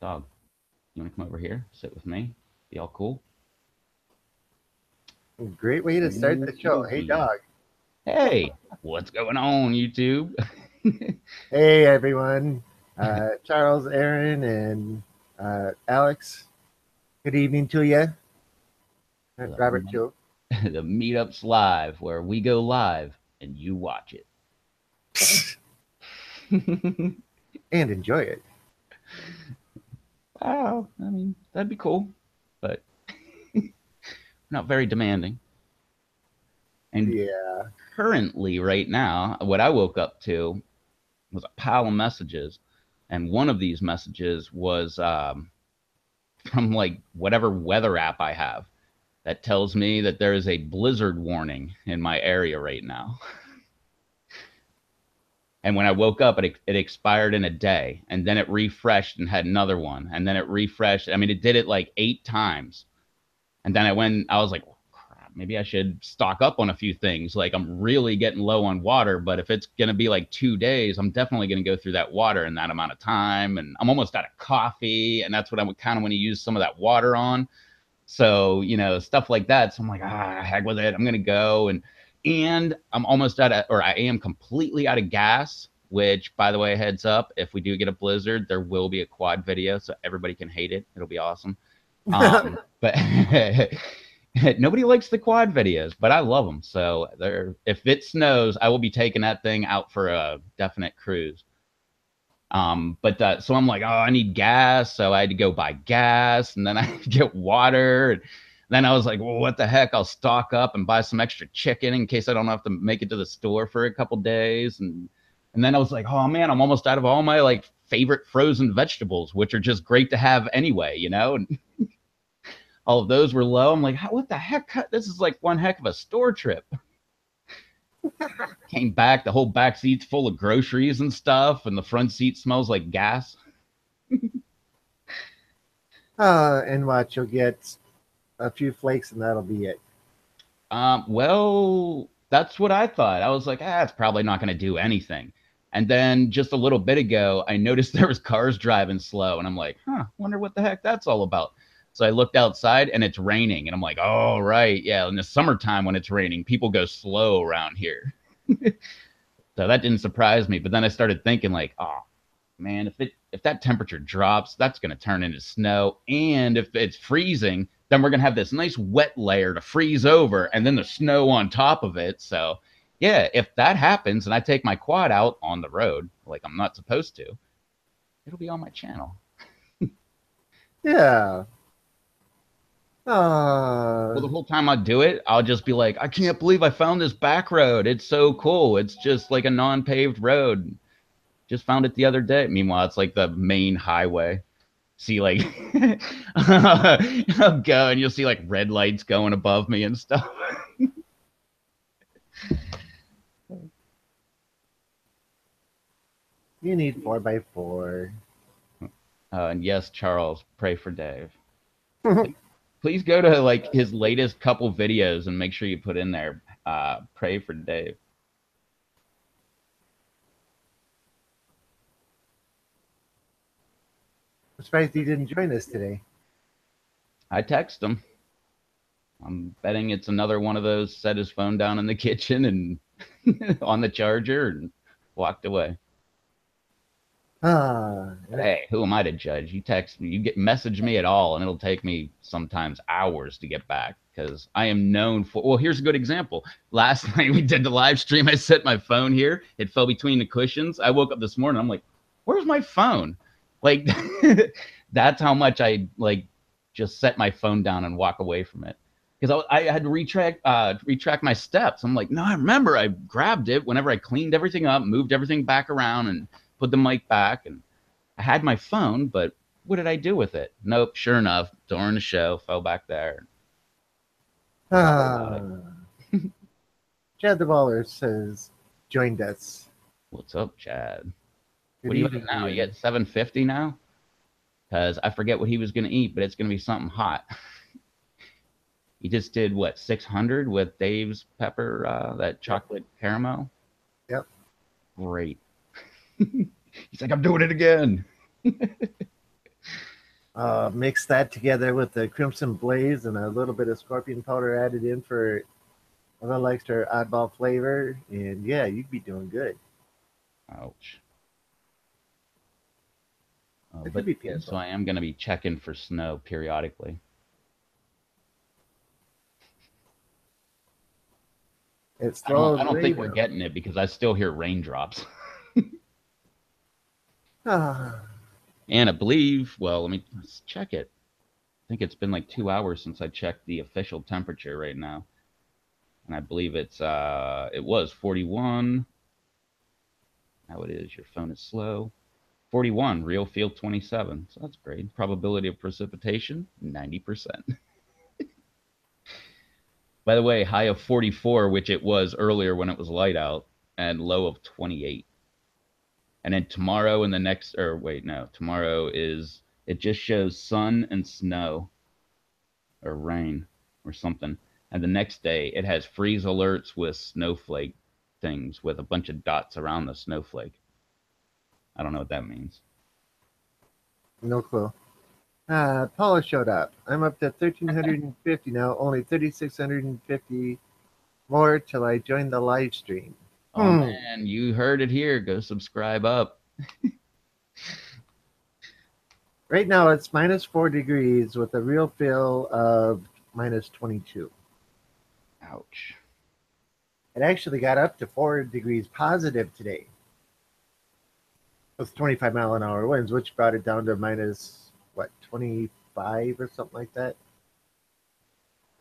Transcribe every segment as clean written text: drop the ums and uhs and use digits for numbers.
Dog, you want to come over here, sit with me, be all cool? Great way to start the Okie show. Hey, dokie. dog. Hey, what's going on, YouTube? Hey, everyone. Charles, Aaron, and Alex. Good evening to you. the, Robert, meet- too. the Meetups Live, where we go live and you watch it. And enjoy it. Wow, I mean, that'd be cool, but not very demanding. And Yeah. currently, right now, what I woke up to was a pile of messages. And one of these messages was from like whatever weather app I have that tells me that there is a blizzard warning in my area right now. And when I woke up, it expired in a day, and then it refreshed and had another one, and then it refreshed. I mean, it did it like 8 times, and then I was like, well, crap, maybe I should stock up on a few things. Like I'm really getting low on water, but if it's gonna be like 2 days, I'm definitely gonna go through that water in that amount of time, and I'm almost out of coffee, and that's what I would kind of want to use some of that water on. So, stuff like that. So I'm like, heck with it. I'm gonna go and I'm almost out of, or I am completely out of gas. Which, by the way, heads up, if we do get a blizzard, there will be a quad video, so everybody can hate it. It'll be awesome. But nobody likes the quad videos, but I love them. So if it snows, I will be taking that thing out for a definite cruise. But so I'm like, oh, I need gas. So I had to go buy gas and then I had to get water. And then I was like, well, what the heck? I'll stock up and buy some extra chicken in case I don't have to make it to the store for a couple days. And then I was like, oh man, I'm almost out of all my like favorite frozen vegetables, which are just great to have anyway. And all of those were low. I'm like, what the heck? This is like one heck of a store trip. Came back, the whole back seat's full of groceries and stuff, and the front seat smells like gas. And watch, you'll get a few flakes, and that'll be it. Well, that's what I thought. I was like, it's probably not going to do anything. And then just a little bit ago, I noticed there was cars driving slow, and I'm like, wonder what the heck that's all about. So I looked outside, and it's raining, and I'm like, oh right, yeah. In the summertime when it's raining, people go slow around here. So that didn't surprise me. But then I started thinking, like, oh man, if that temperature drops, that's going to turn into snow. And if it's freezing, then we're going to have this nice wet layer to freeze over and then the snow on top of it. So, yeah, if that happens and I take my quad out on the road like I'm not supposed to, it'll be on my channel. Yeah. Well, Uh, the whole time I do it, I'll just be like, I can't believe I found this back road. It's so cool. It's just like a non paved road. Just found it the other day. Meanwhile, it's like the main highway. See, like, I'll go and you'll see like red lights going above me and stuff. you need 4x4. And yes, Charles, pray for Dave. Please go to like his latest couple videos and make sure you put in there, pray for Dave. I'm surprised he didn't join us today. I text him. I'm betting it's another one of those set his phone down in the kitchen and on the charger and walked away. But Yeah. hey, who am I to judge? You text me, you get message me at all, and it'll take me sometimes hours to get back because I am known for. Well, here's a good example. Last night we did the live stream. I set my phone here. It fell between the cushions. I woke up this morning. I'm like, where's my phone? Like, that's how much I like just set my phone down and walk away from it because I had to retrack my steps. I'm like, no, I remember I grabbed it whenever I cleaned everything up, moved everything back around, and put the mic back. And I had my phone, but what did I do with it? Nope. Sure enough, during the show, fell back there. Forgot all about it. Ah. Chad the Baller says, joined us. What's up, Chad? What Good do you have evening to now? You you. get 750 now? Because I forget what he was going to eat, but it's going to be something hot. He just did what, 600 with Dave's pepper, that Yep. chocolate caramel. Yep. Great. He's like, I'm doing it again. Mix that together with the Crimson Blaze and a little bit of scorpion powder added in for a little extra oddball flavor, and yeah, you'd be doing good. Ouch. It could But be yeah, so painful. I am going to be checking for snow periodically. It I slows don't way think we're down. getting it because I still hear raindrops. Ah, And I believe, well, let's check it. I think it's been like 2 hours since I checked the official temperature right now. And I believe it was 41. Now it is. Your phone is slow. 41, real feel 27. So that's great. Probability of precipitation 90%. By the way, high of 44, which it was earlier when it was light out, and low of 28. And then tomorrow and the next, or wait, no, tomorrow is, it just shows sun and snow or rain or something. And the next day, it has freeze alerts with snowflake things with a bunch of dots around the snowflake. I don't know what that means. no clue. Paula showed up. I'm up to 1,350 now, only 3,650 more till I join the live stream. Oh Hmm. man, you heard it here. Go subscribe up. Right now it's -4 degrees with a real feel of -22. Ouch. It actually got up to 4 degrees positive today with 25-mile-an-hour winds, which brought it down to minus, what, 25 or something like that.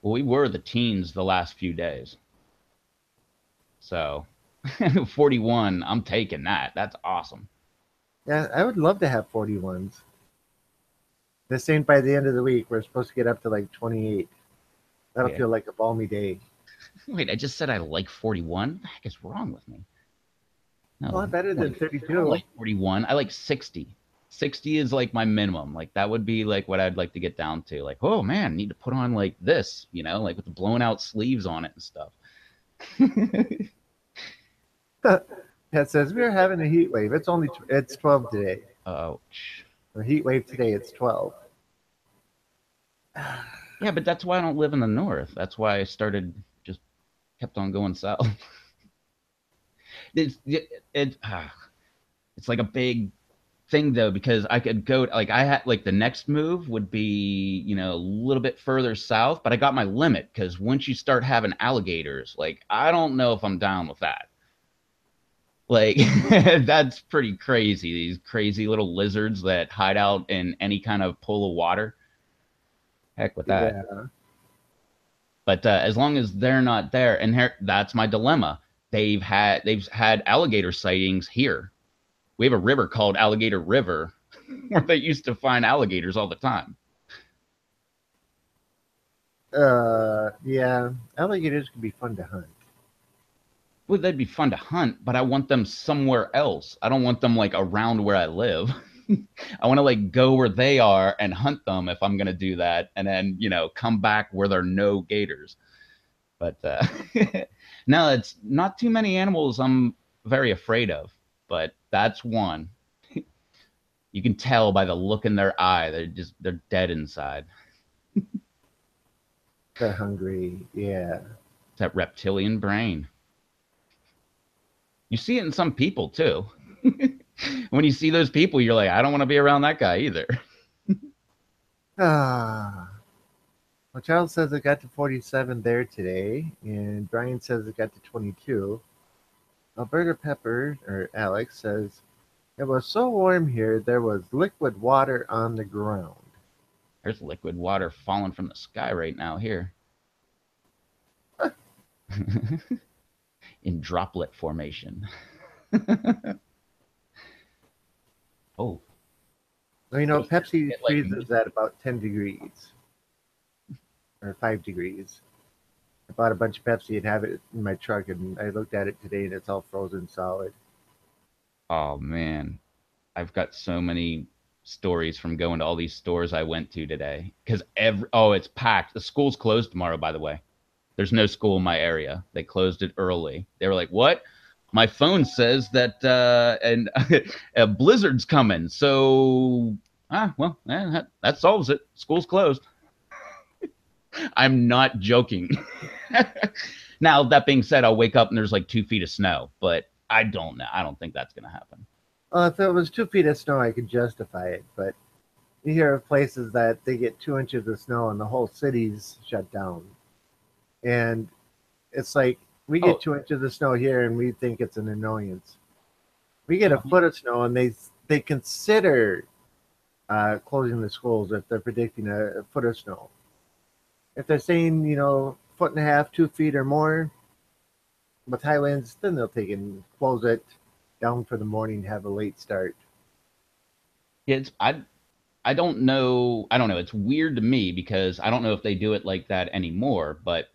Well, we were the teens the last few days. So 41, I'm taking that. That's awesome. Yeah, I would love to have 41s. This ain't by the end of the week. We're supposed to get up to like 28. That'll Wait, feel like a balmy day. wait, I just said I like 41. What the heck is wrong with me? A No, lot better than I don't 32. like 41. I like 60. 60 is like my minimum. Like that would be like what I'd like to get down to. Like, oh man, need to put on like this, like with the blown out sleeves on it and stuff. It says we're having a heat wave. It's 12 today. Ouch. A heat wave today. It's 12. Yeah, but that's why I don't live in the north. That's why I started just kept on going south. It's it's like a big thing though because I could go like I had like the next move would be a little bit further south, but I got my limit because once you start having alligators, like I don't know if I'm down with that. Like that's pretty crazy. These crazy little lizards that hide out in any kind of pool of water. Heck with that. Yeah. But as long as they're not there, and that's my dilemma. They've had alligator sightings here. We have a river called Alligator River where they used to find alligators all the time. Yeah. Alligators can be fun to hunt. Well, they'd be fun to hunt, but I want them somewhere else. I don't want them like around where I live. I want to like go where they are and hunt them if I'm gonna do that, and then come back where there are no gators. But no, it's not too many animals I'm very afraid of, but that's one. You can tell by the look in their eye; they're dead inside. They're hungry. Yeah. It's that reptilian brain. You see it in some people too. When you see those people, you're like, I don't want to be around that guy either. Ah. Well, Charles says it got to 47 there today, and Brian says it got to 22. Alberta Pepper, or Alex, says it was so warm here there was liquid water on the ground. There's liquid water falling from the sky right now here in droplet formation. Oh, Well, supposed to Pepsi get like freezes at about 10 degrees or 5 degrees. I bought a bunch of Pepsi and have it in my truck, and I looked at it today and it's all frozen solid. oh man, I've got so many stories from going to all these stores I went to today because it's packed. The school's closed tomorrow, by the way. There's no school in my area. They closed it early. They were like, "What? My phone says that and a blizzard's coming." So Well, that solves it. School's closed. I'm not joking. Now, that being said, I'll wake up and there's like 2 feet of snow, but I don't know. I don't think that's going to happen. Well, if it was 2 feet of snow, I could justify it. But you hear of places that they get 2 inches of snow and the whole city's shut down. And it's like we get Oh, 2 inches of snow here and we think it's an annoyance. We get a oh, foot of snow and they consider closing the schools if they're predicting a foot of snow. If they're saying, foot and a half, 2 feet or more with high winds, then they'll take and close it down for the morning, have a late start. yeah, I don't know. I don't know. It's weird to me because I don't know if they do it like that anymore, but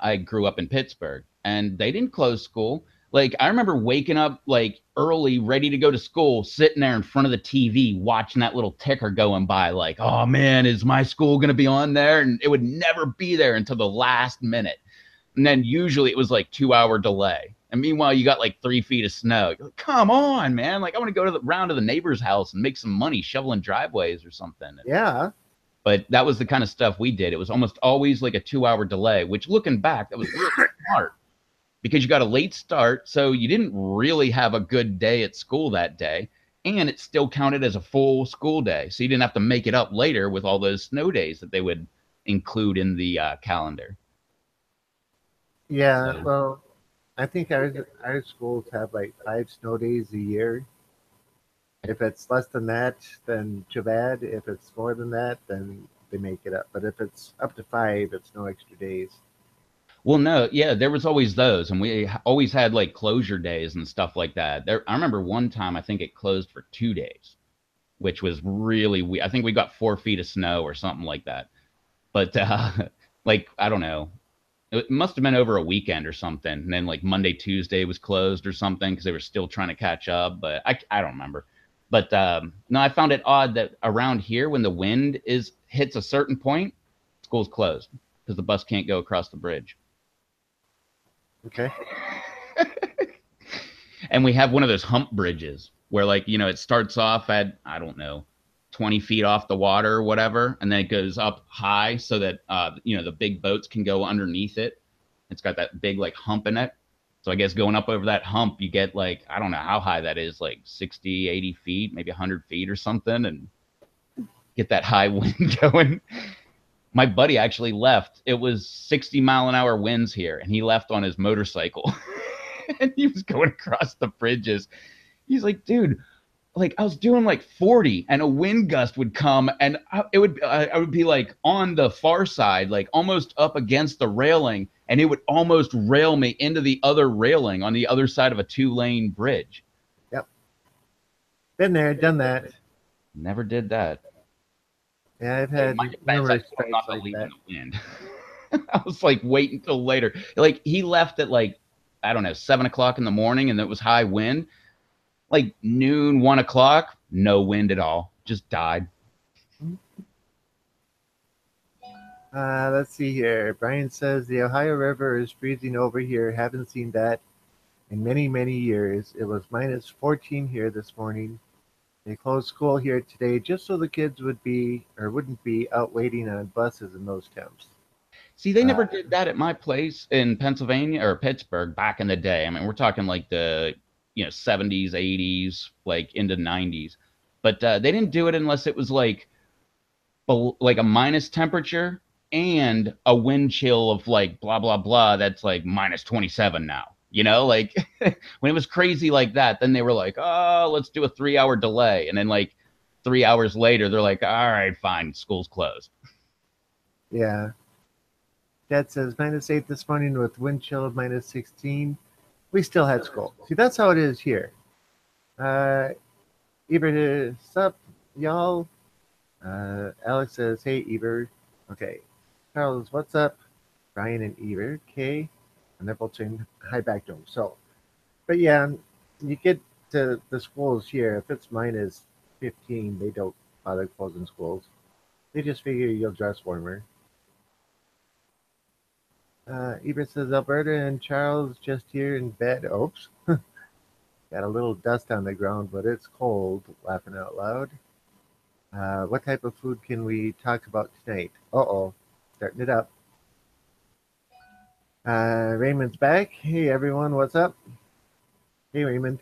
I grew up in Pittsburgh and they didn't close school. Like I remember waking up like early, ready to go to school, sitting there in front of the TV, watching that little ticker going by, like, oh man, is my school gonna be on there? And it would never be there until the last minute. And then usually it was like 2 hour delay. And meanwhile, you got like 3 feet of snow. You're like, come on, man. Like I want to go to the round to the neighbor's house and make some money shoveling driveways or something. Yeah, But that was the kind of stuff we did. It was almost always like a 2 hour delay, which looking back, that was really smart because you got a late start. So you didn't really have a good day at school that day. And it still counted as a full school day. So you didn't have to make it up later with all those snow days that they would include in the calendar. yeah. So, Well, I think our schools have like 5 snow days a year. If it's less than that, then too bad. If it's more than that, then they make it up. But if it's up to five, it's no extra days. well, no, yeah, there was always those. And we always had like closure days and stuff like that. I remember one time, I think it closed for 2 days, which was really, I think we got 4 feet of snow or something like that. But like I don't know, it must have been over a weekend or something. And then like Monday, Tuesday was closed or something because they were still trying to catch up. But I don't remember. But no, I found it odd that around here when the wind is hits a certain point, school's closed because the bus can't go across the bridge. Okay. And we have one of those hump bridges where like it starts off at I don't know 20 feet off the water or whatever, and then it goes up high so that the big boats can go underneath it. It's got that big like hump in it. So I guess going up over that hump, you get like I don't know how high that is, like 60, 80 feet, maybe 100 feet or something, and get that high wind going. My buddy actually left. It was 60-mile-an-hour winds here, and he left on his motorcycle. And he was going across the bridges. He's like, dude, like I was doing like 40 and a wind gust would come and I would be like on the far side, like almost up against the railing, and it would almost rail me into the other railing on the other side of a 2-lane bridge. Yep. Been there, done that. Never did that. Yeah, I've In my had defense, I numerous told him not strikes to like leave in that. the wind. I was like, wait until later. Like he left at like, I don't know, 7 o'clock in the morning and it was high wind. Like noon, 1 o'clock, no wind at all. Just died. Let's see here. Brian says the Ohio River is freezing over here. Haven't seen that in many, many years. It was minus 14 here this morning. They closed school here today just so the kids would be or wouldn't be out waiting on buses in those temps. See, they Uh, never did that at my place in Pennsylvania or Pittsburgh back in the day. I mean, we're talking like the 70s, 80s, like into 90s. But they didn't do it unless it was like a minus temperature and a wind chill of like blah blah blah that's like minus 27 now. Like when it was crazy like that, then they were like, "Oh, let's do a 3 hour delay." And then like 3 hours later, they're like, "All right, fine, school's closed." yeah. Dad says -8 this morning with wind chill of -16. We still had school. See, that's how it is here. Uh, Eber, sup, y'all? Alex says, hey, Eber. Okay. Charles, what's up? Brian and Eber. Okay. And they're both saying hi back to him. So, but yeah, you get to the schools here. If it's -15, they don't bother closing schools. They just figure you'll dress warmer. Ebert says Alberta and Charles just here in bed. Oops. Got a little dust on the ground, but it's cold. Laughing out loud. What type of food can we talk about tonight? Uh-oh, starting it up. Raymond's back. Hey everyone, what's up? Hey Raymond.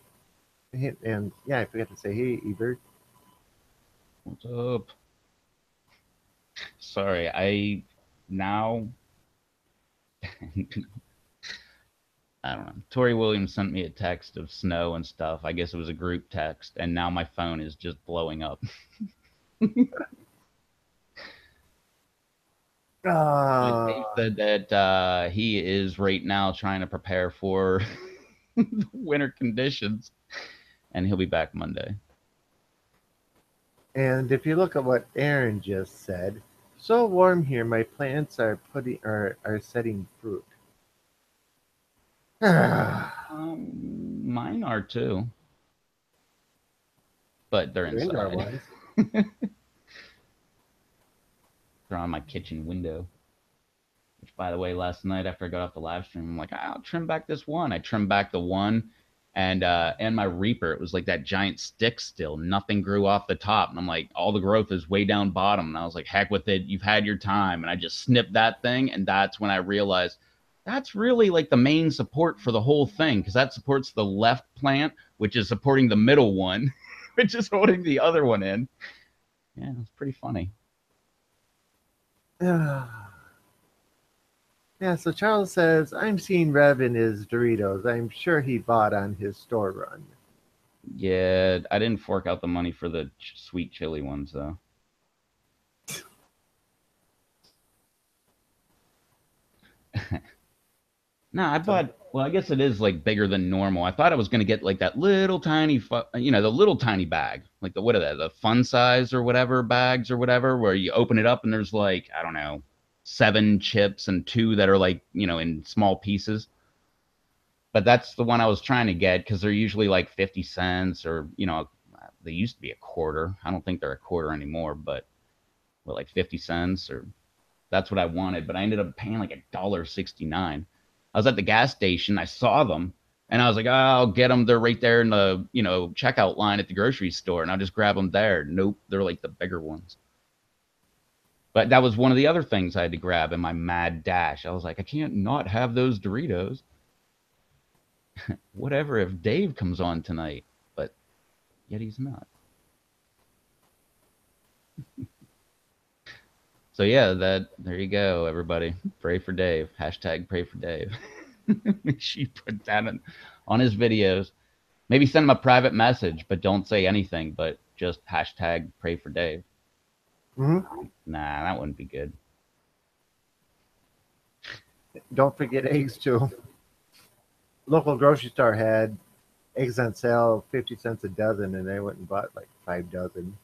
Hey, and yeah, I forgot to say hey Ebert. What's up? Sorry, I now I don't know. Tori Williams sent me a text of snow and stuff. I guess it was a group text, and now my phone is just blowing up. Dave Ah, said that he is right now trying to prepare for the winter conditions, and he'll be back Monday. and if you look at what Aaron just said, so warm here, my plants are setting fruit. Mine are too, but they're They're indoor inside. ones. They're on my kitchen window. Which, by the way, last night after I got off the live stream, I'm like, I'll trim back this one. I trimmed back the one, and my Reaper, it was like that giant stick still. Nothing grew off the top, and I'm like, all the growth is way down bottom. And I was like, heck with it. You've had your time, and I just snipped that thing, and that's when I realized that's really like the main support for the whole thing because that supports the left plant, which is supporting the middle one, which is holding the other one in. Yeah, it's pretty funny. Yeah, so Charles says, I'm seeing Rev in his Doritos. I'm sure he bought on his store run. Yeah, I didn't fork out the money for the sweet chili ones though. No, I So, bought. Well, I guess it is like bigger than normal. I thought I was gonna get like that little tiny, the little tiny bag, like the what are they, the fun size or whatever bags or whatever, where you open it up and there's like I don't know, 7 chips and two that are like in small pieces. But that's the one I was trying to get because they're usually like 50 cents or they used to be a quarter. I don't think they're a quarter anymore, but well, like 50 cents or that's what I wanted, but I ended up paying like $1.69. I was at the gas station, I saw them, and I was like, oh, I'll get them. They're right there in the checkout line at the grocery store, and I'll just grab them there. Nope, they're like the bigger ones. But that was one of the other things I had to grab in my mad dash. I was like, I can't not have those Doritos. Whatever if Dave comes on tonight, but yet he's not. So yeah, that there you go, everybody. Pray for Dave. Hashtag pray for Dave. Make sure you put that on his videos. Maybe send him a private message, but don't say anything. But just hashtag pray for Dave. mhm. Nah, that wouldn't be good. Don't forget eggs too. Local grocery store had eggs on sale, 50 cents a dozen, and I went and bought like 5 dozen.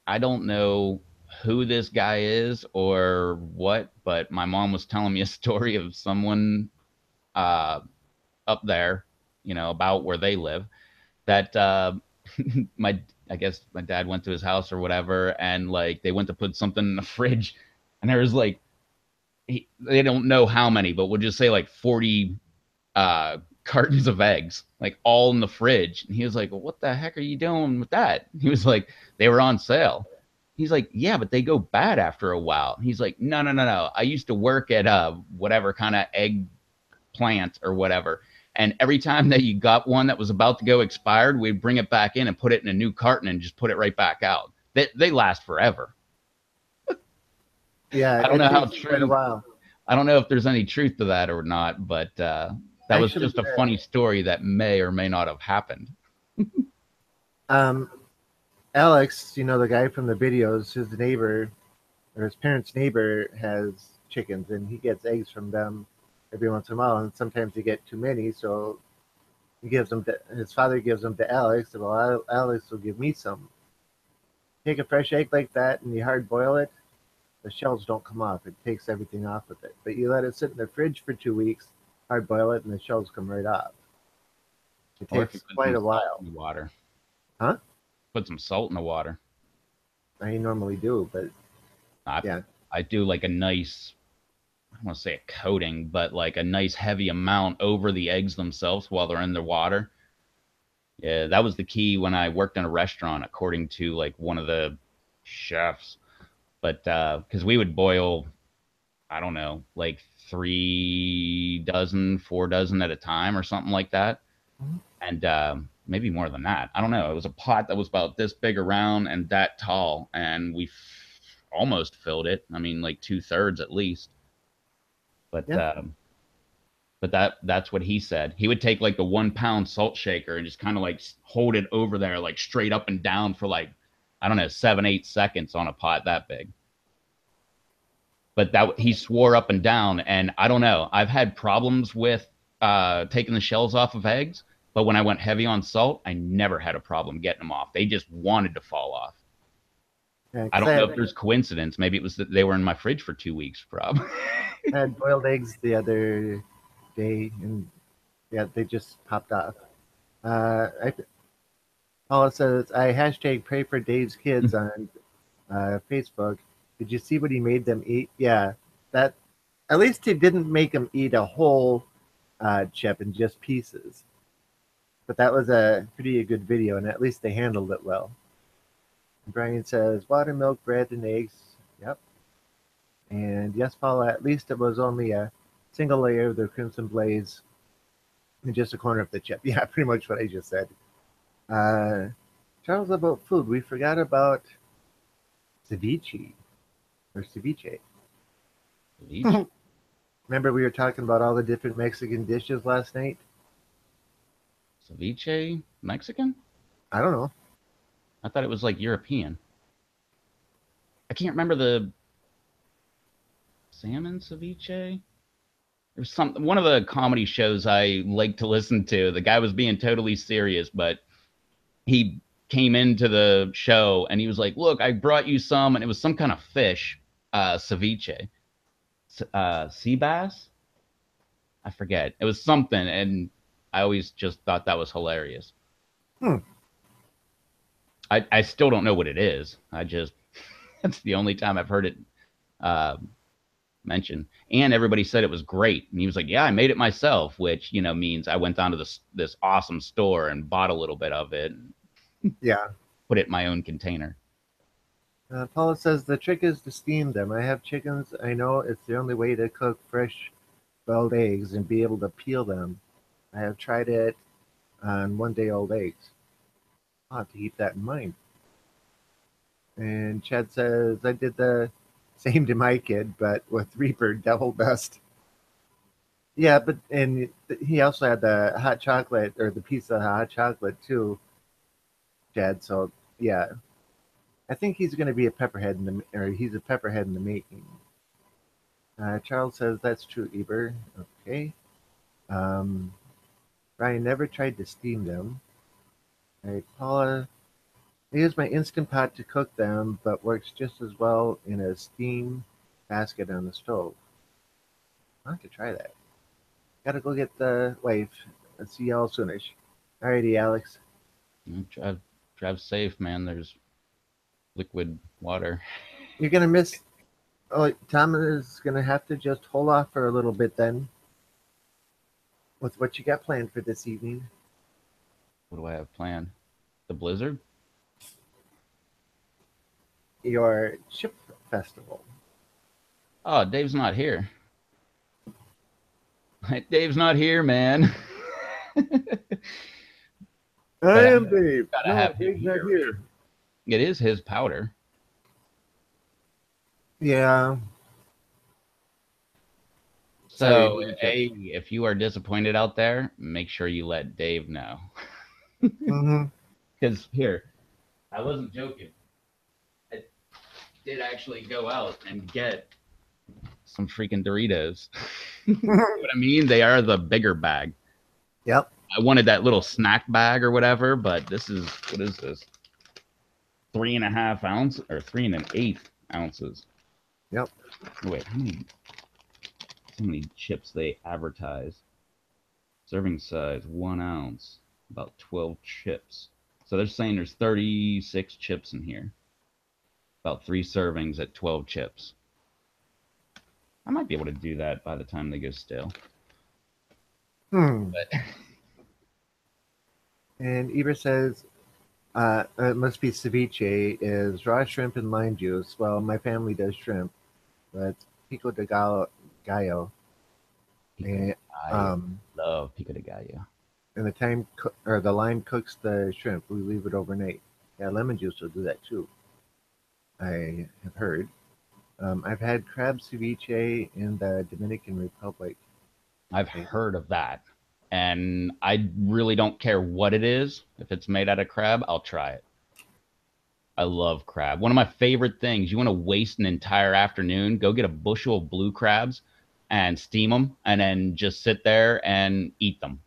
I don't know who this guy is or what, but my mom was telling me a story of someone uh, up there, about where they live. That my I guess my dad went to his house or whatever, and like they went to put something in the fridge, and there was like they don't know how many, but we'll just say like 40 cartons of eggs, like all in the fridge. And he was like, well, what the heck are you doing with that? He was like, they were on sale. He's like, yeah, but they go bad after a while. He's like, no, no, no, no. I used to work at whatever kind of egg plant or whatever. And every time that you got one that was about to go expired, we'd bring it back in and put it in a new carton and just put it right back out. They last forever. Yeah, I don't it know how takes quite a true. while. I don't know if there's any truth to that or not, but that was Actually, just a funny story that may or may not have happened. um, Alex, the guy from the videos, his neighbor or his parents' neighbor has chickens, and he gets eggs from them every once in a while. And sometimes he get too many, so he gives them to his father gives them to Alex. Well, Alex will give me some. Take a fresh egg like that, and you hard boil it. The shells don't come off. It takes everything off of it. But you let it sit in the fridge for 2 weeks, hard boil it, and the shells come right off. It Or if you takes put quite some a salt while, in the water, huh? put some salt in the water. I normally do, but I yeah, I do like a nice, I don't want to say a coating, but like a nice heavy amount over the eggs themselves while they're in the water. Yeah, that was the key when I worked in a restaurant, according to like one of the chefs. But because we would boil, I don't know, like 3 dozen, 4 dozen at a time or something like that. Mhm. And maybe more than that. I don't know. It was a pot that was about this big around and that tall, and we almost filled it. I mean, like 2/3 at least. But Yeah, that's what he said. He would take like the 1 pound salt shaker and just kind of like hold it over there, like straight up and down for like, I don't know, 7, 8 seconds on a pot that big. But that he swore up and down, and I don't know. I've had problems with taking the shells off of eggs, but when I went heavy on salt, I never had a problem getting them off. They just wanted to fall off. yeah. I Because don't know if there's coincidence. Maybe it was that they were in my fridge for 2 weeks, probably. I had boiled eggs the other day, and yeah, they just popped off. I Paula says I hashtag pray for Dave's kids on Facebook. Did you see what he made them eat? Yeah, that at least he didn't make them eat a whole chip in just pieces. But that was a pretty good video, and at least they handled it well. Brian says buttermilk, bread, and eggs. Yep. And yes, Paula, at least it was only a single layer of the crimson blaze and just a corner of the chip. Yeah, pretty much what I just said. Uh, Charles, about food, we forgot about ceviche or ceviche. Ceviche? Remember we were talking about all the different Mexican dishes last night? Ceviche? Mexican? I don't know. I thought it was like European. I can't remember the salmon ceviche. There's some one of the comedy shows I like to listen to. The guy was being totally serious, but he came into the show and he was like, "Look, I brought you some," and it was some kind of fish, ceviche, sea bass. I forget. It was something, and I always just thought that was hilarious. Hmm. I still don't know what it is. I just that's the only time I've heard it uh, mentioned. And everybody said it was great. And he was like, "Yeah, I made it myself," which means I went down to this awesome store and bought a little bit of it and Yeah. put it in my own container. Paula says the trick is to steam them. I have chickens. I know it's the only way to cook fresh boiled eggs and be able to peel them. I have tried it on 1 day old eggs. I'll have to keep that in mind. And Chad says I did the same to my kid, but with Reaper Devil Dust. Yeah, but and he also had the hot chocolate or the piece of hot chocolate too, Chad. So yeah, I think he's going to be a pepperhead or he's a pepperhead in the making. Charles says that's true, Eber. Okay. Um, Brian never tried to steam them. All right, Paula. I use my Instant Pot to cook them, but works just as well in a steam basket on the stove. I'll have to try that. Gotta go get the wife. Let's see y'all soonish. Alrighty, Alex. Drive safe, man. There's liquid water. You're gonna miss. Oh, Tom is gonna have to just hold off for a little bit then with what you got planned for this evening. What do I have planned? The blizzard? Your chip festival. Oh, Dave's not here. Dave's not here, man. I But I am Dave. gotta No, have him Dave's not here. here. It is his powder. Yeah. Sorry, So, baby chips. hey, if you are disappointed out there, make sure you let Dave know. Mm-hmm. Because here, I wasn't joking. I did actually go out and get some freaking Doritos. You know what I mean? They are the bigger bag. Yep. I wanted that little snack bag or whatever, but this is what is this? 3.5 ounce or 3 1/8 ounces. Yep. Wait, how many chips they advertise? Serving size 1 ounce, about 12 chips. So they're saying there's 36 chips in here, about 3 servings at 12 chips. I might be able to do that by the time they go stale. Hmm. But And Eber says, it must be ceviche, is raw shrimp and lime juice. Well, my family does shrimp, but pico de gallo. Pico de And, gallo. um, Love pico de gallo. and the lime cooks the shrimp. We leave it overnight. Yeah, lemon juice will do that too. I have heard. I've had crab ceviche in the Dominican Republic. I've And heard of that. And I really don't care what it is. If it's made out of crab, I'll try it. I love crab. One of my favorite things. You want to waste an entire afternoon? Go get a bushel of blue crabs and steam them and then just sit there and eat them.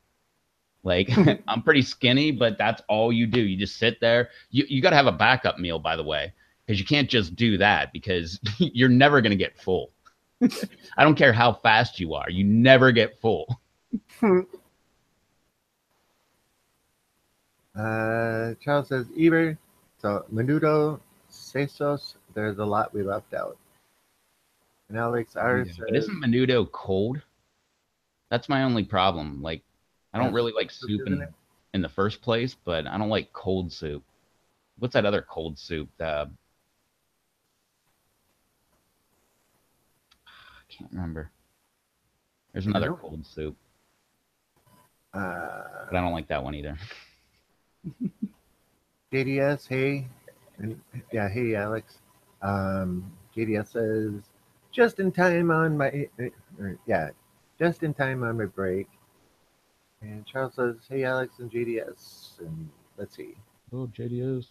Like I'm pretty skinny, but that's all you do. You just sit there. You got to have a backup meal, by the way, because you can't just do that because you're never going to get full. I don't care how fast you are. You never get full. Charles says, Eber, so menudo, sesos, there's a lot we left out. And Alex R Menudo. But says, isn't menudo cold? That's my only problem. Like, I don't yes, really like soup, soup isn't it? in the first place, but I don't like cold soup. What's that other cold soup? I can't remember. There's another Menudo. cold soup, Uh, but I don't like that one either. JDS, hey. And, yeah, hey, Alex. JDS says, just in time on my, yeah, just in time on my break. And Charles says, hey, Alex and JDS. And let's see. Oh, JDS.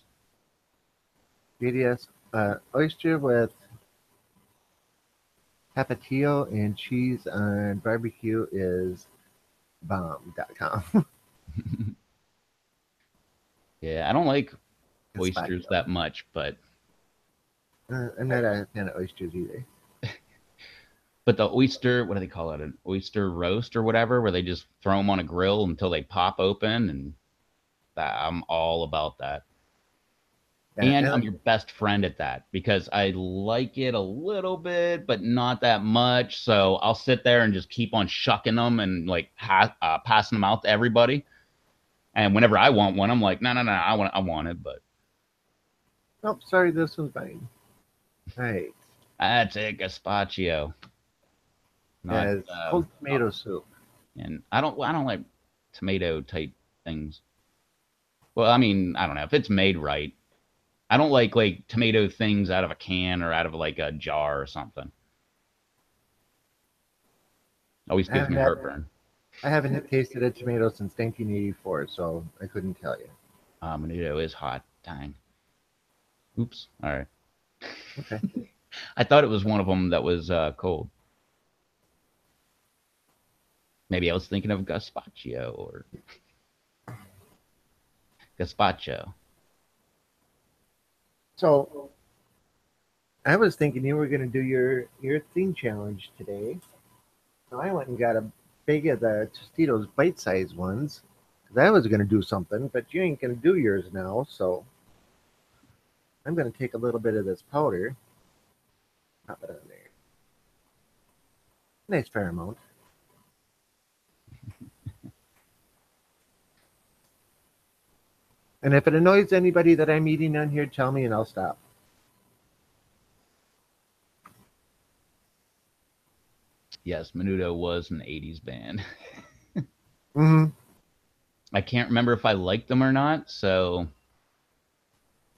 JDS, oyster with tapatio and cheese on barbecue is bomb.com. Yeah, I don't like oysters Gazpacho. that much, I'm not a fan of oysters either. but the oyster, what do they call it? An oyster roast or whatever, where they just throw them on a grill until they pop open, and that I'm all about that. Yeah, And I'm Alex, your best friend at that because I like it a little bit, but not that much. So I'll sit there and just keep on shucking them and like passing them out to everybody. And whenever I want one, I'm like, no, no, no, I want it. But oh, sorry, this one's fine. All right. that's it, gazpacho, not. Yeah, it's cold tomato soup. And I don't like tomato type things. Well, I mean, I don't know if it's made right. I don't like tomato things out of a can or out of like a jar or something. Always I gives haven't me had, heartburn. I haven't tasted a tomato since 1984, so I couldn't tell you. Menudo is hot. Dang. Oops. All right. Okay. I thought it was one of them that was cold. Maybe I was thinking of gazpacho or gazpacho. So I was thinking you were going to do your thing challenge today. So I went and got a big of the Tostitos bite-sized ones. 'Cause I was going to do something, but you ain't going to do yours now. So I'm going to take a little bit of this powder, pop it on there. Nice fair amount. And if it annoys anybody that I'm eating on here, tell me and I'll stop. Yes, Menudo was an 80s band. Mm-hmm. I can't remember if I liked them or not, so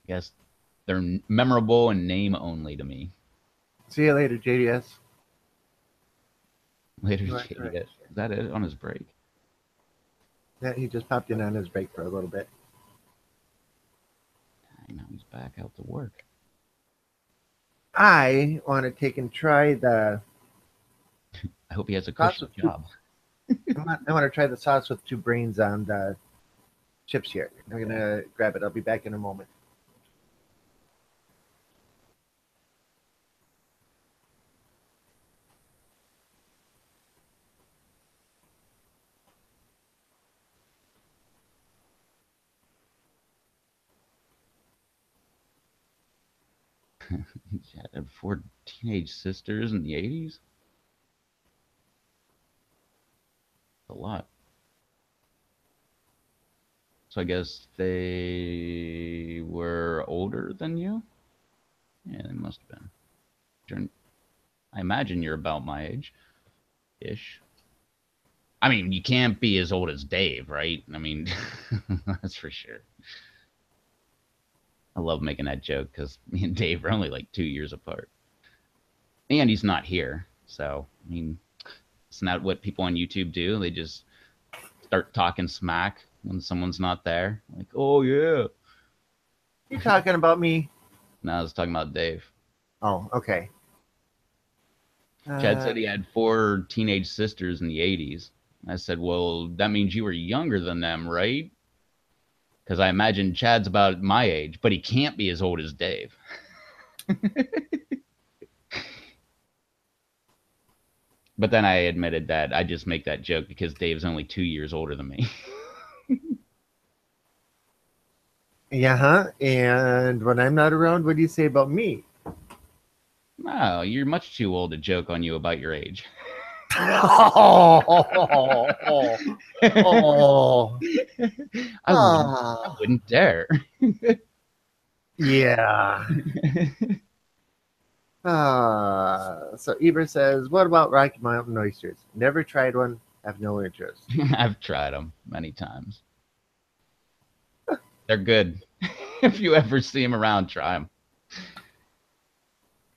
I guess they're memorable and name only to me. See you later, JDS. Later, You are correct. JDS. Is that it on his break? Yeah, he just popped in on his break for a little bit. Dang, now he's back out to work. I want to take and try the I hope he has a sauce cushy with two. job. I want to try the sauce with two brains on the chips here. I'm Yeah. gonna grab it. I'll be back in a moment. He had four teenage sisters in the 80s. A lot. So I guess they were older than you? Yeah, they must have been. I imagine you're about my age ish. I mean, you can't be as old as Dave, right? I mean, that's for sure. I love making that joke because me and Dave are only like 2 years apart. And he's not here. So, I mean, it's not what people on YouTube do. They just start talking smack when someone's not there. Like, oh, yeah. You talking about me? No, I was talking about Dave. Oh, okay. Chad Uh, said he had four teenage sisters in the 80s. I said, well, that means you were younger than them, right? Because I imagine Chad's about my age, but he can't be as old as Dave. But then I admitted that I just make that joke because Dave's only 2 years older than me. yeah, huh? And when I'm not around, what do you say about me? No, you're much too old to joke on you about your age. Oh, oh, I oh. wouldn't dare. Yeah. So Eber says, what about Rocky Mountain oysters? Never tried one. Have no interest. I've tried them many times. They're good. If you ever see them around, try them.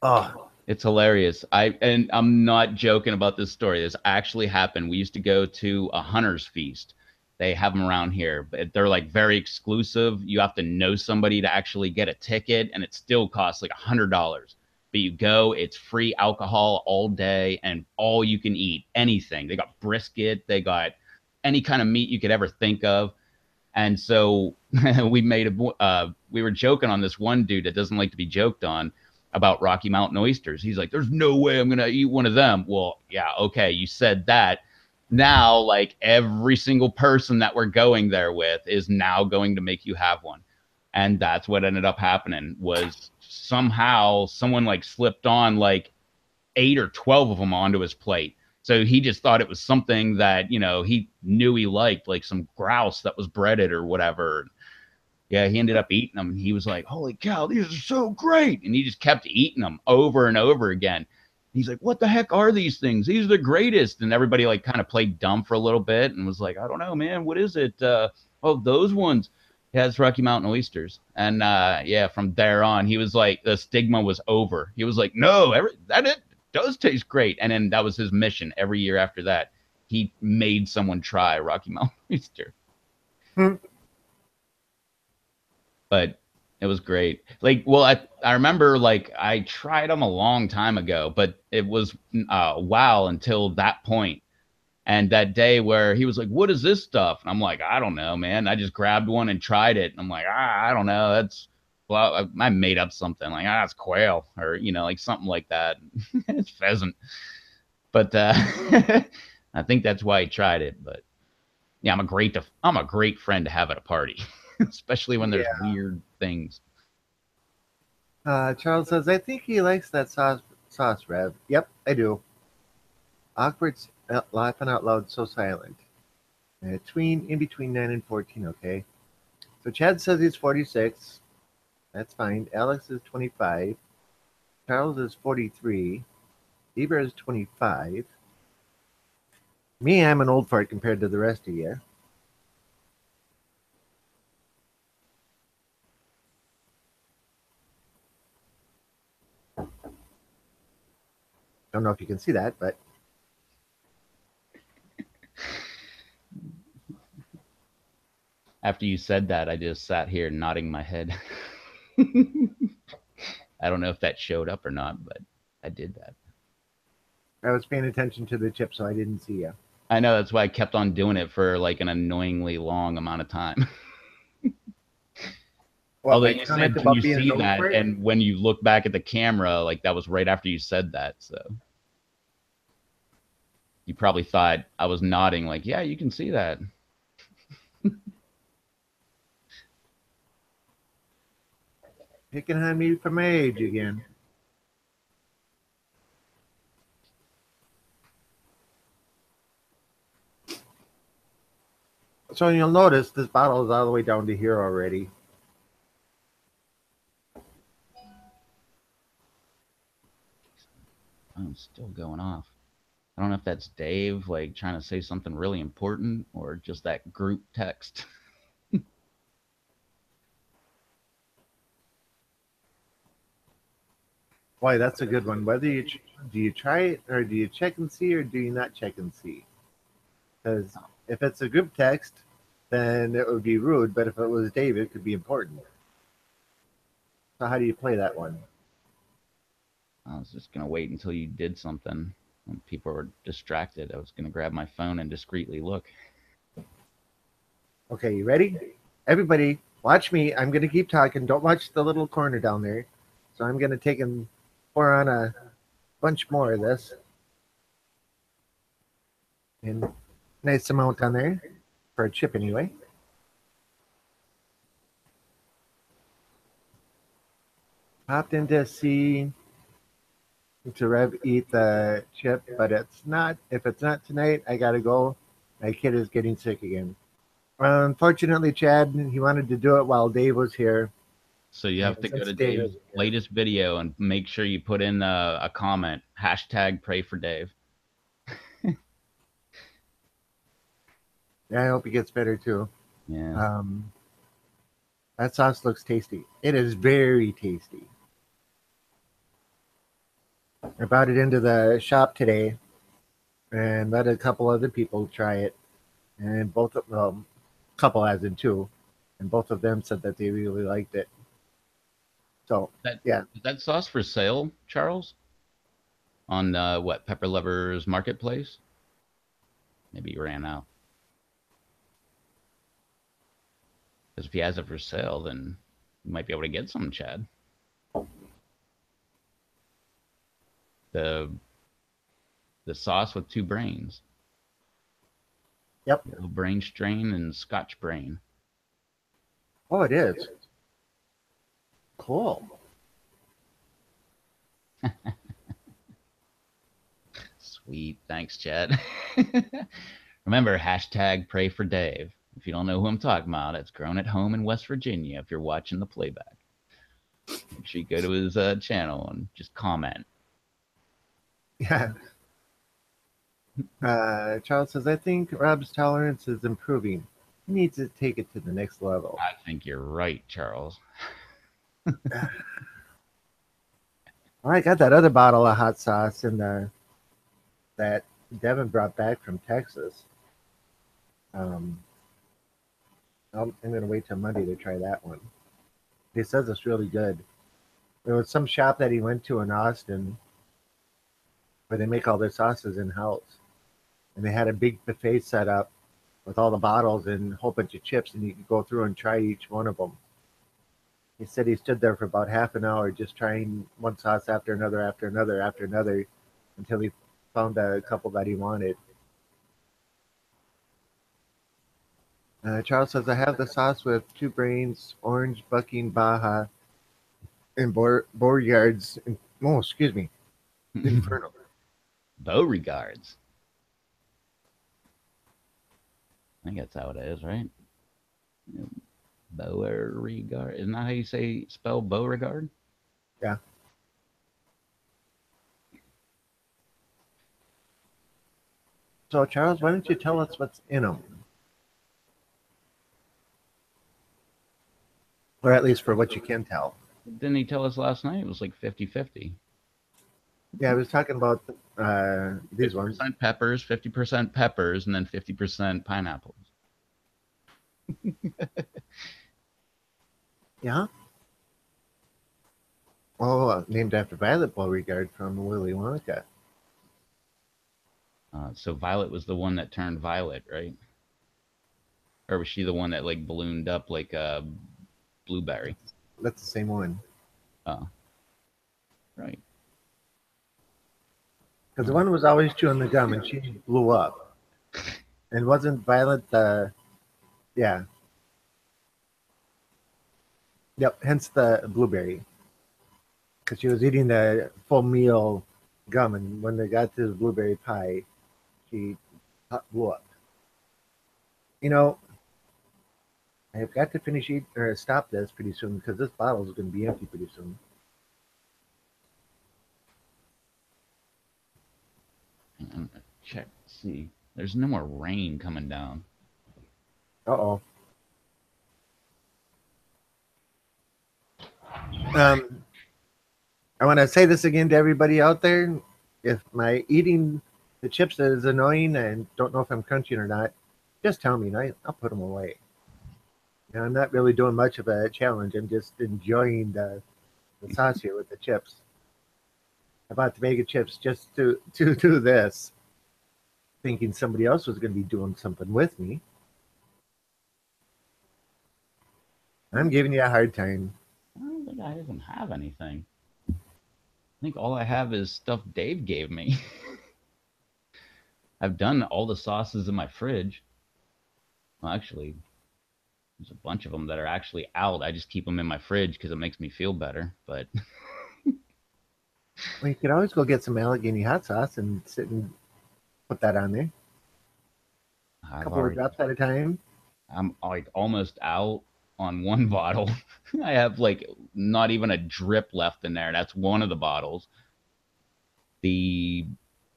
Oh, It's hilarious. I'm not joking about this story. This actually happened. We used to go to a hunter's feast. They have them around here, but they're like very exclusive. You have to know somebody to actually get a ticket, and it still costs like $100. But you go, it's free alcohol all day and all you can eat, anything. They got brisket, they got any kind of meat you could ever think of. And so we were joking on this one dude that doesn't like to be joked on about Rocky Mountain oysters. He's like, there's no way I'm going to eat one of them. Well, yeah, okay, you said that. Now, like every single person that we're going there with is now going to make you have one. And that's what ended up happening was somehow someone like slipped on like 8 or 12 of them onto his plate. So he just thought it was something that, he knew he liked, like some grouse that was breaded or whatever. Yeah, he ended up eating them. And he was like, holy cow, these are so great. And he just kept eating them over and over again. He's like, what the heck are these things? These are the greatest. And everybody like kind of played dumb for a little bit and was like, I don't know, man. What is it? Oh, those ones. Yeah, it's Rocky Mountain oysters. And yeah, from there on, he was like, the stigma was over. He was like, no, that it does taste great. And then that was his mission every year after that. He made someone try Rocky Mountain oyster. hmm. But it was great. Like, well, I remember like I tried them a long time ago, but it was a while until that point. And that day where he was like, "What is this stuff?" And I'm like, "I don't know, man." I just grabbed one and tried it. And I'm like, I don't know. That's well, I made up something like, that's quail or like something like that. It's pheasant. But I think that's why he tried it. But yeah, I'm a great friend to have at a party, especially when there's Yeah. weird things. Charles says, I think he likes that sauce, Rev. Yep, I do. Awkward, laughing out loud, so silent. In between 9 and 14, okay? So Chad says he's 46. That's fine. Alex is 25. Charles is 43. Eber is 25. Me, I'm an old fart compared to the rest of you. Don't know if you can see that, but After you said that, I just sat here nodding my head. I don't know if that showed up or not, but I did that. I was paying attention to the chip, so I didn't see you. I know that's why I kept on doing it for like an annoyingly long amount of time. What, Although my you comment said, can about you being an see old that? fart? And when you look back at the camera, like that was right after you said that. So you probably thought I was nodding, like, yeah, you can see that. Picking on me for my age again. So you'll notice this bottle is all the way down to here already. Phone's still going off. I don't know if that's Dave like trying to say something really important or just that group text. Boy, that's a good one. Whether do you try it or do you check and see or do you not check and see? Because if it's a group text, then it would be rude. But if it was Dave, it could be important. So how do you play that one? I was just gonna wait until you did something. When people were distracted, I was gonna grab my phone and discreetly look. Okay, you ready? Everybody, watch me. I'm going to keep talking. Don't watch the little corner down there. So I'm going to take and pour on a bunch more of this. And nice amount on there for a chip anyway. Popped into C to Rev eat the chip, but it's not. If it's not tonight, I got to go. My kid is getting sick again. Unfortunately, Chad, he wanted to do it while Dave was here. So you have And to go since to Dave Dave's isn't here, latest video and make sure you put in a comment hashtag pray for Dave. yeah, I hope he gets better too. Yeah. Um, that sauce looks tasty. It is very tasty. I brought it into the shop today and let a couple other people try it, and both of them, couple as in two, and both of them said that they really liked it. So That yeah, is that sauce for sale, Charles? On what Pepper Lovers Marketplace? Maybe you ran out. Because if he has it for sale, then you might be able to get some, Chad. The the sauce with two brains, yep. yellow brain strain and Scotch brain. Oh, it is cool. Sweet, thanks, Chad. Remember hashtag pray for Dave. If you don't know who I'm talking about, it's grown at home in West Virginia. If you're watching the playback, make sure you go to his channel and just comment. Yeah. Charles says, I think Rob's tolerance is improving. He needs to take it to the next level. I think you're right, Charles. Well, I got that other bottle of hot sauce in the that Devin brought back from Texas. Um, I'm going to wait till Monday to try that one. He says it's really good. There was some shop that he went to in Austin where they make all their sauces in house, and they had a big buffet set up with all the bottles and a whole bunch of chips, and you could go through and try each one of them. He said he stood there for about half an hour just trying one sauce after another, after another, after another, until he found a couple that he wanted. Charles says, I have the sauce with two brains, orange, bucking, Baja, and Bourgard's. Oh, excuse me, Inferno. Beauregards. I think that's how it is, right? Beauregard. Isn't that how you say spell Beauregard? Yeah. So, Charles, why don't you tell us what's in them? Or at least for what you can tell. Didn't he tell us last night? It was like 50-50. Yeah, I was talking about these ones. 50% peppers, 50% peppers, and then 50% pineapples. Yeah. Oh, named after Violet Beauregard from Willy Wonka. So Violet was the one that turned violet, right? Or was she the one that like ballooned up like a blueberry? That's the same one. Oh, right. Because the one was always chewing the gum and she blew up. And wasn't Violet the. Yeah. Yep. Hence the blueberry. Because she was eating the full meal gum. And when they got to the blueberry pie, she blew up. You know, I've got to finish eat or stop this pretty soon because this bottle is going to be empty pretty soon. I'm gonna check. See, there's no more rain coming down. Uh-oh. Um, I want to say this again to everybody out there. If my eating the chips is annoying and don't know if I'm crunching or not, just tell me and I'll put them away. I'm not really doing much of a challenge. I'm just enjoying the sauce here with the chips. I bought the bag of chips just to do this, thinking somebody else was going to be doing something with me. I'm giving you a hard time. I don't think I even have anything. I think all I have is stuff Dave gave me. I've done all the sauces in my fridge. Well, actually, there's a bunch of them that are actually out. I just keep them in my fridge because it makes me feel better. But Well, you could always go get some Allegheny hot sauce and sit and put that on there. A I've couple of already, drops at a time. I'm like almost out on one bottle. I have like not even a drip left in there. That's one of the bottles. The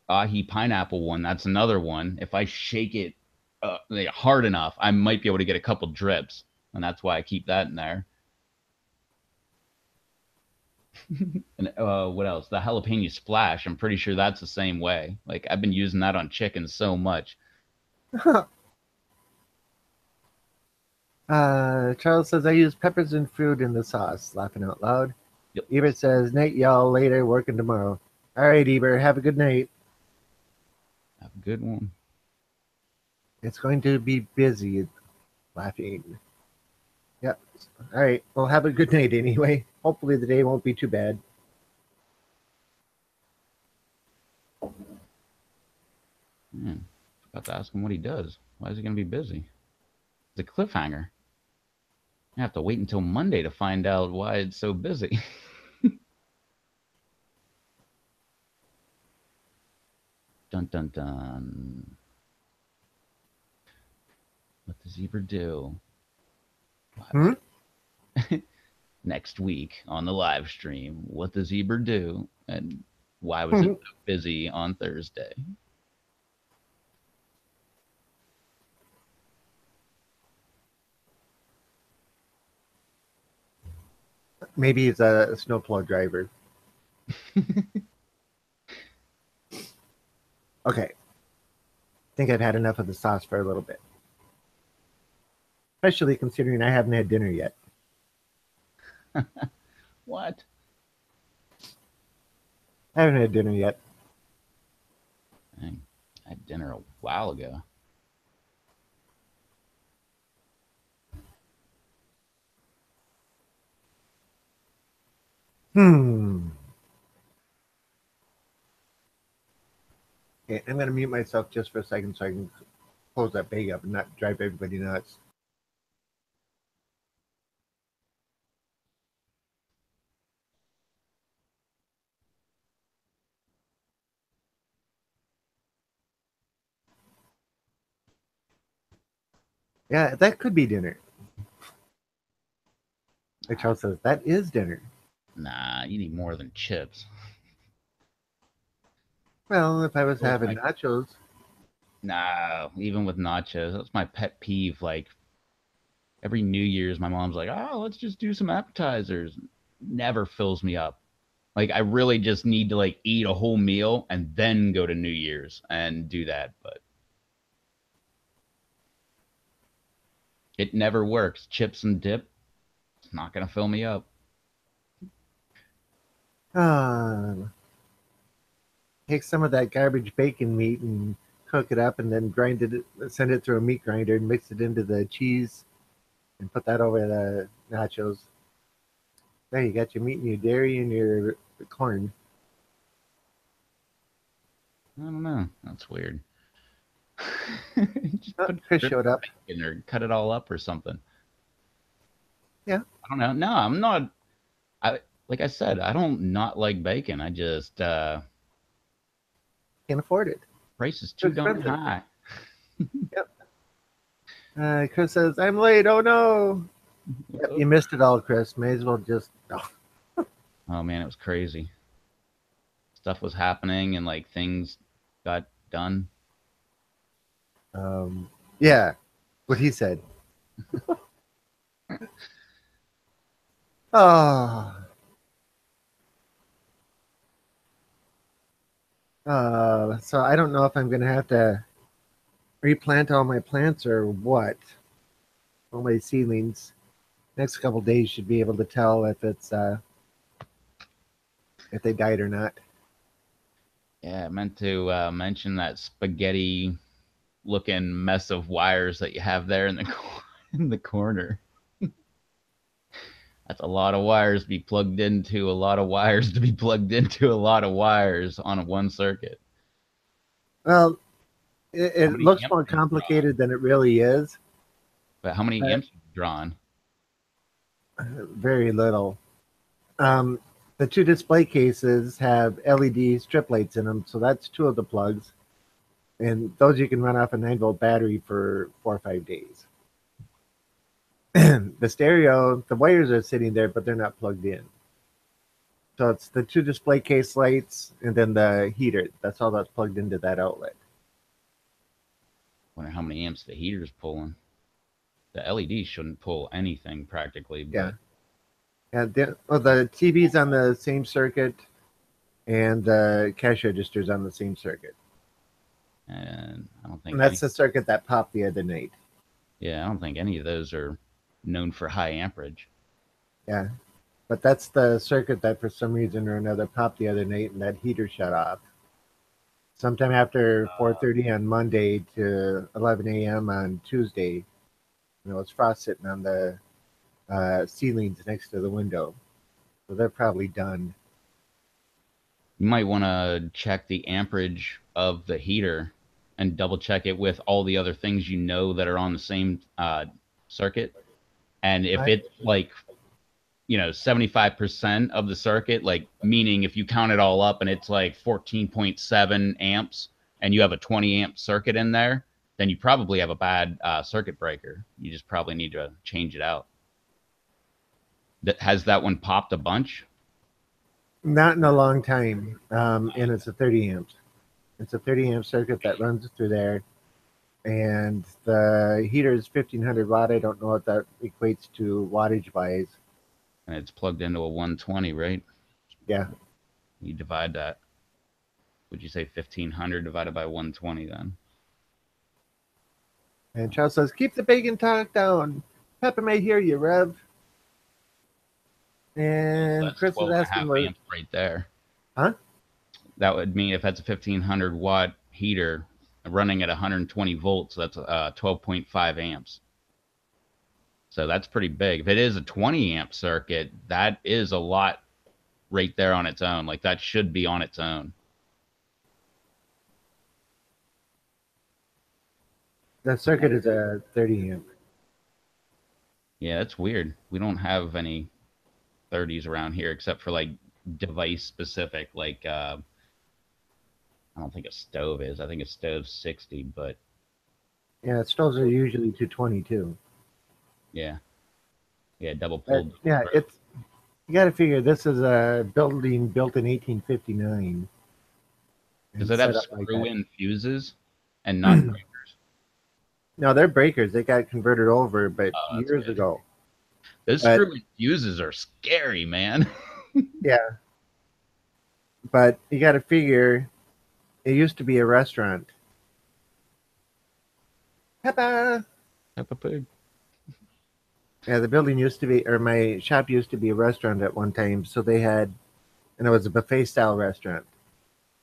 ahi pineapple one, that's another one. If I shake it like, hard enough, I might be able to get a couple drips, and that's why I keep that in there. And what else? The jalapeno splash. I'm pretty sure that's the same way. Like I've been using that on chicken so much. Charles says, I use peppers and fruit in the sauce. Laughing out loud. Yep. Eber says, night, y'all. Later. Working tomorrow. All right, Eber. Have a good night. Have a good one. It's going to be busy. Laughing. Yep. All right. Well, have a good night anyway. Hopefully the day won't be too bad. Man, forgot to ask him what he does. Why is he going to be busy? It's a cliffhanger. I have to wait until Monday to find out why it's so busy. Dun dun dun. What does Zebra do? Hmm? Next week on the live stream. What does Zebra do? And why was it so busy on Thursday? Maybe he's a snowplow driver. Okay. I think I've had enough of the sauce for a little bit. Especially considering I haven't had dinner yet. What? I haven't had dinner yet. Dang, I had dinner a while ago. Hmm. Okay, I'm going to mute myself just for a second so I can close that bag up and not drive everybody nuts. Yeah, that could be dinner. Like Charles says, that is dinner. Nah, you need more than chips. Well, if I was Those having my nachos, Nah, even with nachos, that's my pet peeve. Like every New Year's, my mom's like, "Oh, let's just do some appetizers." Never fills me up. Like I really just need to like eat a whole meal and then go to New Year's and do that, but it never works. Chips and dip, it's not gonna fill me up. um, take some of that garbage bacon meat and cook it up and then grind it, send it through a meat grinder and mix it into the cheese and put that over the nachos. There, you got your meat and your dairy and your corn. I don't know. That's weird. Just Oh, put Chris strips showed of up. bacon or cut it all up or something. Yeah, I don't know. No, I'm not. I like I said, I don't not like bacon. I just can't afford it. price is Too too darn expensive. high. Yep. Chris says, I'm late. Oh no. Yep, you missed it all, Chris. May as well just. Oh. Oh man, it was crazy. Stuff was happening and like things got done. Um, yeah, what he said. Oh, so I don't know if I'm going to have to replant all my plants or what. All my seedlings. Next couple days should be able to tell if they died or not. Yeah, I meant to mention that spaghetti looking mess of wires that you have there in the in the corner. That's a lot of wires to be plugged into, a lot of wires to be plugged into, a lot of wires on one circuit. Well, How it many looks amps more are you drawing? complicated than it really is, But how many but amps are you drawing? very little. Um, the two display cases have LED strip lights in them, so that's two of the plugs, and those you can run off a 9-volt battery for 4 or 5 days. The stereo, the wires are sitting there, but they're not plugged in. So it's the two display case lights and then the heater. That's all that's plugged into that outlet. Wonder how many amps the heater's pulling. The LED shouldn't pull anything practically, Yeah. but And the TV's on the same circuit and the cash register's on the same circuit. and I don't And think that's any the circuit that popped the other night. yeah, I don't think any of those are known for high amperage. Yeah. But that's the circuit that for some reason or another popped the other night and that heater shut off. Sometime after 4:30 on Monday to 11 a.m. on Tuesday, it's frost sitting on the ceilings next to the window. So they're probably done. You might want to check the amperage of the heater and double check it with all the other things you know that are on the same circuit. And if I, it's like, 75% of the circuit, like meaning if you count it all up and it's like 14.7 amps and you have a 20 amp circuit in there, then you probably have a bad circuit breaker. You just probably need to change it out. Has that one popped a bunch? Not in a long time. And it's a 30 amps. It's a 30 amp circuit that runs through there. And the heater is 1500 watt. I don't know what that equates to wattage wise. And it's plugged into a 120, right? Yeah. You divide that. Would you say 1500 divided by 120 then? And Charles says, keep the bacon talk down. Peppa may hear you, Rev. And That's Chris is 12 and a asking half what, amps right there. huh? That would mean if that's a 1500 watt heater running at 120 volts, that's 12.5 amps. So that's pretty big. If it is a 20 amp circuit, that is a lot right there on its own. Like that should be on its own. The circuit is a 30 amp. Yeah, that's weird. We don't have any 30s around here except for like device specific. Like I don't think a stove is. I think a stove's 60, but Yeah, stoves are usually 222. yeah, yeah, double But pulled. yeah, it's you got to figure this is a building built in 1859 Does and it have set up like screw that. in fuses and not breakers? No, they're breakers. They got converted over, but Oh, that's years good. ago. Those But screw in fuses are scary, man. yeah, but you got to figure it used to be a restaurant. Peppa. Peppa Pig. Yeah, the building used to be, or my shop used to be a restaurant at one time. So they had, and it was a buffet style restaurant.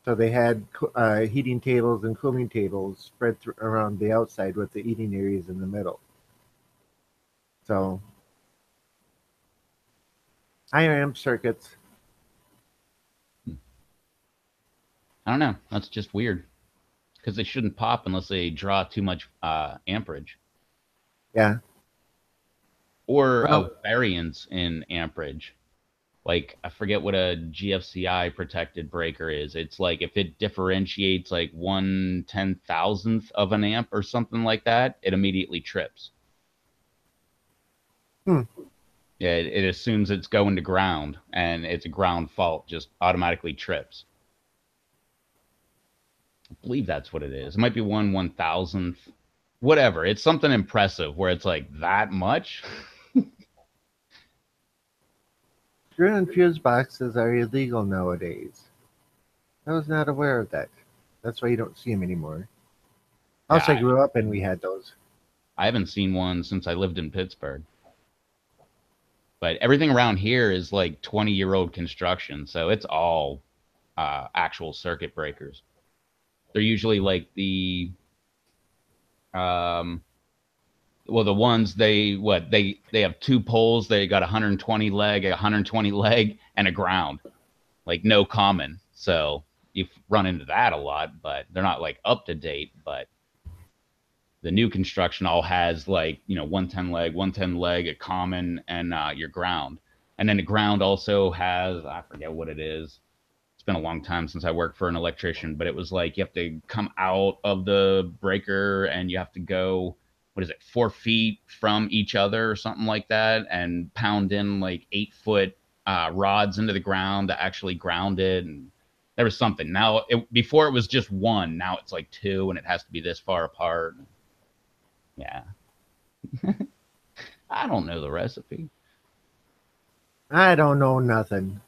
So they had heating tables and cooling tables spread around the outside with the eating areas in the middle. So higher amp circuits. I don't know. That's just weird because they shouldn't pop unless they draw too much amperage Yeah. or a Well, variance in amperage. like I forget what a GFCI protected breaker is. It's like if it differentiates like 1/10,000th of an amp or something like that, it immediately trips. Hmm. Yeah, it assumes it's going to ground and it's a ground fault, just automatically trips. I believe that's what it is. It might be 1/1000th, whatever. It's something impressive where it's like that much. Screw and fuse boxes are illegal nowadays. I was not aware of that. That's why you don't see them anymore. Yeah, House I grew up in, we had those. I haven't seen one since I lived in Pittsburgh. But everything around here is like 20-year-old construction, so it's all actual circuit breakers. They're usually like um, well, the ones they have two poles. They got 120 leg, a 120 leg, and a ground. Like no common. So you run into that a lot, but they're not like up to date. But the new construction all has like 110 leg, 110 leg, a common, and your ground. And then the ground also has, I forget what it is. It's been a long time since I worked for an electrician, but it was like you have to come out of the breaker and you have to go, what is it, 4 feet from each other or something like that, and pound in like 8 foot rods into the ground to actually ground it. And there was something. Now, before it was just one. Now it's like two, and it has to be this far apart. Yeah, I don't know the recipe. I don't know nothing.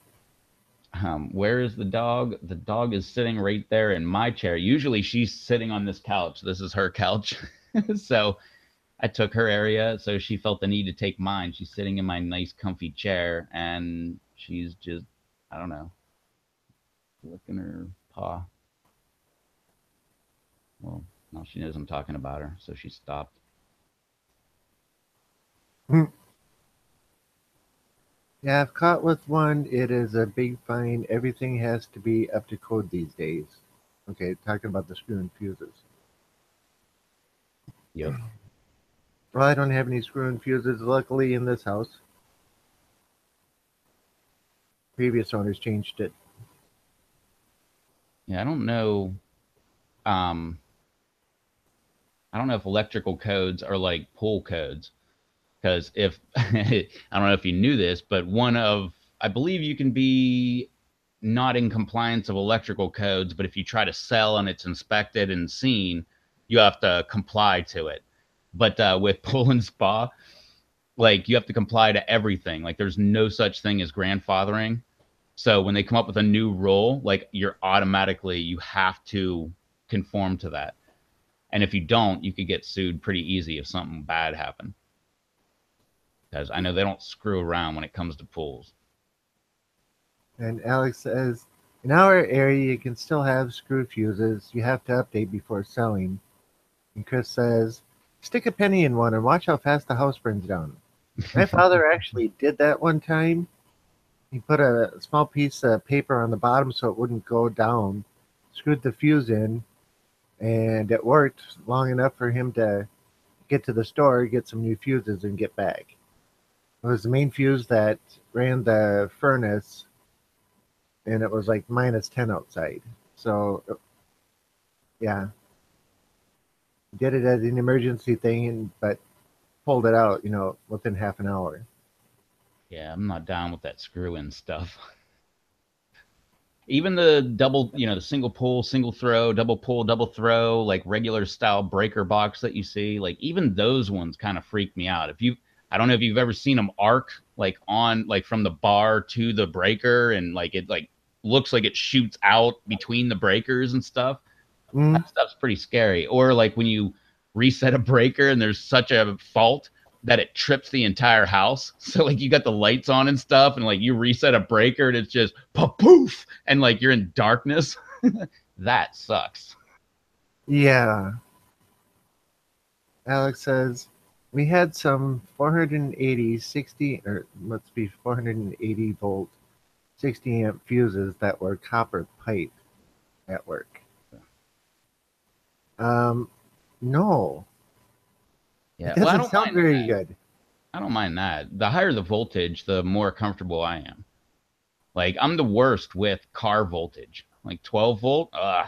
Where is the dog? The dog is sitting right there in my chair. Usually she's sitting on this couch. This is her couch. So I took her area. So she felt the need to take mine. She's sitting in my nice, comfy chair and she's just, I don't know, licking her paw. Well, now she knows I'm talking about her. So she stopped. Yeah, if caught with one, it is a big fine. Everything has to be up to code these days. Okay, talking about the screw and fuses. Yep. Well, I don't have any screw and fuses, luckily, in this house. Previous owners changed it. Yeah, I don't know. Um, I don't know if electrical codes are like pool codes. Because if I don't know if you knew this, but I believe you can be not in compliance of electrical codes, but if you try to sell and it's inspected and seen, you have to comply to it. But with pool and spa, like you have to comply to everything. Like there's no such thing as grandfathering. So when they come up with a new rule, like you have to conform to that. And if you don't, you could get sued pretty easy if something bad happened. Because I know they don't screw around when it comes to pools. And Alex says, in our area, you can still have screw fuses. You have to update before selling. And Chris says, stick a penny in one and watch how fast the house burns down. My father actually did that one time. He put a small piece of paper on the bottom so it wouldn't go down, screwed the fuse in, and it worked long enough for him to get to the store, get some new fuses, and get back. It was the main fuse that ran the furnace, and it was like -10 outside. So, yeah, did it as an emergency thing, but pulled it out, within half an hour. Yeah, I'm not down with that screw in stuff. Even the double, the single pull, single throw, double pull, double throw, like regular style breaker box that you see, like even those ones kind of freak me out. I don't know if you've ever seen them arc like on, like from the bar to the breaker and like it like looks like it shoots out between the breakers and stuff. Mm, That stuff's pretty scary. Or like when you reset a breaker and there's such a fault that it trips the entire house. So like you got the lights on and stuff, and like you reset a breaker and it's just poof, and like you're in darkness. That sucks. yeah, Alex says, we had some 480 60, or must be 480 volt 60 amp fuses that were copper pipe at work. Um, no, it Yeah. Well, I doesn't don't sound mind very that. good. I don't mind that. The higher the voltage, the more comfortable I am. Like I'm the worst with car voltage. Like 12 volt. Ugh,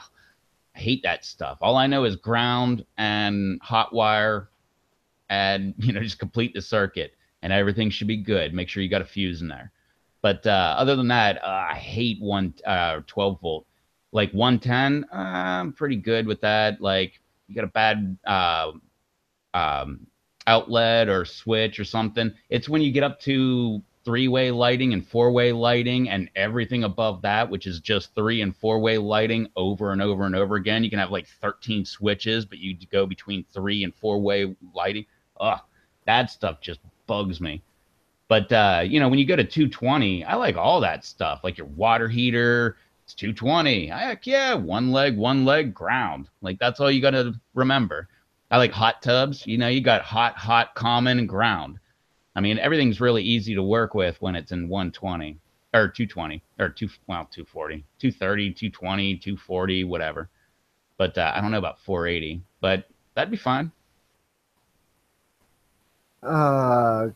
I hate that stuff. All I know is ground and hot wire and just complete the circuit and everything should be good. Make sure you got a fuse in there. But other than that, I hate 12 volt. Like 110, I'm pretty good with that. Like you got a bad um, outlet or switch or something. It's when you get up to three-way lighting and four-way lighting and everything above that, which is just three and four-way lighting over and over and over again. You can have like 13 switches, but you go between three and four-way lighting. Ugh, that stuff just bugs me. But when you go to 220, I like all that stuff, like your water heater. It's 220. Heck yeah, one leg, ground. Like that's all you got to remember. I like hot tubs. You got hot, common, and ground. I mean, everything's really easy to work with when it's in 120 or 220 or 240, 230, 220, 240, whatever. But I don't know about 480, but that'd be fine.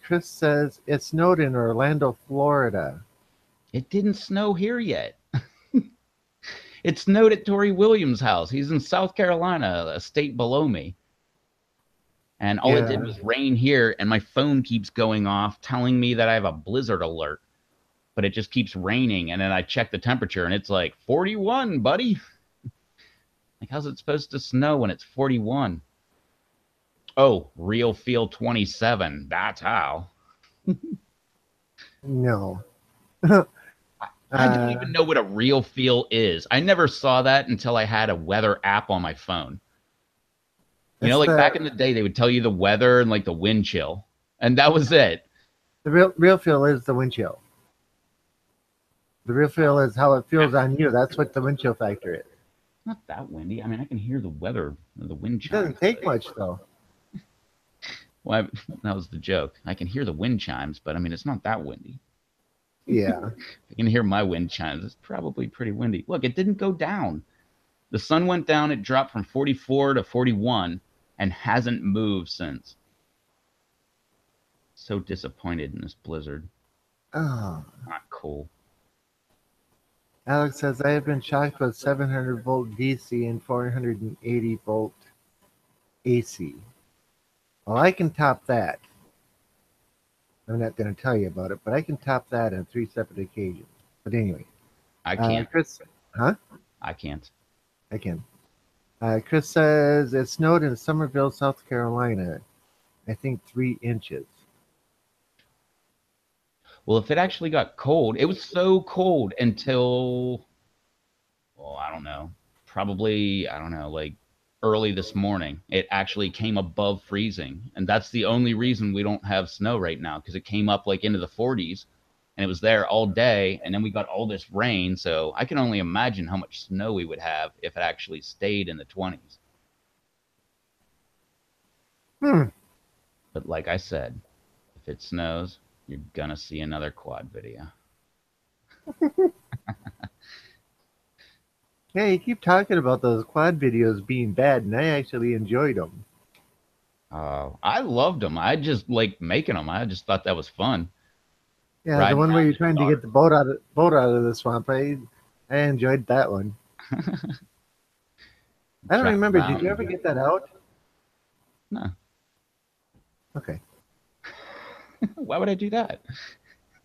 Chris says it snowed in Orlando, Florida. It didn't snow here yet. It snowed at Tori Williams' house. He's in South Carolina, a state below me. And all it did Yeah. was rain here, and my phone keeps going off telling me that I have a blizzard alert. But it just keeps raining, and then I check the temperature, and it's like 41, buddy. Like, how's it supposed to snow when it's 41? Oh, real feel 27. That's how. No. I don't uh, even know what a real feel is. I never saw that until I had a weather app on my phone. it's Like back the in the day, they would tell you the weather and like the wind chill, and that was it. the real feel is the wind chill. The real feel is how it feels on you. That's what the wind chill factor is. Not that windy. I mean, I can hear the weather, the wind It chimes. doesn't take much though. Well, that was the joke. I can hear the wind chimes, but I mean, it's not that windy. Yeah. I can hear my wind chimes. It's probably pretty windy. Look, it didn't go down. The sun went down. It dropped from 44 to 41 and hasn't moved since. So disappointed in this blizzard. Oh. Not cool. Alex says I have been shocked with 700 volt DC and 480 volt AC. Well, I can top that. I'm not going to tell you about it, but I can top that on three separate occasions. But anyway, I can't. Chris, huh? I can't. I can. Chris says it snowed in Somerville, South Carolina. I think 3 inches. Well, if it actually got cold, it was so cold until, well, I don't know, probably, I don't know, like early this morning. It actually came above freezing. And that's the only reason we don't have snow right now because it came up like into the 40s and it was there all day. And then we got all this rain. So I can only imagine how much snow we would have if it actually stayed in the 20s. Hmm. But like I said, if it snows, you're going to see another quad video. Yeah, you keep talking about those quad videos being bad, and I actually enjoyed them. I loved them. I just like making them. I just thought that was fun. Yeah, the Riding one where around you're in the trying to dark. get the boat out of the swamp. I enjoyed that one. I don't Drive remember. Did you around. ever get that out? No. Okay, Why would I do that?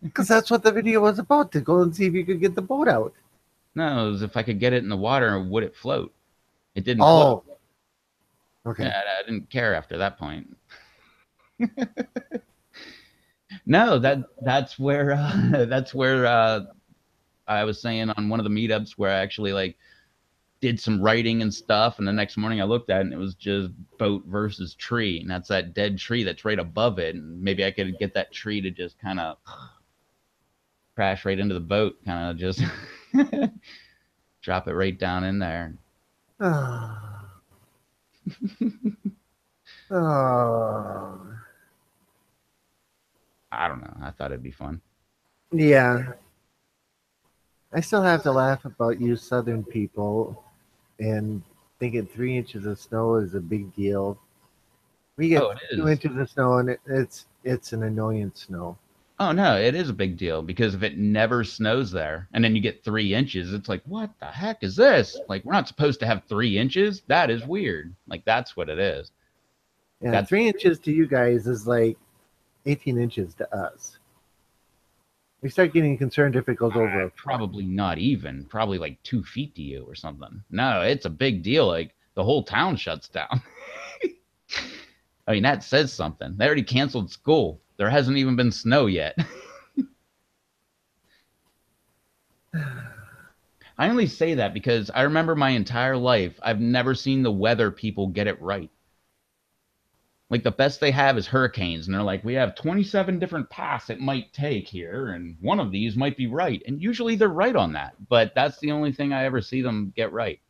because that's what the video was about, to go and see if you could get the boat out. No, it was if I could get it in the water, would it float? It didn't float. Oh, okay. Yeah, I didn't care after that point. No, that's where that's where I was saying on one of the meetups where I actually like did some writing and stuff, and the next morning I looked at it and it was just boat versus tree, and that's that dead tree that's right above it, and maybe I could get that tree to just kind of crash right into the boat, kind of just drop it right down in there. Oh, oh. I don't know. I thought it'd be fun. Yeah. I still have to laugh about you Southern people and thinking 3 inches of snow is a big deal. We get Oh, it two is. inches of snow and it's an annoying snow. Oh no, it is a big deal because if it never snows there and then you get 3 inches, it's like, what the heck is this? Like, we're not supposed to have 3 inches? That is weird. Like, that's what it is. Yeah, That's 3 inches to you guys is like 18 inches to us. We start getting concerned if it goes over a foot. probably not even, probably like 2 feet to you or something. No, it's a big deal. Like, the whole town shuts down. I mean, that says something. They already canceled school. There hasn't even been snow yet. I only say that because I remember my entire life, I've never seen the weather people get it right. Like the best they have is hurricanes, and they're like, we have 27 different paths it might take here, and one of these might be right. And usually they're right on that, but that's the only thing I ever see them get right.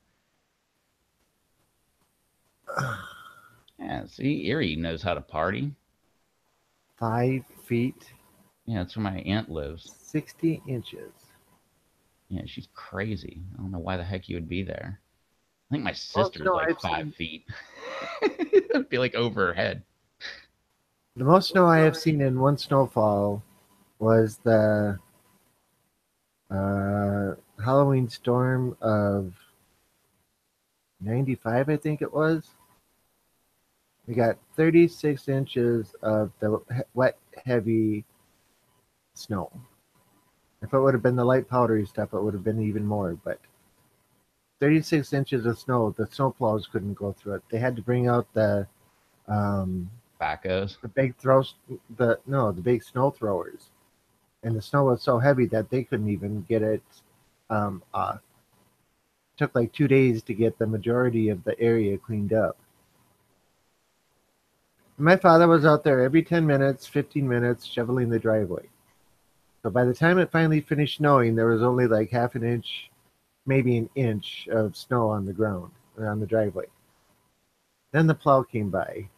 Yeah, see, Erie knows how to party. 5 feet, Yeah, that's where my aunt lives. 60 inches. Yeah, she's crazy. I don't know why the heck you would be there. I think my Well, sister's snow like I've 5 feet. It'd be like over her head. the most snow I have seen in one snowfall was the Halloween storm of 95, I think it was. We got 36 inches of the wet, heavy snow. If it would have been the light powdery stuff, it would have been even more. But 36 inches of snow, the snowplows couldn't go through it. They had to bring out um, Backos. the big throw, the no, the big snow throwers, and the snow was so heavy that they couldn't even get it off. It took like 2 days to get the majority of the area cleaned up. My father was out there every 10 minutes, 15 minutes, shoveling the driveway. So by the time it finally finished snowing, there was only like half an inch, maybe an inch of snow on the ground or on the driveway. Then the plow came by.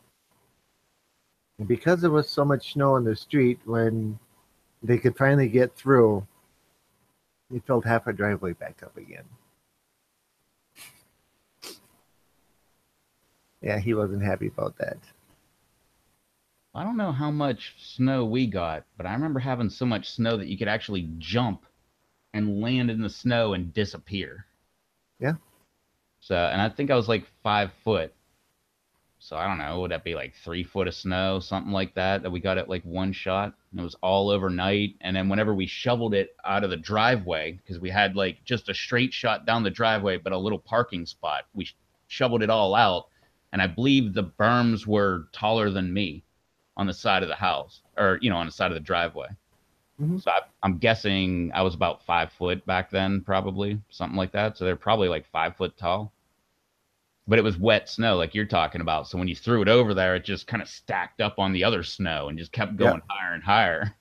And because there was so much snow on the street, when they could finally get through, they filled half our driveway back up again. Yeah, he wasn't happy about that. I don't know how much snow we got, but I remember having so much snow that you could actually jump and land in the snow and disappear. Yeah. So, and I think I was like 5 foot. So I don't know, would that be like 3 foot of snow, something like that, that we got at like one shot? And it was all overnight. And then whenever we shoveled it out of the driveway, because we had like just a straight shot down the driveway, but a little parking spot, we shoveled it all out. And I believe the berms were taller than me on the side of the house, or on the side of the driveway. Hmm. So I'm guessing I was about 5 foot back then, probably something like that. So they're probably like 5 foot tall, but it was wet snow like you're talking about. So when you threw it over there, it just kind of stacked up on the other snow and just kept Yeah. going higher and higher.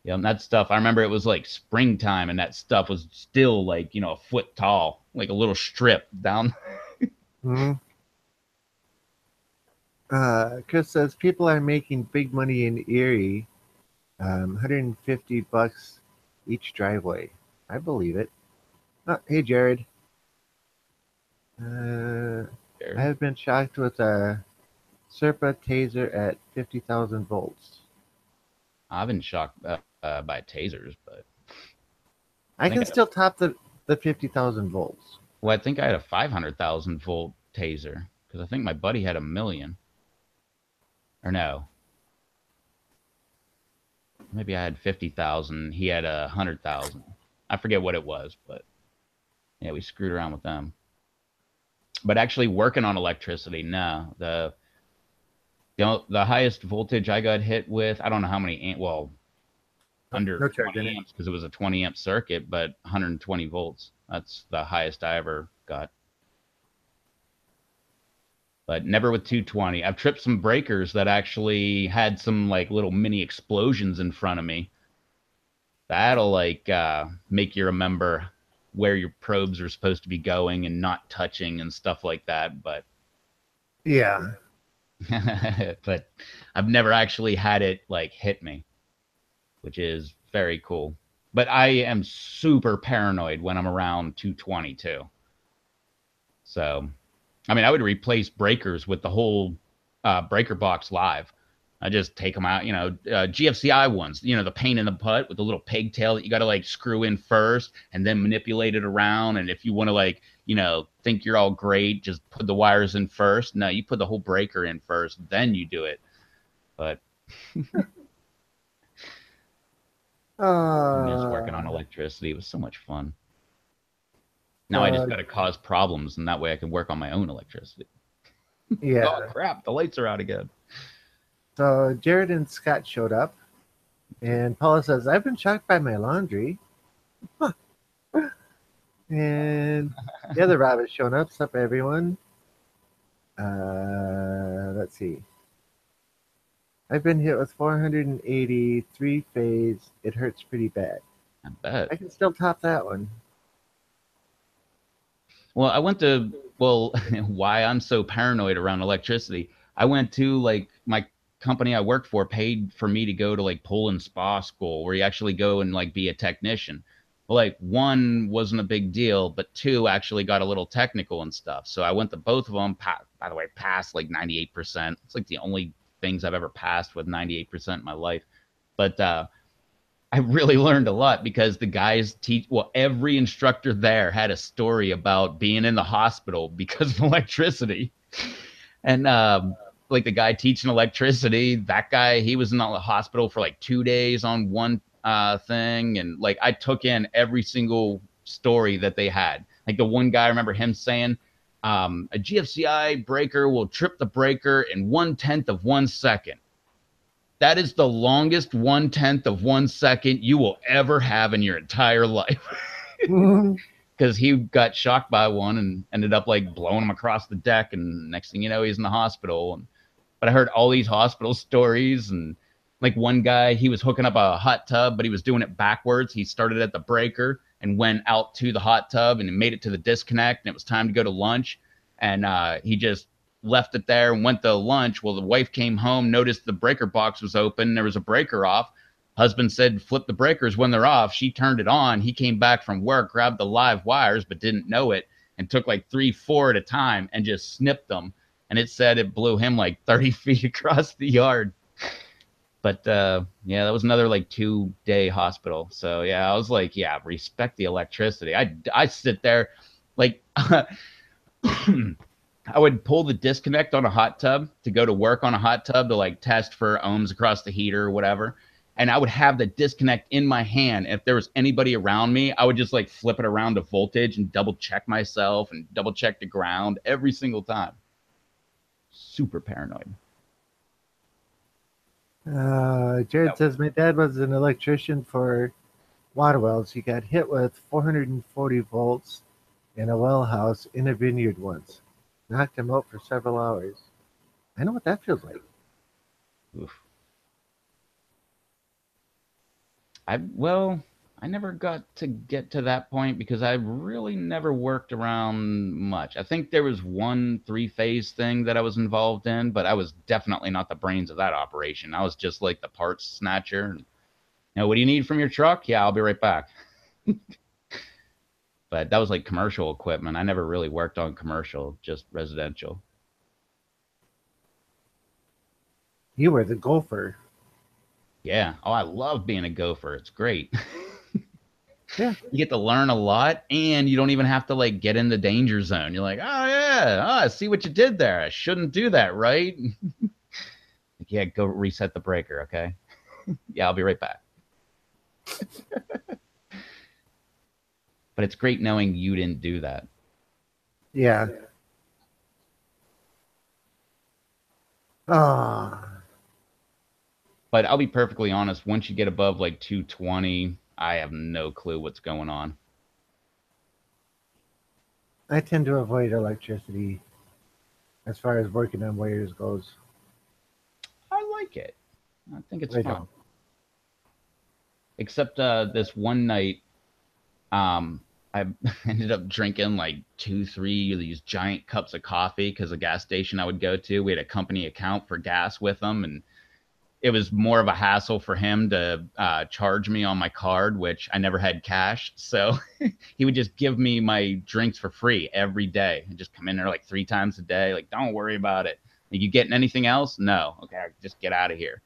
Yeah, and that stuff, I remember it was like springtime and that stuff was still like, a foot tall, like a little strip down. Hmm. Chris says people are making big money in Erie, 150 bucks each driveway. I believe it. Oh, hey, Jared. Uh, I There. have been shocked with a Serpa taser at 50,000 volts. I've been shocked by tasers, but I I think can still top the 50,000 volts. I think I had a 500,000 volt taser because I think my buddy had 1 million, or no, maybe I had 50,000. He had 100,000. I forget what it was, but yeah, we screwed around with them. But actually working on electricity, no. The highest voltage I got hit with, I don't know how many well, Oh, under no charge in 20 it. amps because it was a 20 amp circuit, but 120 volts. That's the highest I ever got. But never with 220. I've tripped some breakers that actually had some like little mini explosions in front of me. That'll like make you remember where your probes are supposed to be going and not touching and stuff like that. But Yeah. but I've never actually had it like hit me, which is very cool. But I am super paranoid when I'm around 222. So, I mean, I would replace breakers with the whole breaker box live. I just take them out, GFCI ones, the pain in the butt with the little pigtail that you got to like screw in first and then manipulate it around. And if you want to like, think you're all great, just put the wires in first. No, you put the whole breaker in first, then you do it. But I miss working on Uh, electricity. It was so much fun. Now I just so got to cause problems, and that way I can work on my own electricity. Oh yeah. crap, the lights are out again. So Jared and Scott showed up, and Paula says, "I've been shocked by my laundry." And the other Rob has shown up. What's up, everyone? Let's see. I've been hit with 483 phase. It hurts pretty bad. I bet. I can still top that one. Well, I went to, well, why I'm so paranoid around electricity. I went to like my company I worked for paid for me to go to like pool and spa school where you actually go and like be a technician. Well, like one wasn't a big deal, but two actually got a little technical and stuff. So I went to both of them. By the way, passed like 98%. It's like the only things I've ever passed with 98% in my life. But I really learned a lot because the guys teach, well, every instructor there had a story about being in the hospital because of electricity. And like the guy teaching electricity, that guy, he was in the hospital for like 2 days on one thing. And like I took in every single story that they had. Like the one guy, I remember him saying, a GFCI breaker will trip the breaker in 1/10 of 1 second. That is the longest 1/10 of 1 second you will ever have in your entire life. Because he got shocked by one and ended up like blowing him across the deck. And next thing you know, he's in the hospital. But I heard all these hospital stories. And like one guy, he was hooking up a hot tub, but he was doing it backwards. He started at the breaker and went out to the hot tub and made it to the disconnect. And it was time to go to lunch. And he just left it there and went to lunch. Well, the wife came home, noticed the breaker box was open. There was a breaker off. Husband said, flip the breakers when they're off. She turned it on. He came back from work, grabbed the live wires, but didn't know it, and took like 3, 4 at a time and just snipped them. And it said it blew him like 30 feet across the yard. But yeah, that was another like 2 day hospital. So yeah, I was like, yeah, respect the electricity. I sit there like I would pull the disconnect on a hot tub to go to work on a hot tub to like test for ohms across the heater or whatever. And I would have the disconnect in my hand. If there was anybody around me, I would just like flip it around to voltage and double check myself and double check the ground every single time. Super paranoid. Jared Yep. says, my dad was an electrician for water wells. He got hit with 440 volts in a well house in a vineyard once. Knocked him out for several hours. I know what that feels like. Oof. Well, I never got to get to that point because I really never worked around much. I think there was one 3 phase thing that I was involved in, but I was definitely not the brains of that operation. I was just like the parts snatcher. What do you need from your truck? Yeah, I'll be right back. But that was like commercial equipment. I never really worked on commercial, just residential. You were the gopher. Yeah. Oh, I love being a gopher. It's great. Yeah. You get to learn a lot and you don't even have to like get in the danger zone. You're like, oh yeah, oh, I see what you did there. I shouldn't do that, right? Like, yeah, go reset the breaker, okay? Yeah, I'll be right back. But it's great knowing you didn't do that. Yeah. Ah. But I'll be perfectly honest, once you get above like 220, I have no clue what's going on. I tend to avoid electricity as far as working on wires goes. I like it. I think it's I fun. don't. Except this one night, I ended up drinking like 2, 3 of these giant cups of coffee because the gas station I would go to, we had a company account for gas with them, and it was more of a hassle for him to charge me on my card, which I never had cash. So he would just give me my drinks for free every day and just come in there like 3 times a day. Like, don't worry about it. You getting anything else? No. Okay, just get out of here.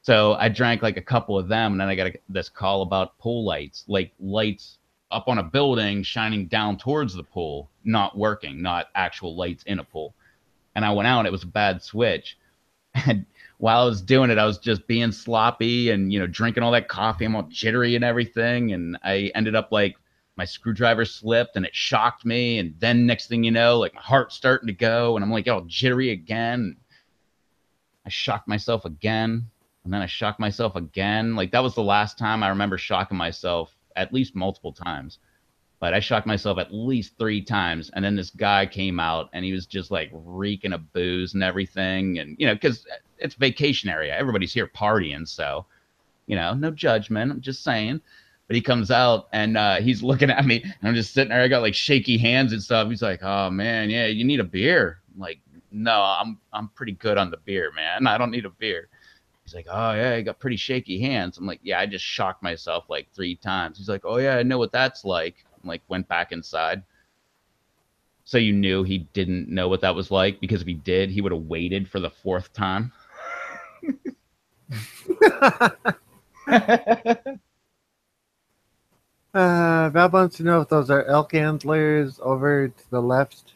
So I drank like a couple of them, and then I got this call about pool lights, like lights up on a building shining down towards the pool, not working, not actual lights in a pool. And I went out, and it was a bad switch. And while I was doing it, I was just being sloppy and, drinking all that coffee. I'm all jittery and everything. And I ended up like my screwdriver slipped and it shocked me. And then next thing you know, like my heart's starting to go and I'm like all jittery again. I shocked myself again. And then I shocked myself again. Like that was the last time I remember shocking myself at least multiple times. But I shocked myself at least 3 times. And then this guy came out and he was just like reeking of booze and everything. And, because it's vacation area, everybody's here partying. So, no judgment. I'm just saying. But he comes out and he's looking at me and I'm just sitting there. I got like shaky hands and stuff. He's like, "Oh man, yeah, you need a beer." I'm like, "No, I'm pretty good on the beer, man. I don't need a beer." He's like, "Oh yeah, you got pretty shaky hands." I'm like, "Yeah, I just shocked myself like 3 times." He's like, "Oh yeah, I know what that's like." I'm like, went back inside. So you knew he didn't know what that was like, because if he did, he would have waited for the fourth time. Val wants to know if those are elk antlers over to the left.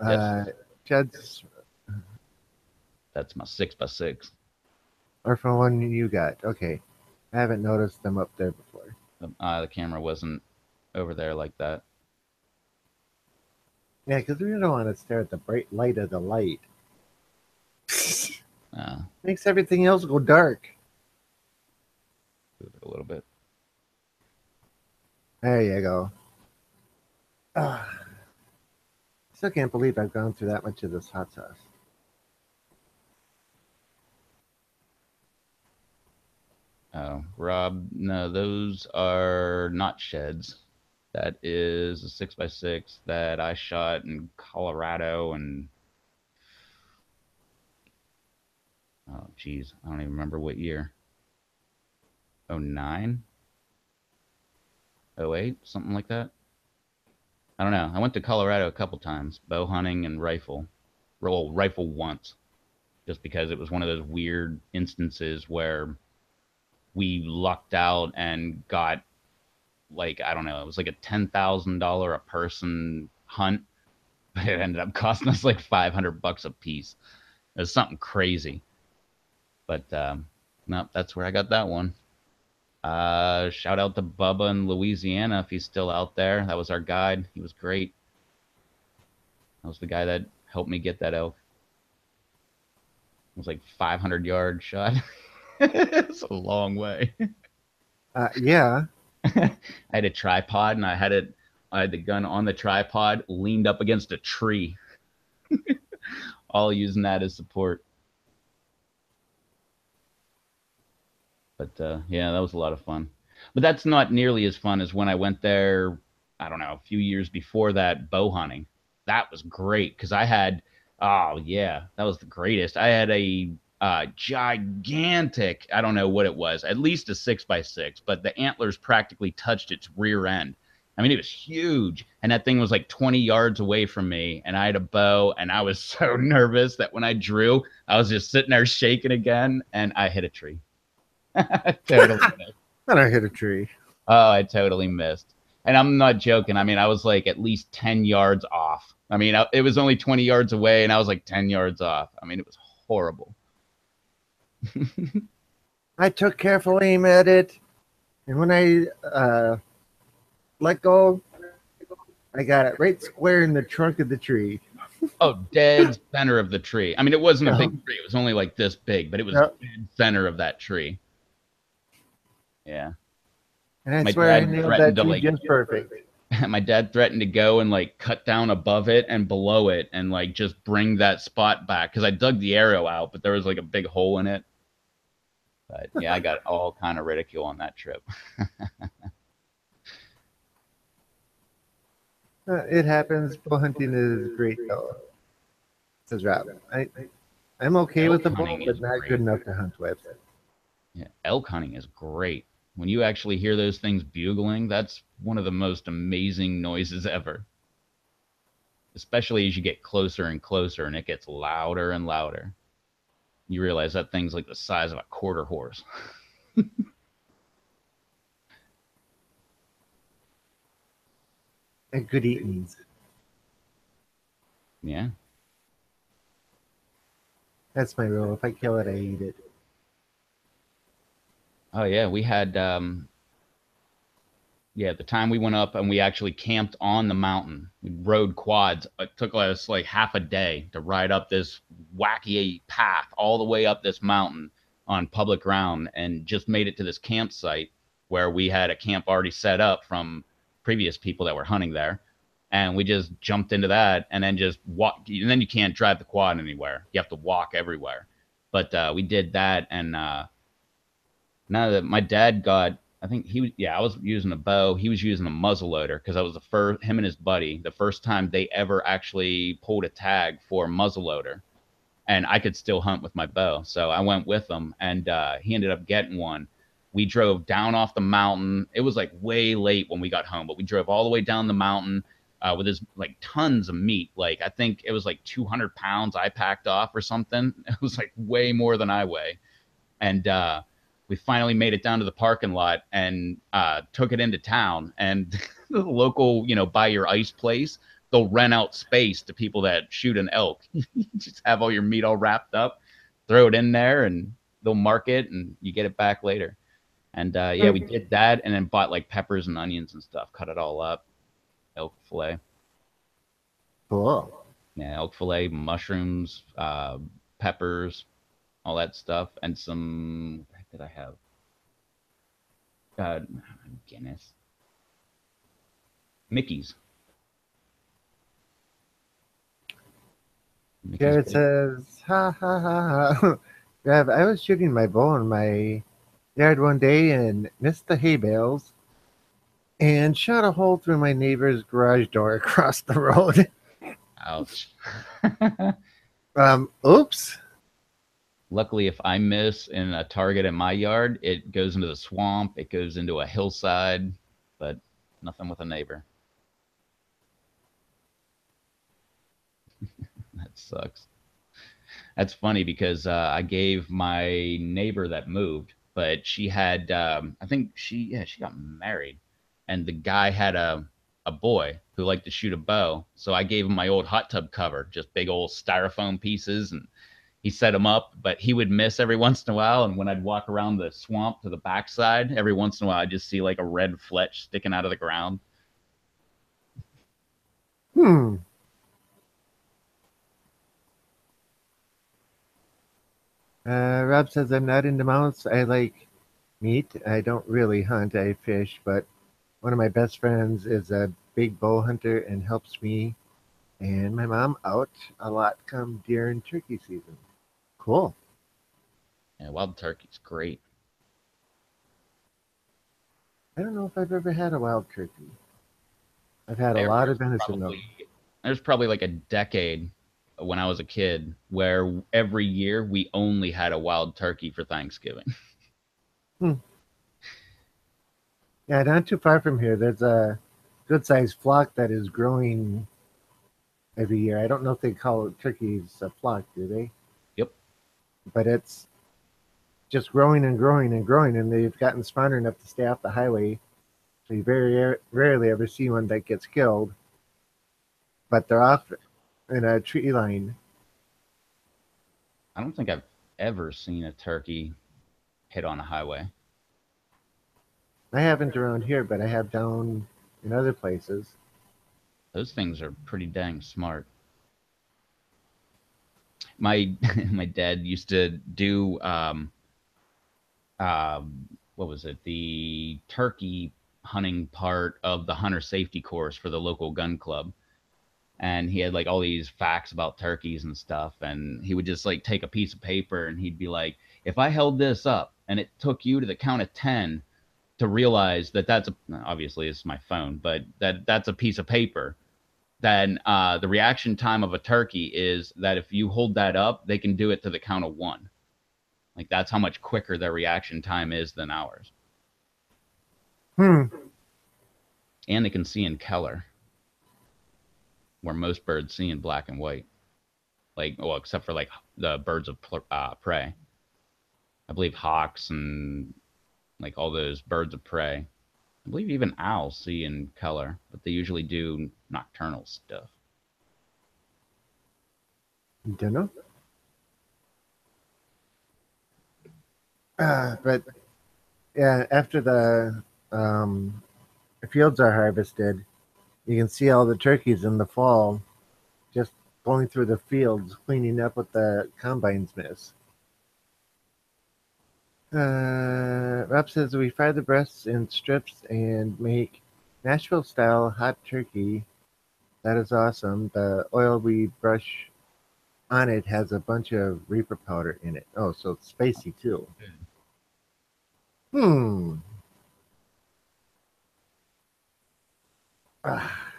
Yes, Uh, Chad's, that's my 6x6. or from one you got. Okay. I haven't noticed them up there before. The camera wasn't over there like that. Yeah, because we don't want to stare at the bright light of the light. Uh, Makes everything else go dark. Move it a little bit. There you go. Ah, still can't believe I've gone through that much of this hot sauce. Oh, Rob, no, those are not sheds. That is a 6x6 that I shot in Colorado, and oh geez, I don't even remember what year. Oh nine, oh eight, something like that. I don't know. I went to Colorado a couple times, bow hunting and rifle. Well, rifle once, just because it was one of those weird instances where we lucked out and got, like, I don't know, it was like a $10,000 a person hunt, but it ended up costing us like $500 a piece. It was something crazy. But no, that's where I got that one. Shout out to Bubba in Louisiana if he's still out there. That was our guide. He was great. That was the guy that helped me get that elk. It was like 500-yard shot. It's a long way. Yeah. I had a tripod and I had the gun on the tripod, leaned up against a tree, all using that as support. But yeah, that was a lot of fun. But that's not nearly as fun as when I went there, I don't know, a few years before that, bow hunting. That was great because oh yeah, that was the greatest. I had a gigantic, I don't know what it was, at least a 6x6, but the antlers practically touched its rear end. I mean, it was huge. And that thing was like 20 yards away from me. And I had a bow, and I was so nervous that when I drew, I was just sitting there shaking again, and I hit a tree. Totally missed. Then I hit a tree. Oh, I totally missed. And I'm not joking. I mean, I was like at least 10 yards off. I mean, it was only 20 yards away and I was like 10 yards off. I mean, it was horrible. I took careful aim at it, and when I let go, I got it right square in the trunk of the tree. Oh, dead center of the tree. I mean, it wasn't a big Um, tree. It was only like this big, but it was yep. dead center of that tree. Yeah. And I My swear I dad nailed threatened that to tree like just perfect. my dad threatened to go and like cut down above it and below it and like just bring that spot back because I dug the arrow out, but there was like a big hole in it. But yeah, I got all kind of ridicule on that trip. It happens. Bow hunting is great, though, says Rob. I'm okay with Elk the bow, hunting but is not good great. enough to hunt with. Yeah, elk hunting is great. When you actually hear those things bugling, that's one of the most amazing noises ever. especially as you get closer and closer and it gets louder and louder. You realize that thing's like the size of a quarter horse. And good eatings. Yeah. That's my rule. If I kill it, I eat it. Oh yeah, we had yeah, the time we went up and we actually camped on the mountain. We rode quads. It took us like half a day to ride up this wacky path all the way up this mountain on public ground and just made it to this campsite where we had a camp already set up from previous people that were hunting there. And we just jumped into that and then just walk. And then you can't drive the quad anywhere. You have to walk everywhere. But we did that. And now that my dad got, I think he was, yeah, I was using a bow. He was using a muzzle loader because that was the first, him and his buddy, the first time they ever actually pulled a tag for a muzzle loader. And I could still hunt with my bow. So I went with him and he ended up getting one. We drove down off the mountain. It was like way late when we got home, but we drove all the way down the mountain with his like tons of meat. Like I think it was like 200 pounds I packed off or something. It was like way more than I weigh. And we finally made it down to the parking lot and took it into town. And the local, buy your ice place, they'll rent out space to people that shoot an elk. You just have all your meat all wrapped up, throw it in there, and they'll mark it, and you get it back later. And yeah, we did that, and then bought like peppers and onions and stuff, cut it all up, elk fillet. Cool. Yeah, elk fillet, mushrooms, peppers, all that stuff, and some. What did I have? Uh, Guinness, Mickey's, Mickey's Jared bacon. says, ha ha ha ha. Yeah, I was shooting my bow in my yard one day and missed the hay bales and shot a hole through my neighbor's garage door across the road. Ouch. Oops. Luckily, if I miss in a target in my yard, it goes into the swamp, it goes into a hillside, but nothing with a neighbor. That sucks. That's funny because I gave my neighbor that moved, but she had, I think she got married, and the guy had a boy who liked to shoot a bow. So I gave him my old hot tub cover, just big old styrofoam pieces, and he set them up. But he would miss every once in a while, and when I'd walk around the swamp to the backside, every once in a while I'd just see like a red fletch sticking out of the ground. Hmm. Rob says, I'm not into mounts. I like meat. I don't really hunt. I fish, but one of my best friends is a big bow hunter and helps me and my mom out a lot come deer and turkey season. Cool. And wild turkey's great. I don't know if I've ever had a wild turkey. I've had a There, lot of there's venison though. probably there's probably like a decade when I was a kid where every year we only had a wild turkey for Thanksgiving. Hmm. Yeah, not too far from here, there's a good sized flock that is growing every year. I don't know if they call it turkeys a flock, do they? Yep. But it's just growing and growing and growing, and they've gotten smarter enough to stay off the highway. So you very rarely ever see one that gets killed, but they're off in a tree line. I don't think I've ever seen a turkey hit on a highway. I haven't around here, but I have down in other places. Those things are pretty dang smart. My my dad used to do what was it? The turkey hunting part of the hunter safety course for the local gun club. And he had like all these facts about turkeys and stuff, and he would just like take a piece of paper and he'd be like, if I held this up and it took you to the count of 10 to realize that that's a, obviously it's my phone, but that's a piece of paper, then the reaction time of a turkey is that if you hold that up, they can do it to the count of 1. Like that's how much quicker their reaction time is than ours. Hmm. And they can see in color. where most birds see in black and white. Like, well, except for like the birds of prey. I believe hawks and like all those birds of prey. I believe even owls see in color, but they usually do nocturnal stuff. Don't know. But yeah, after the fields are harvested, you can see all the turkeys in the fall just going through the fields, cleaning up what the combines miss. Rob says we fry the breasts in strips and make Nashville style hot turkey. That is awesome. The oil we brush on it has a bunch of reaper powder in it. Oh, so it's spicy too. Hmm. Ah,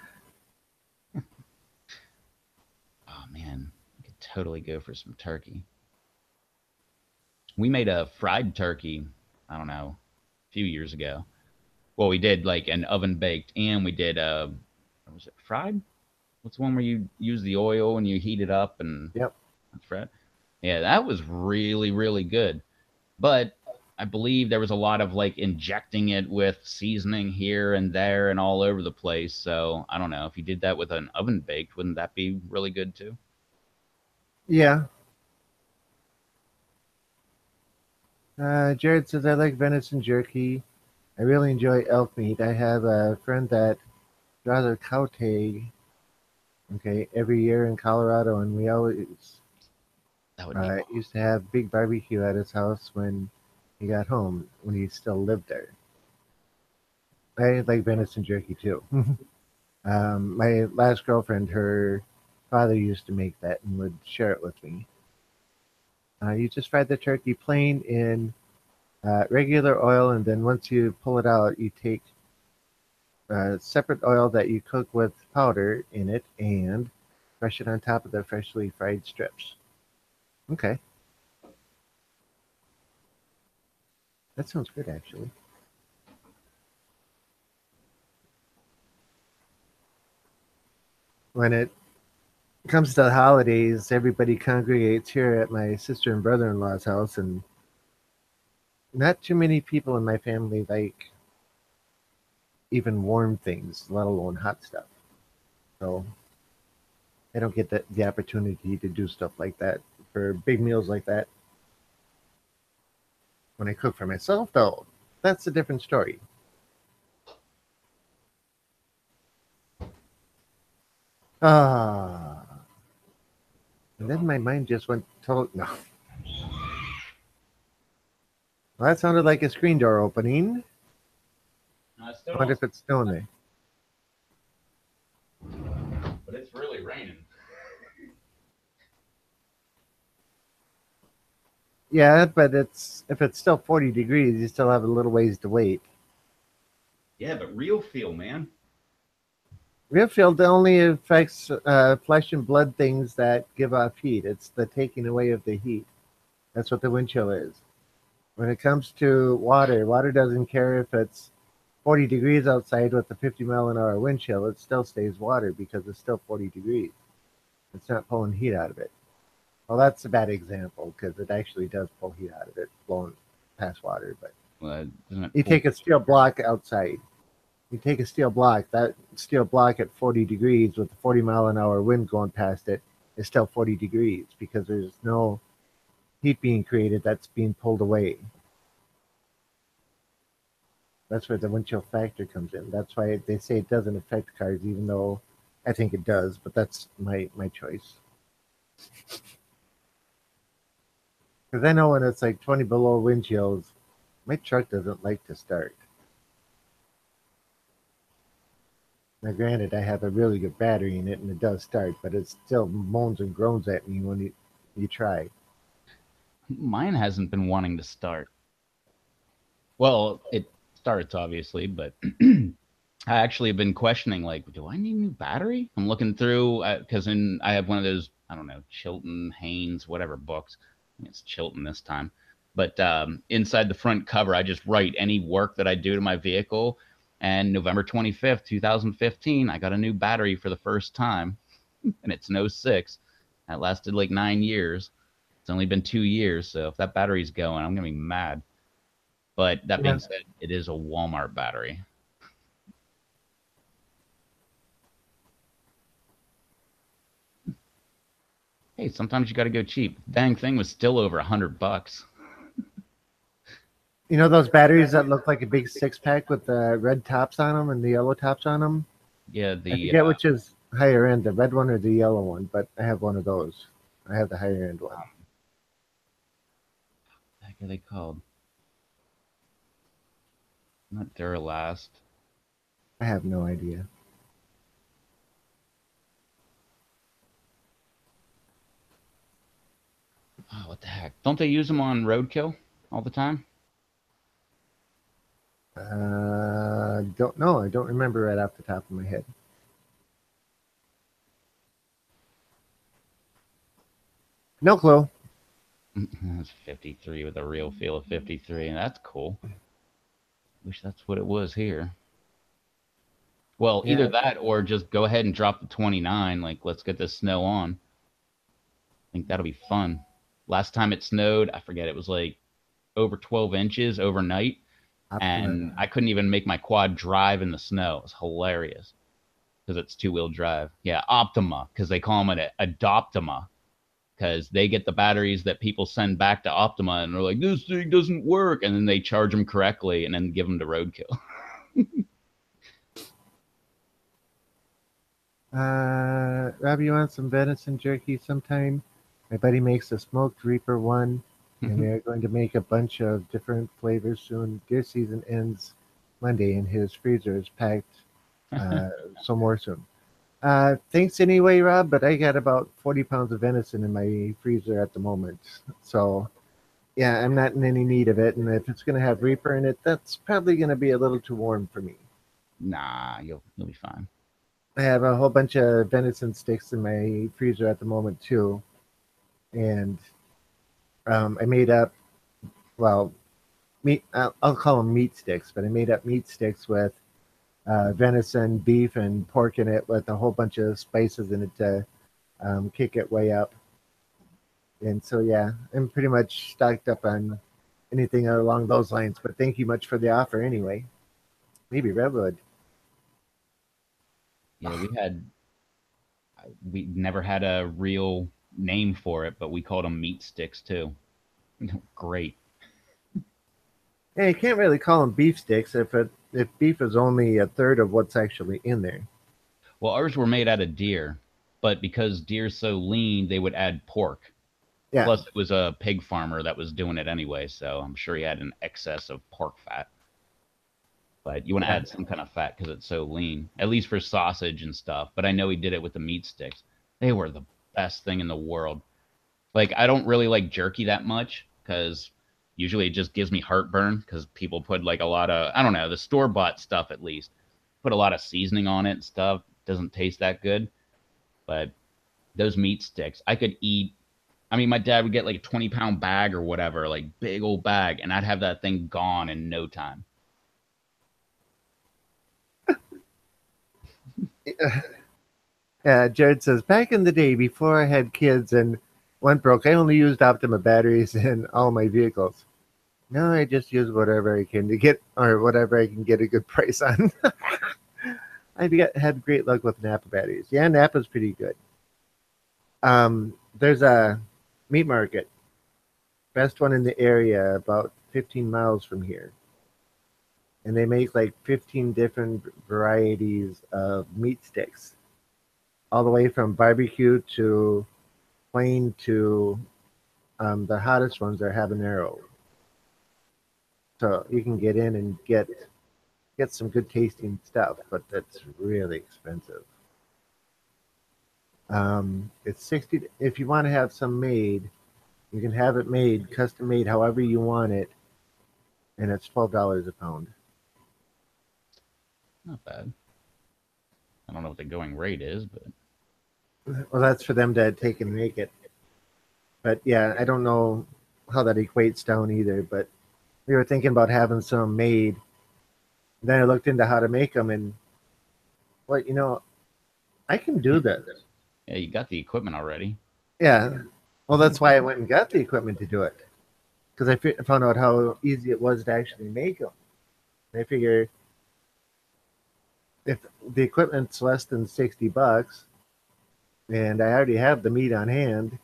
Oh man, I could totally go for some turkey. We made a fried turkey, I don't know, a few years ago. Well, we did like an oven baked, and we did what was it fried? What's the one where you use the oil and you heat it up and yep. that's fried? Yeah, that was really really good. But I believe there was a lot of like injecting it with seasoning here and there and all over the place. So I don't know if you did that with an oven baked, wouldn't that be really good too? Yeah. Jared says I like venison jerky. I really enjoy elk meat. I have a friend that draws a cow tag, okay, every year in Colorado, and we always That would be used to have big barbecue at his house when he got home, when he still lived there. I like venison jerky too. My last girlfriend, her father used to make that and would share it with me. You just fry the turkey plain in regular oil, and then once you pull it out, you take separate oil that you cook with powder in it and brush it on top of the freshly fried strips. Okay, that sounds good actually. When it comes to the holidays, everybody congregates here at my sister and brother-in-law's house, and not too many people in my family like even warm things, let alone hot stuff. So I don't get the opportunity to do stuff like that for big meals like that. When I cook for myself, though, that's a different story. Ah, and then my mind just went total. No, well, that sounded like a screen door opening. no, I still I wonder don't, if it's still in there. but it's really raining. Yeah, but it's if it's still 40 degrees, you still have a little ways to wait. Yeah, but real feel, man. Real field only affects flesh and blood things that give off heat. It's the taking away of the heat. That's what the wind chill is. When it comes to water, water doesn't care if it's 40 degrees outside with a 50-mile-an-hour wind chill. It still stays water because it's still 40 degrees. It's not pulling heat out of it. Well, that's a bad example because it actually does pull heat out of it, blowing past water. But Doesn't it you pull? take a steel block outside. You take a steel block. That steel block at 40 degrees with a 40-mile-an-hour wind going past it is still 40 degrees because there's no heat being created that's being pulled away. That's where the wind chill factor comes in. That's why they say it doesn't affect cars, even though I think it does. But that's my choice. Because I know when it's like 20 below wind chills, my truck doesn't like to start. Now, granted, I have a really good battery in it, and it does start, but it still moans and groans at me when you try. Mine hasn't been wanting to start. Well, it starts obviously, but I actually have been questioning like, do I need a new battery? I'm looking through because in I have one of those I don't know Chilton Haynes whatever books. I think it's Chilton this time. But inside the front cover, I just write any work that I do to my vehicle. And November 25th, 2015, I got a new battery for the first time. and it's no '06. That lasted like 9 years. It's only been 2 years, so if that battery's going, I'm gonna be mad. But that Yeah. being said, it is a Walmart battery. Hey, sometimes you got to go cheap. Dang thing was still over $100. You know those batteries that look like a big six pack with the red tops on them and the yellow tops on them? Yeah, I the forget which is higher end, the red one or the yellow one, but I have one of those. I have the higher end one. what the heck are they called? Not Duralast. I have no idea. Oh, what the heck? Don't they use them on roadkill all the time? Don't know. I don't remember right off the top of my head. No clue. That's 53 with a real feel of 53, and that's cool. Wish that's what it was here. Well, either Yeah, that or just go ahead and drop the 29. Like, let's get this snow on. I think that'll be fun. Last time it snowed, I forget, it was like over 12 inches overnight, Optima. and I couldn't even make my quad drive in the snow. It was hilarious because it's two-wheel drive. Yeah, Optima, because they call them an Adoptima, because they get the batteries that people send back to Optima, and they're like, this thing doesn't work, and then they charge them correctly and then give them to Roadkill. Rob, you want some venison jerky sometime? My buddy makes a smoked reaper one, and they're going to make a bunch of different flavors soon. Deer season ends Monday, and his freezer is packed. Uh, so more soon. Thanks anyway, Rob, but I got about 40 pounds of venison in my freezer at the moment. So, yeah, I'm not in any need of it. And if it's going to have Reaper in it, that's probably going to be a little too warm for me. Nah, you'll be fine. I have a whole bunch of venison sticks in my freezer at the moment, too. And I made up, well, I'll call them meat sticks, but I made up meat sticks with venison, beef, and pork in it with a whole bunch of spices in it to kick it way up. And so, yeah, I'm pretty much stocked up on anything along those lines. But thank you much for the offer anyway. Maybe Redwood. Yeah, we never had a real name for it, but we called them meat sticks too. Great. Yeah, you can't really call them beef sticks if beef is only a third of what's actually in there. Well, ours were made out of deer, but because deer's so lean, they would add pork. Yeah, Plus, it was a pig farmer that was doing it anyway, so I'm sure he had an excess of pork fat. But you want to yeah. add some kind of fat because it's so lean, at least for sausage and stuff. But I know he did it with the meat sticks. They were the best thing in the world. Like, I don't really like jerky that much because usually it just gives me heartburn because people put like a lot of, I don't know, the store bought stuff at least, put a lot of seasoning on it and stuff. Doesn't taste that good. But those meat sticks, I could eat. I mean, my dad would get like a 20-pound bag or whatever, like big old bag, and I'd have that thing gone in no time. Jared says, back in the day before I had kids and one broke, I only used Optima batteries in all my vehicles. Now I just use whatever I can to get, or whatever I can get a good price on. Had great luck with Napa batteries. Yeah, Napa's pretty good. There's a meat market, best one in the area, about 15 miles from here. And they make like 15 different varieties of meat sticks, all the way from barbecue to plain to the hottest ones are habanero. So you can get in and get some good tasting stuff, but that's really expensive. It's 60. If you want to have some made, you can have it made, custom made, however you want it, and it's $12 a pound. Not bad. I don't know what the going rate is, but Well, that's for them to take and make it. But yeah, I don't know how that equates down either. But we were thinking about having some made. Then I looked into how to make them, and what I can do this. Yeah, you got the equipment already. Yeah. Well, that's why I went and got the equipment to do it because found out how easy it was to actually make them. I figure if the equipment's less than $60 and I already have the meat on hand,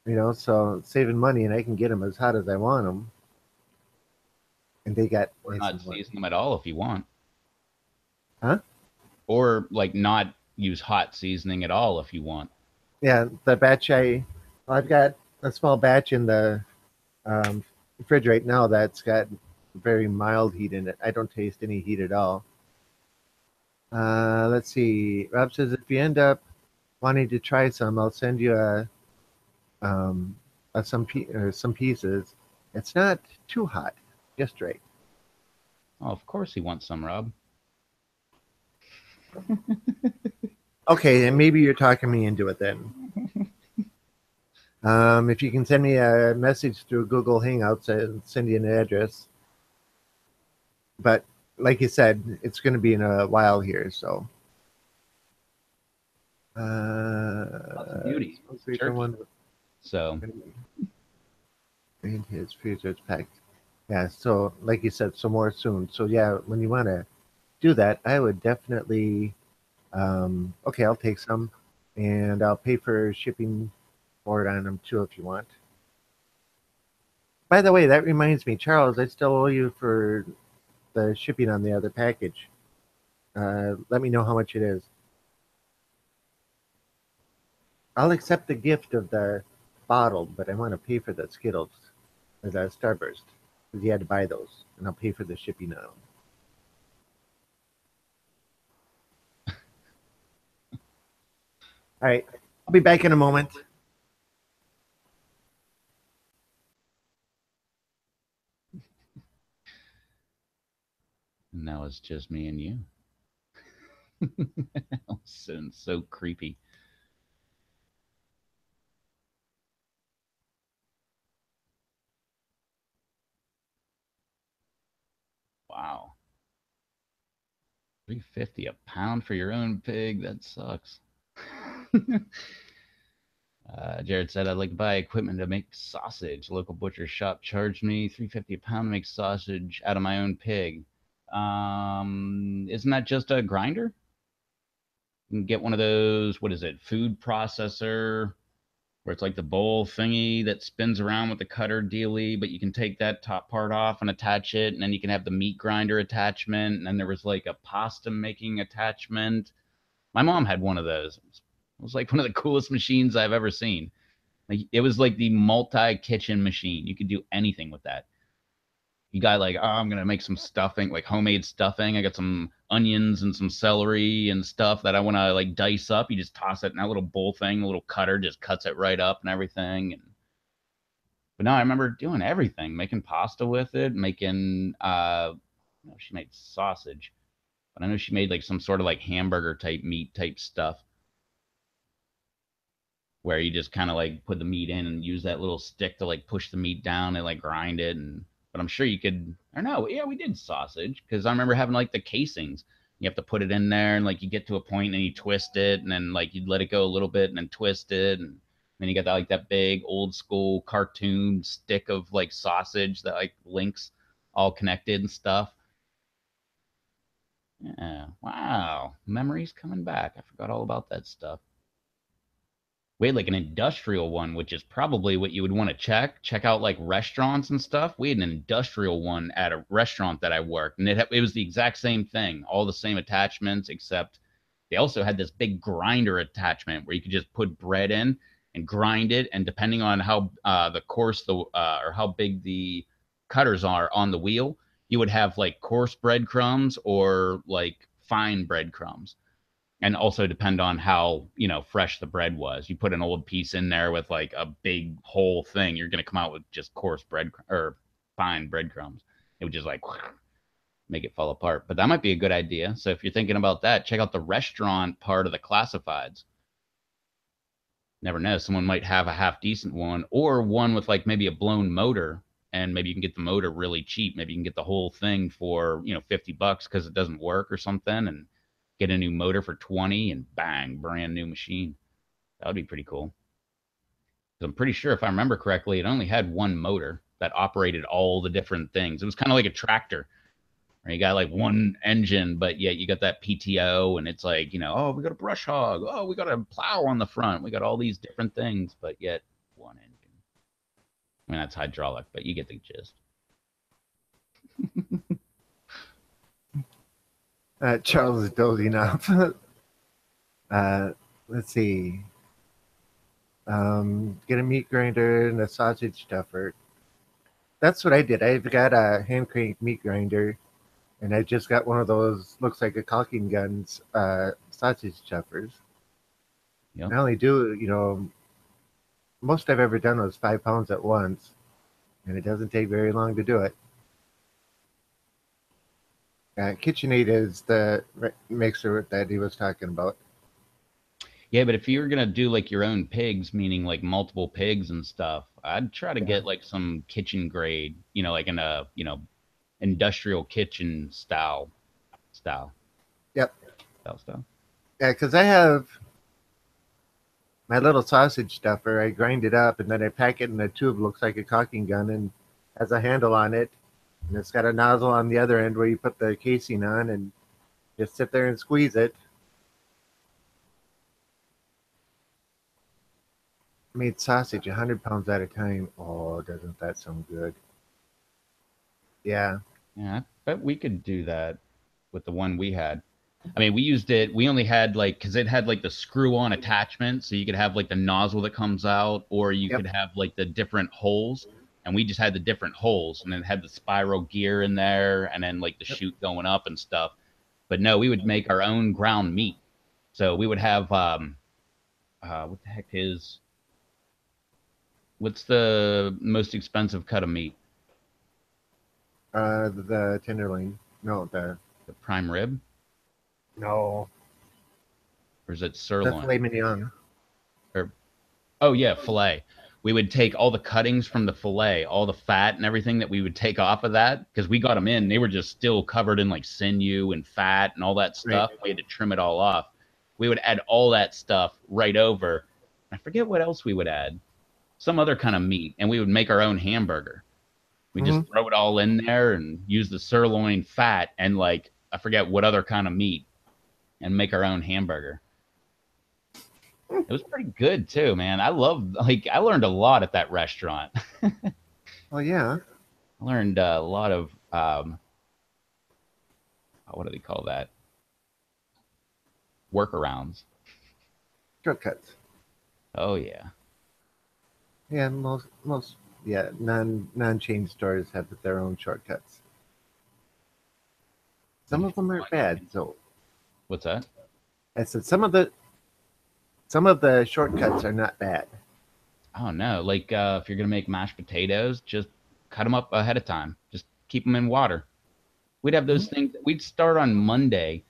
so saving money and I can get them as hot as I want them, and they got Or nice not and warm. season them at all if you want. Huh? Or like not use hot seasoning at all if you want. Yeah, the batch I've got a small batch in the um, fridge right now that's got very mild heat in it. I don't taste any heat at all. Let's see. Rob says if you end up wanting to try some, I'll send you um, some pieces. It's not too hot, just right. Oh, of course he wants some, Rob. Okay, and maybe you're talking me into it then. If you can send me a message through Google Hangouts and send you an address, but like you said, it's going to be in a while here, so. Lots of beauty. Smoke It's Reaper turkey. one So and his freezer's packed. Yeah, so like you said, some more soon. So yeah, when you want to do that, I would definitely. Okay, I'll take some, and I'll pay for shipping for it on them too if you want. By the way, that reminds me, Charles, I still owe you for the shipping on the other package. Let me know how much it is. I'll accept the gift of the bottle, but I want to pay for the Skittles, the Starburst, because you had to buy those, and I'll pay for the shipping now. All right, I'll be back in a moment. now it's just me and you. So creepy. Wow. 350 a pound for your own pig. That sucks. Jared said I'd like to buy equipment to make sausage. Local butcher shop charged me 350 a pound to make sausage out of my own pig. Isn't that just a grinder? You can get one of those, what is it, food processor, where it's like the bowl thingy that spins around with the cutter dealy, but you can take that top part off and attach it, and then you can have the meat grinder attachment, and then there was like a pasta making attachment. My mom had one of those. It was like one of the coolest machines I've ever seen. Like it was like the multi kitchen machine. You could do anything with that. You got like, oh, I'm gonna make some stuffing, like homemade stuffing. I got some onions and some celery and stuff that I want to like dice up. You just toss it in that little bowl thing. The little cutter just cuts it right up and everything. And but now I remember doing everything, making pasta with it, making no, she made sausage, but I know she made like some sort of like hamburger type meat type stuff where you just kind of like put the meat in and use that little stick to like push the meat down and like grind it. And but I'm sure you could. I don't know. Yeah, we did sausage because I remember having like the casings. You have to put it in there and like you get to a point and you twist it and then like you'd let it go a little bit and then twist it and then you got that like that big old school cartoon stick of like sausage that like links all connected and stuff. Yeah. Wow. Memories coming back. I forgot all about that stuff. We had like an industrial one, which is probably what you would want to check out like restaurants and stuff. We had an industrial one at a restaurant that I worked, and it was the exact same thing, all the same attachments, except they also had this big grinder attachment where you could just put bread in and grind it, and depending on how the coarse the or how big the cutters are on the wheel, you would have like coarse breadcrumbs or like fine breadcrumbs, and also depend on how fresh the bread was. You put an old piece in there with like a big whole thing, you're gonna come out with just coarse bread or fine breadcrumbs. It would just like make it fall apart. But that might be a good idea. So if you're thinking about that, check out the restaurant part of the classifieds. Never know, someone might have a half decent one or one with like maybe a blown motor, and maybe you can get the motor really cheap. Maybe you can get the whole thing for 50 bucks because it doesn't work or something, and get a new motor for 20 and bang, brand new machine. That would be pretty cool. 'Cause I'm pretty sure, if I remember correctly, it only had one motor that operated all the different things. It was kind of like a tractor. Right? You got like one engine, but yet you got that PTO, and it's like, oh, we got a brush hog. Oh, we got a plow on the front. We got all these different things, but yet one engine. I mean, that's hydraulic, but you get the gist. Charles is dozing off. uh, let's see. Get a meat grinder and a sausage stuffer. That's what I did. I've got a hand crank meat grinder, and I just got one of those. Looks like a caulking guns sausage stuffers. Yep. I only do, most I've ever done was 5 pounds at once, and it doesn't take very long to do it. KitchenAid is the mixer that he was talking about. Yeah, but if you're gonna do like your own pigs, meaning like multiple pigs and stuff, I'd try to Yeah. get like some kitchen grade, like in a, industrial kitchen style, Yep. style. Yeah, because I have my little sausage stuffer. I grind it up and then I pack it in a tube. Looks like a caulking gun and has a handle on it. And it's got a nozzle on the other end where you put the casing on and just sit there and squeeze it. Made sausage 100 pounds at a time. Oh, doesn't that sound good? Yeah. Yeah, I bet we could do that with the one we had. I mean, we used it. We only had like, because it had like the screw-on attachment, so you could have like the nozzle that comes out, or you Yep. could have like the different holes. And we just had the different holes, and then had the spiral gear in there, and then like the Yep. chute going up and stuff. But no, we would make our own ground meat. So we would have what the heck is what's the most expensive cut of meat? The tenderloin. No, The prime rib, no, or is it the sirloin? filet mignon. Or oh yeah, fillet. We would take all the cuttings from the fillet, all the fat and everything that we would take off of that, because we got them in. They were just still covered in like sinew and fat and all that Right. stuff. We had to trim it all off. We would add all that stuff right over. I forget what else we would add. Some other kind of meat, and we would make our own hamburger. We Mm-hmm. just throw it all in there and use the sirloin fat and like I forget what other kind of meat, and make our own hamburger. It was pretty good too, man. I learned a lot at that restaurant. Well, yeah. I learned a lot of what do they call that? Workarounds. Shortcuts. Oh yeah. Yeah, most yeah, non chain stores have their own shortcuts. Some of them are bad, so What's that? I said some of the shortcuts are not bad. Oh no, like if you're gonna make mashed potatoes, just cut them up ahead of time. Just keep them in water. We'd have Mhm. those things. We'd start on Monday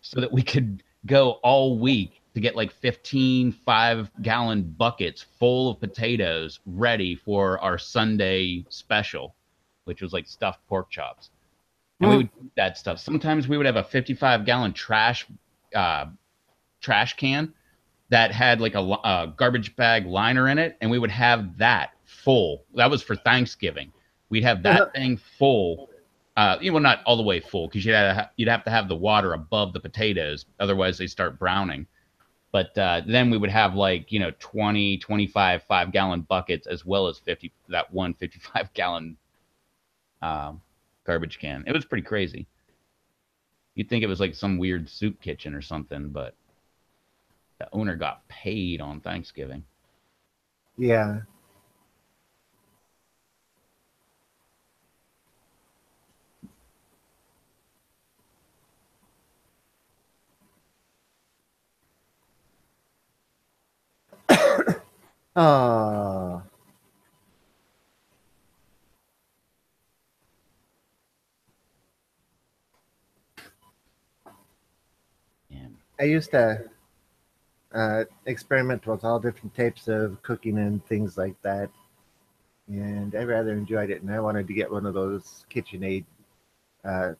so that we could go all week to get like 15 5-gallon buckets full of potatoes ready for our Sunday special, which was like stuffed pork chops. And we Mm. would eat that stuff. Sometimes we would have a 55-gallon uh, trash can that had like a garbage bag liner in it, and we would have that full. That was for Thanksgiving. We'd have that thing full. Not all the way full, because you'd have to have the water above the potatoes, otherwise they start browning. But then we would have like 20, 25 5-gallon buckets, as well as 50 that one 55-gallon um, garbage can. It was pretty crazy. You'd think it was like some weird soup kitchen or something, but the owner got paid on Thanksgiving. Yeah. Oh, Yeah. I used to experiment with all different types of cooking and things like that, and I rather enjoyed it. And I wanted to get one of those KitchenAid uh,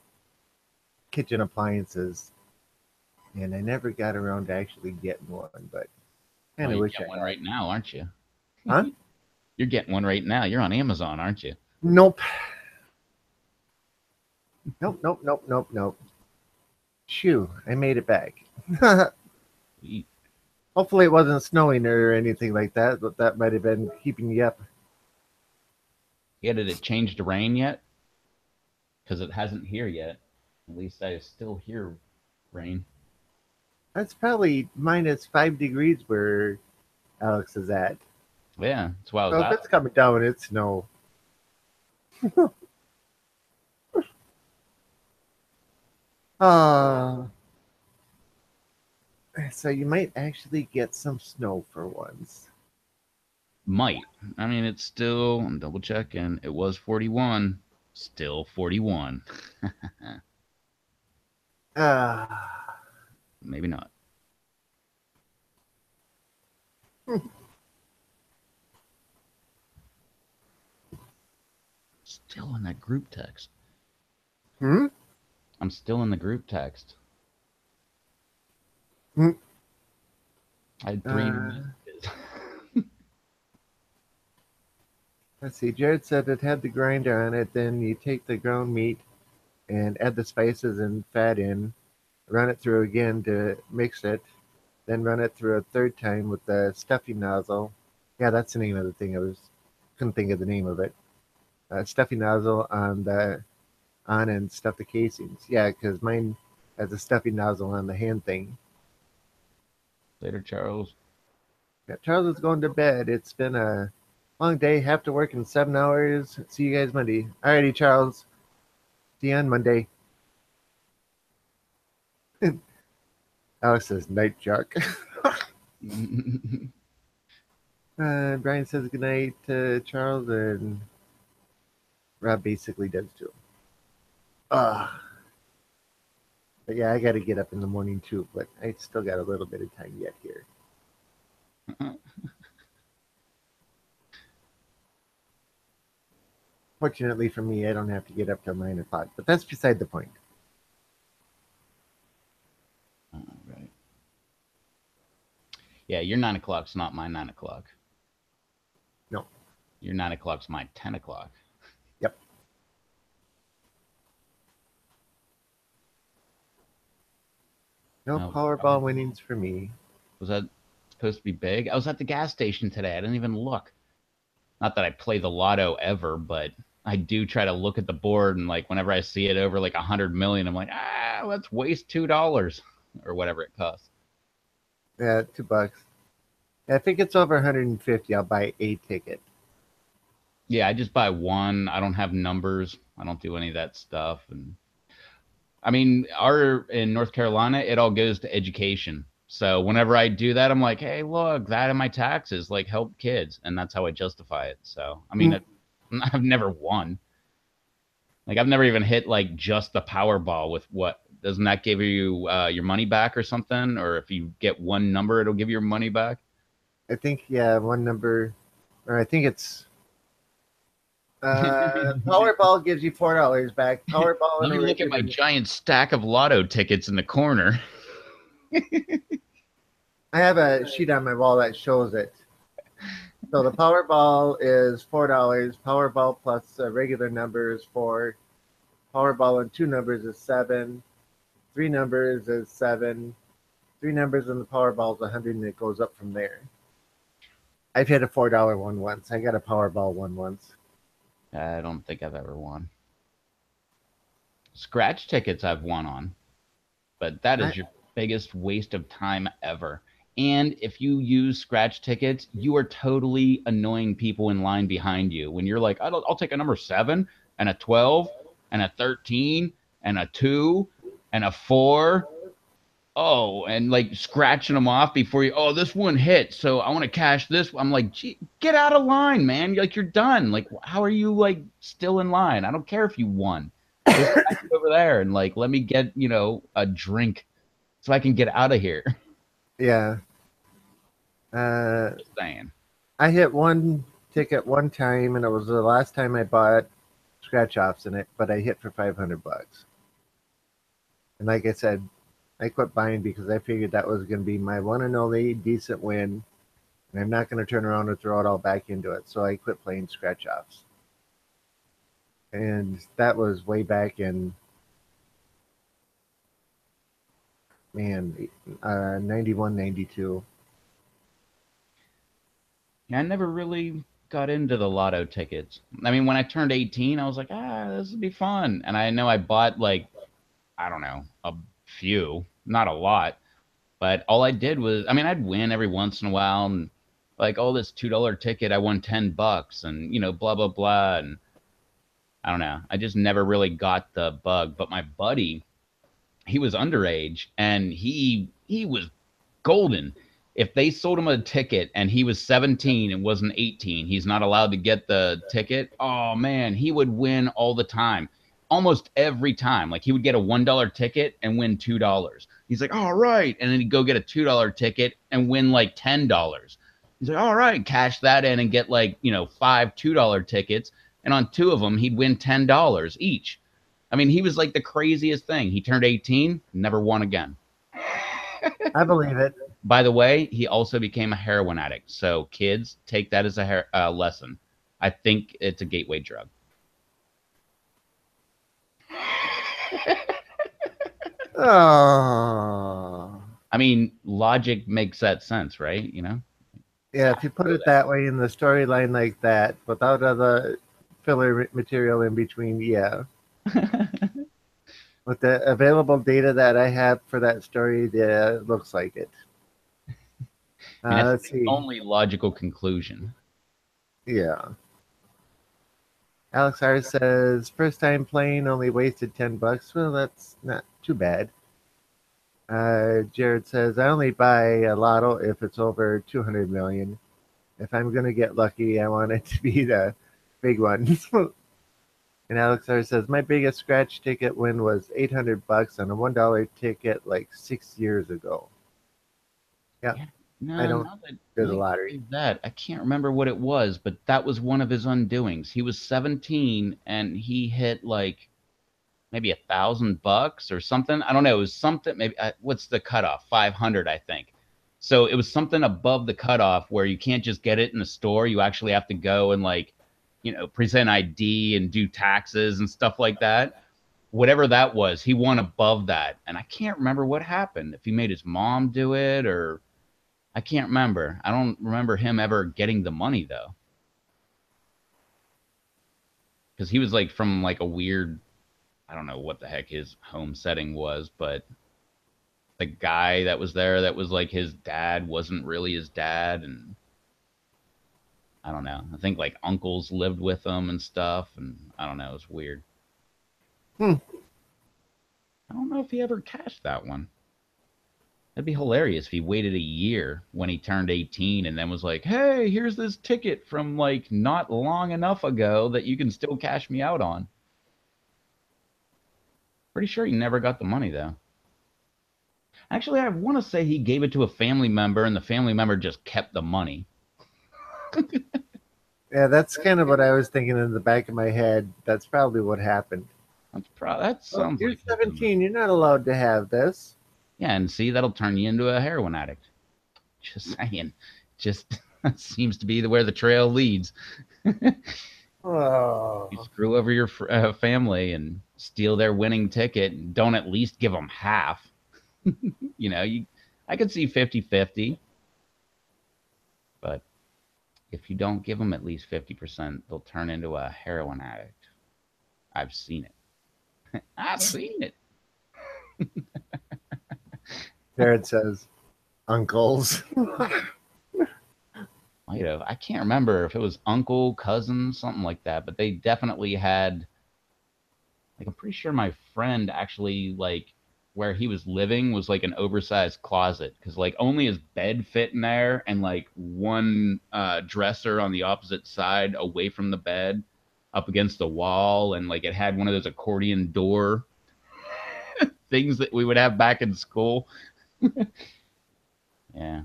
kitchen appliances, and I never got around to actually getting one, but Oh, Kind of you're wish getting I one had. right now, aren't you? Huh? You're getting one right now. You're on Amazon, aren't you? Nope. Nope. Nope. Nope. Nope. Nope. Shoo! I made it back. You Hopefully, it wasn't snowing or anything like that, but that might have been keeping you up. yeah, did it change to rain yet? Because it hasn't here yet. At least I still hear rain. That's probably -5 degrees where Alex is at. Yeah, that's why I was So if it's asking. coming down, it's snow. Uh, so you might actually get some snow for once. Might. I mean, it's still, I'm double checking. It was 41. Still 41. Uh, Maybe not. Still in that group text. hmm? I'm still in the group text. Hmm. I had three new Uh, messages. let's see. Jared said it had the grinder on it. Then you take the ground meat and add the spices and fat in. Run it through again to mix it. Then run it through a third time with the stuffing nozzle. Yeah, that's the name of the thing. I was couldn't think of the name of it. Stuffing nozzle on and stuff the casings. Yeah, because mine has a stuffing nozzle on the hand thing. Later, Charles. Yeah, Charles is going to bed. It's been a long day. Have to work in 7 hours. See you guys Monday. Alrighty, Charles. See you on Monday. Alex says night, Chuck. Brian says good night to Charles, and Rob basically does too. Ah, but yeah, I got to get up in the morning too. But I still got a little bit of time yet here. Fortunately for me, I don't have to get up till 9 o'clock. But that's beside the point. All right. Yeah, your 9 o'clock's not my 9 o'clock. No. Your 9 o'clock's my 10 o'clock. Yep. No No, Powerball winnings for me. was that supposed to be big? I was at the gas station today. I didn't even look. Not that I play the lotto ever, but I do try to look at the board and like whenever I see it over like 100 million, I'm like, let's waste $2 or whatever it costs. Yeah, $2. Yeah, if it gets over 150, I'll buy a ticket. Yeah, I just buy one. I don't have numbers. I don't do any of that stuff. And I mean, our in North Carolina, it all goes to education. So whenever I do that, I'm like, hey, look, that in my taxes like help kids, and that's how I justify it. So I mean, Hmm. it, I've never won. Like I've never even hit like just the Powerball with what doesn't that give you your money back or something? Or if you get one number, it'll give you your money back. I think yeah, one number, or I think it's Powerball gives you $4 back. Powerball Let and a me look at my regular. giant stack of lotto tickets in the corner. I have a sheet on my wall that shows it. So the Powerball is $4. Powerball plus a regular number is four. Powerball and two numbers is seven. Three numbers is seven. Three numbers in the Powerball is 100, and it goes up from there. I've hit a $4 one once. I got a Powerball one once. I don't think I've ever won. Scratch tickets I've won on, but that I is your biggest waste of time ever. And if you use scratch tickets, you are totally annoying people in line behind you. When you're like, I'll take a number 7 and a 12 and a 13 and a 2 and a 4. Oh, and like scratching them off before you, oh, this one hit. So I want to cash this. I'm like, gee, get out of line, man. Like, you're done. Like, how are you like still in line? I don't care if you won. Go scratch it over there and like, let me get, a drink so I can get out of here. yeah. Uh, Just saying. I hit one ticket one time, and it was the last time I bought scratch offs in it. But I hit for $500. And like I said, I quit buying because I figured that was going to be my one and only decent win. and I'm not going to turn around and throw it all back into it. So I quit playing scratch offs, and that was way back in, man, 91, 92. Yeah, I never really got into the lotto tickets. I mean, when I turned 18, I was like, this would be fun. And I know I bought like, I don't know, a few, not a lot, but all I did was, I mean, I'd win every once in a while and like, oh, this $2 ticket, I won $10 and, blah, blah, blah. And I don't know. I just never really got the bug. But my buddy, he was underage and he was golden. If they sold him a ticket and he was 17 and wasn't 18, he's not allowed to get the ticket. Oh man, he would win all the time. Almost every time. Like he would get a $1 ticket and win $2. He's like, "All right." And then he'd go get a $2 ticket and win like $10. He's like, "All right, cash that in and get like, five $2 tickets." And on two of them, he'd win $10 each. I mean, he was like the craziest thing. He turned 18, never won again. I believe it. By the way, he also became a heroin addict. So kids, take that as a lesson. I think it's a gateway drug. Oh, I mean, logic makes that sense, right? yeah. If you put it that way in the storyline like that, without other filler material in between, yeah. With the available data that I have for that story, yeah, it looks like it. I mean, that's Let's the see. only logical conclusion. Yeah. Alex R says, first time playing, only wasted $10. Well, that's not too bad. Jared says, I only buy a lotto if it's over 200 million. If I'm going to get lucky, I want it to be the big one. And Alex R says, my biggest scratch ticket win was $800 on a $1 ticket like 6 years ago. Yeah, Yeah. I No, don't do now the you lottery. say that. I can't remember what it was, but that was one of his undoings. He was 17 and he hit like maybe $1,000 or something. I don't know. It was something. Maybe what's the cutoff? 500, I think. So it was something above the cutoff where you can't just get it in the store. You actually have to go and like, present ID and do taxes and stuff like that. Whatever that was, he won above that, and I can't remember what happened. If he made his mom do it, or I can't remember. I don't remember him ever getting the money though, because he was like from like a weird. I don't know what the heck his home setting was, but the guy that was there that was like his dad wasn't really his dad, and I don't know. I think like uncles lived with him and stuff, and I don't know. It was weird. Hmm. I don't know if he ever cashed that one. That'd be hilarious if he waited a year when he turned 18 and then was like, "Hey, here's this ticket from like not long enough ago that you can still cash me out on." Pretty sure he never got the money though. Actually, I want to say he gave it to a family member and the family member just kept the money. Yeah, that's kind of what I was thinking in the back of my head. That's probably what happened. That Oh, sounds you're like his 17. You're not allowed to have this. Yeah, and see, that'll turn you into a heroin addict. Just saying. Just seems to be where the trail leads. You Oh, screw over your family and steal their winning ticket and don't at least give them half. I could see 50-50, but if you don't give them at least 50%, they'll turn into a heroin addict. I've seen it. I've seen it. Jared says, uncles. I can't remember if it was uncle, cousin, something like that, but they definitely had like I'm pretty sure my friend actually like where he was living was like an oversized closet because like only his bed fit in there and like one dresser on the opposite side away from the bed up against the wall and like it had one of those accordion door things that we would have back in school. Yeah.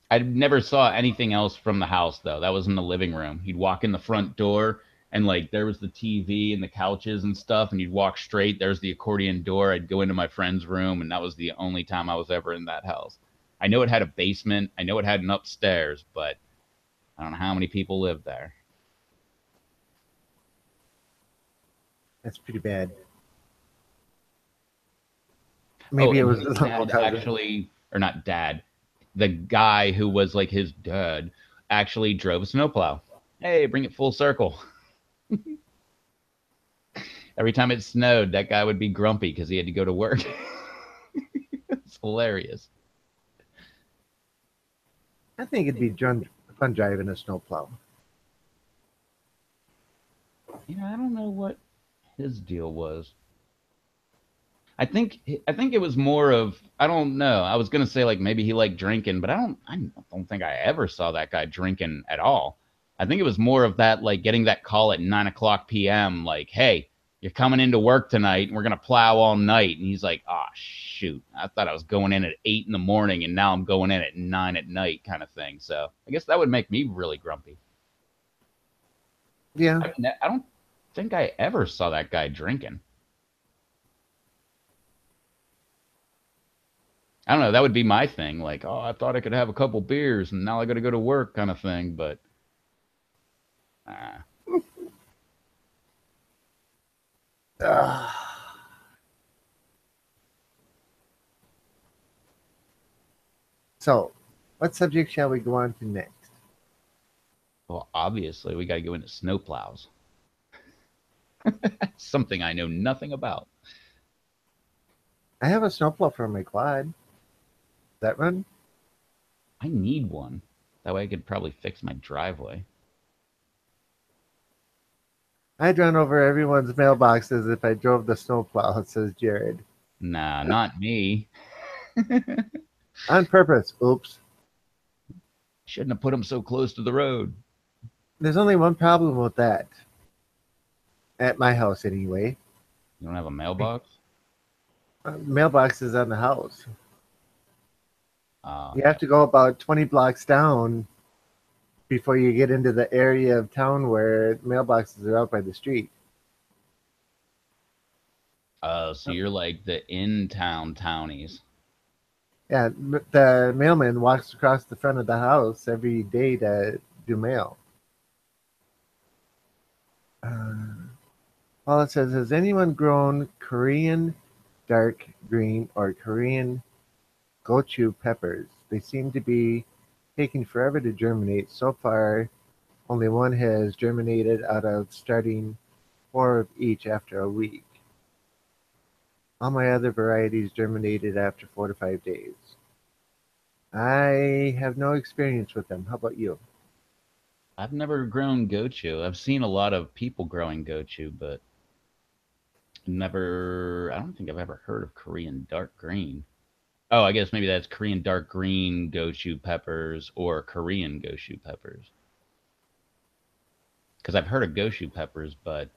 I never saw anything else from the house though. That was in the living room. He'd walk in the front door and like there was the TV and the couches and stuff, and you'd walk straight. There's the accordion door. I'd go into my friend's room, and that was the only time I was ever in that house. I know it had a basement. I know it had an upstairs, but I don't know how many people lived there. That's pretty bad. Oh, Maybe it and was his his uncle dad cousin. actually, or not dad, the guy who was like his dad actually drove a snowplow. Hey, bring it full circle. Every time it snowed, that guy would be grumpy because he had to go to work. It's hilarious. I think it'd be fun driving a snowplow. I don't know what his deal was. I think it was more of I don't know. I was gonna say like maybe he liked drinking, but I don't think I ever saw that guy drinking at all. I think it was more of that like getting that call at 9 o'clock p.m. like, hey, you're coming into work tonight and we're gonna plow all night. And he's like, oh shoot, I thought I was going in at 8 in the morning and now I'm going in at 9 at night kind of thing. So I guess that would make me really grumpy. Yeah, I don't think I ever saw that guy drinking. I don't know. That would be my thing. Like, oh, I thought I could have a couple beers, and now I got to go to work, kind of thing. But uh, Ugh. So, what subject shall we go on to next? well, obviously, we got to go into snowplows. Something I know nothing about. I have a snowplow for my quad. That run? I need one. That way, I could probably fix my driveway. I'd run over everyone's mailboxes if I drove the snowplow, says Jared. Nah, not me. On purpose. Oops. Shouldn't have put them so close to the road. There's only one problem with that. At my house, anyway. You don't have a mailbox? Mailbox is on the house. You Yeah. have to go about 20 blocks down before you get into the area of town where mailboxes are out by the street. So you're like the in-town townies. Yeah, the mailman walks across the front of the house every day to do mail. All it says, has anyone grown Korean dark green or Korean gochu peppers? They seem to be taking forever to germinate. So far, only one has germinated out of starting four of each after a week. All my other varieties germinated after 4 to 5 days. I have no experience with them. How about you? I've never grown gochu. I've seen a lot of people growing gochu, but never. I don't think I've ever heard of Korean dark green. Oh, I guess maybe that's Korean dark green gochu peppers or Korean gochu peppers. Because I've heard of gochu peppers, but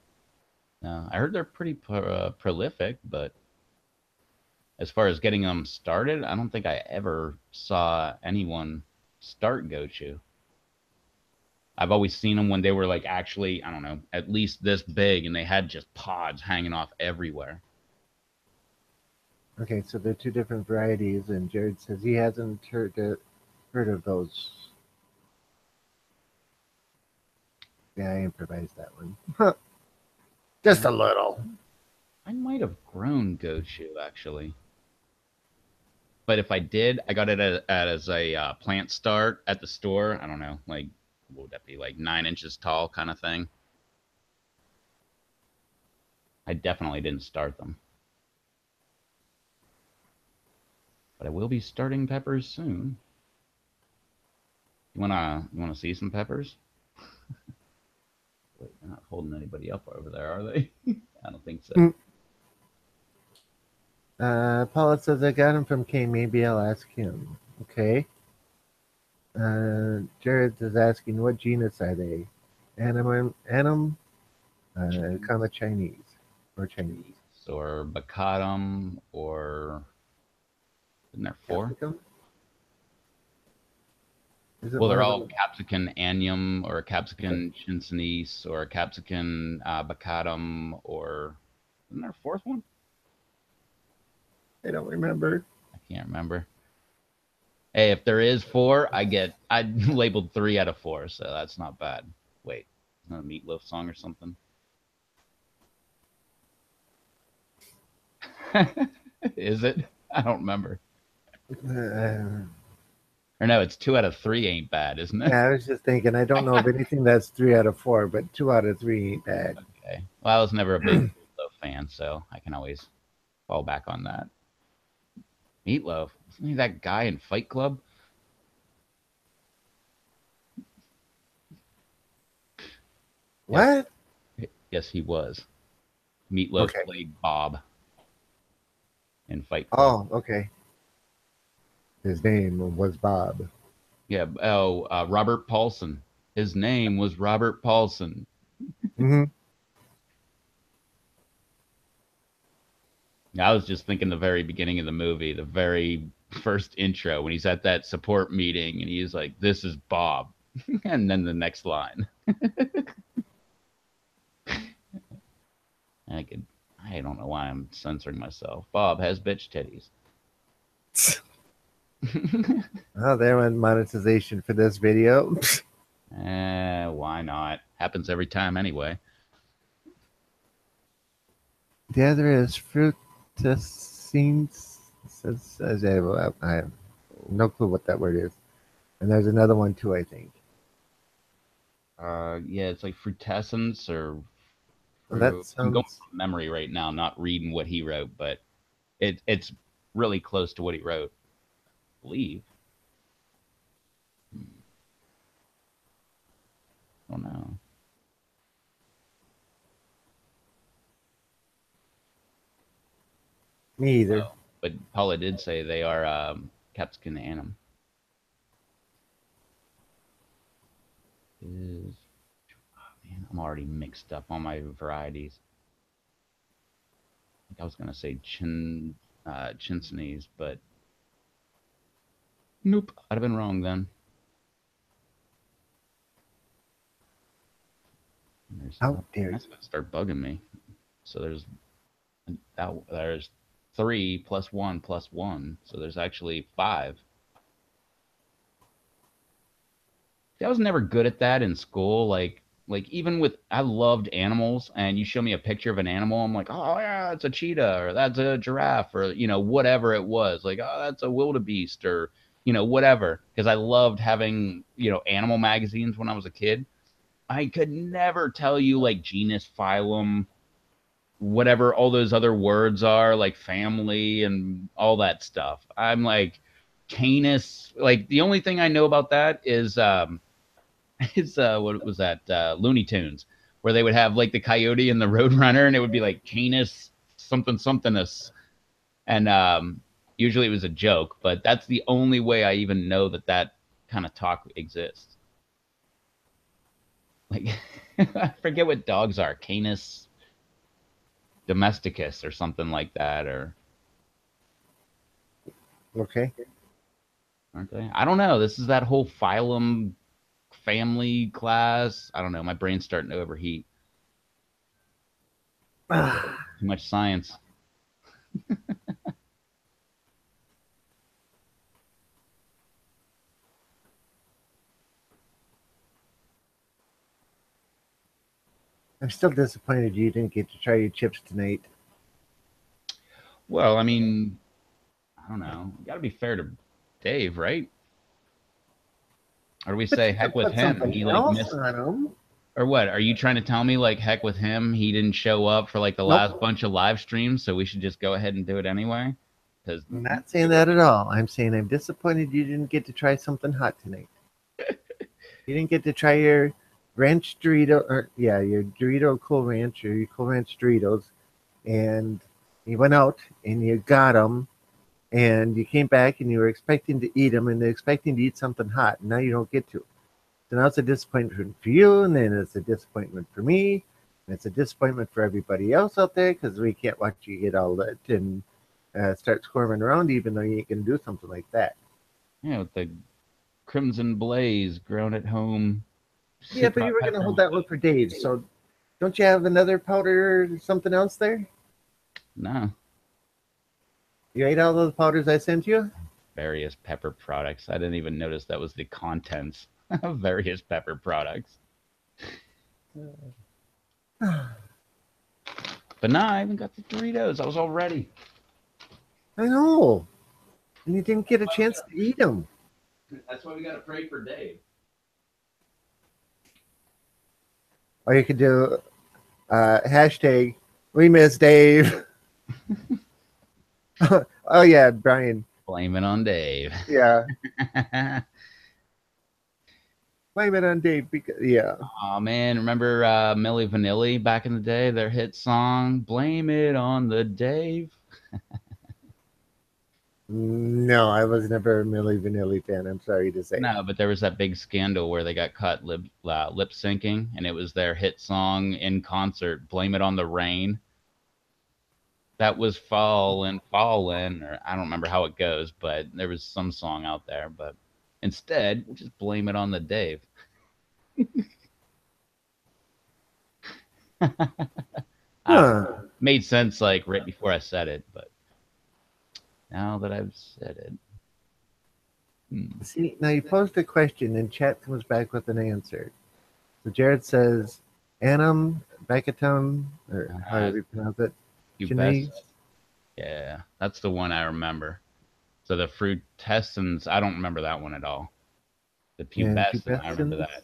I heard they're pretty prolific. But as far as getting them started, I don't think I ever saw anyone start gochu. I've always seen them when they were like actually, I don't know, at least this big, and they had just pods hanging off everywhere. Okay, so they're two different varieties, and Jared says he hasn't heard of those. Yeah, I improvised that one. Just Yeah, a little. I might have grown gochu actually. But if I did, I got it as a plant start at the store. I don't know, like what would that be, like 9 inches tall kind of thing. I definitely didn't start them, but I will be starting peppers soon. You wanna see some peppers? Wait, they're not holding anybody up over there, are they? I don't think so. Mm. Paula says I got him from Kane. Maybe I'll ask him. Okay. Jared is asking what genus are they? Anim, comma Chinese or Chinese. Or baccatum, or isn't there four? Capsicum? Isn't Well, one they're of all them? Capsican annuum or a Okay. Capsican chinensis or a Capsican baccatum, or isn't there a fourth one? I don't remember. I can't remember. Hey, if there is four, I labeled 3 out of 4, so that's not bad. Wait, not a Meatloaf song or something? Is it? I don't remember. Uh, Or no, it's 2 out of 3 ain't bad, isn't it? yeah, I was just thinking. I don't know of anything that's 3 out of 4, but 2 out of 3 ain't bad. Okay. Well, I was never a big Meatloaf fan, so I can always fall back on that. Meatloaf, isn't he that guy in Fight Club? Yes, What? yes, he was. Meatloaf Okay. played Bob in Fight Club. Oh, okay. His name was Bob. Yeah. Oh, Robert Paulson. His name was Robert Paulson. Hmm. I was just thinking the very beginning of the movie, the very first intro when he's at that support meeting and he's like, "This is Bob," and then the next line. I could. I don't know why I'm censoring myself. Bob has bitch titties. Oh, there went monetization for this video. Why not? Happens every time anyway. The other is fructosines. I have no clue what that word is. And there's another one too, I think. Yeah, it's like frutescence or That I'm going sounds. from memory right now, not reading what he wrote, but it's really close to what he wrote. I believe. Hmm, I don't know. Me either. Oh, but Paula did say they are Capsicum Annum. Is Man, I'm already mixed up on my varieties. I think I was gonna say Chinese, but nope, I'd have been wrong then. How dare That's you? gonna start bugging me. So there's 3 plus 1 plus 1, so there's actually 5. See, I was never good at that in school. Like even with I loved animals, and you show me a picture of an animal, I'm like, oh yeah, it's a cheetah, or that's a giraffe, or whatever it was. Like, oh, that's a wildebeest, or whatever. Because I loved having animal magazines when I was a kid. I could never tell you like genus, phylum, whatever all those other words are, like family and all that stuff. I'm like Canis. Like the only thing I know about that is is what was that Looney Tunes, where they would have like the coyote and the roadrunner, and it would be like Canis something somethingness, and usually it was a joke, but that's the only way I even know that kind of talk exists. Like I forget what dogs are, Canis domesticus or something like that, or Okay. aren't they? I don't know. This is that whole phylum family class. I don't know. My brain's starting to overheat. Too much science. I'm still disappointed you didn't get to try your chips tonight. Well, I mean, I don't know. You got to be fair to Dave, right? Or do we But say you could heck with put him? something He like else missed, on them. or what? Are you trying to tell me like heck with him? He didn't show up for like the last Nope. bunch of live streams, so we should just go ahead and do it anyway? Because I'm not saying that at all. I'm saying I'm disappointed you didn't get to try something hot tonight. You didn't get to try your ranch Dorito, or yeah, your Dorito Cool Ranch or your Cool Ranch Doritos, and you went out and you got them, and you came back and you were expecting to eat them, and they're expecting to eat something hot, and now you don't get to. So now it's a disappointment for you, and then it's a disappointment for me, and it's a disappointment for everybody else out there because we can't watch you get all that and start squirming around, even though you ain't gonna do something like that. with the crimson blaze grown at home, Yeah, but you citron were gonna hold peppermint. that one for Dave, so don't you have another powder or something else there? No, You ate all those powders I sent you? Various pepper products. I didn't even notice that was the contents of various pepper products. But nah, I even got the Doritos. I was all ready. I know. And you didn't get a chance to eat them. That's why we got to pray for Dave. Or you could do hashtag we miss Dave. Oh yeah, Brian. Blame it on Dave. Yeah, blame it on Dave because yeah. Oh man, remember Milli Vanilli back in the day? Their hit song, "Blame It on the Dave." No, I was never a Milli Vanilli fan. I'm sorry to say. No, but there was that big scandal where they got caught lip syncing, and it was their hit song in concert, "Blame It on the Rain." That was Fallin', or I don't remember how it goes, but there was some song out there. But instead, we'll just blame it on the Dave. I don't know. Huh. Made sense like right before I said it, but now that I've said it, hmm. See, now you posed a question and chat comes back with an answer. So Jared says, Anum, Baccatum, or Uh, however you pronounce it, Pubes, Chinese, yeah, that's the one I remember. So the Frutescens, I don't remember that one at all. The and Pubescent, I remember pubescens, that.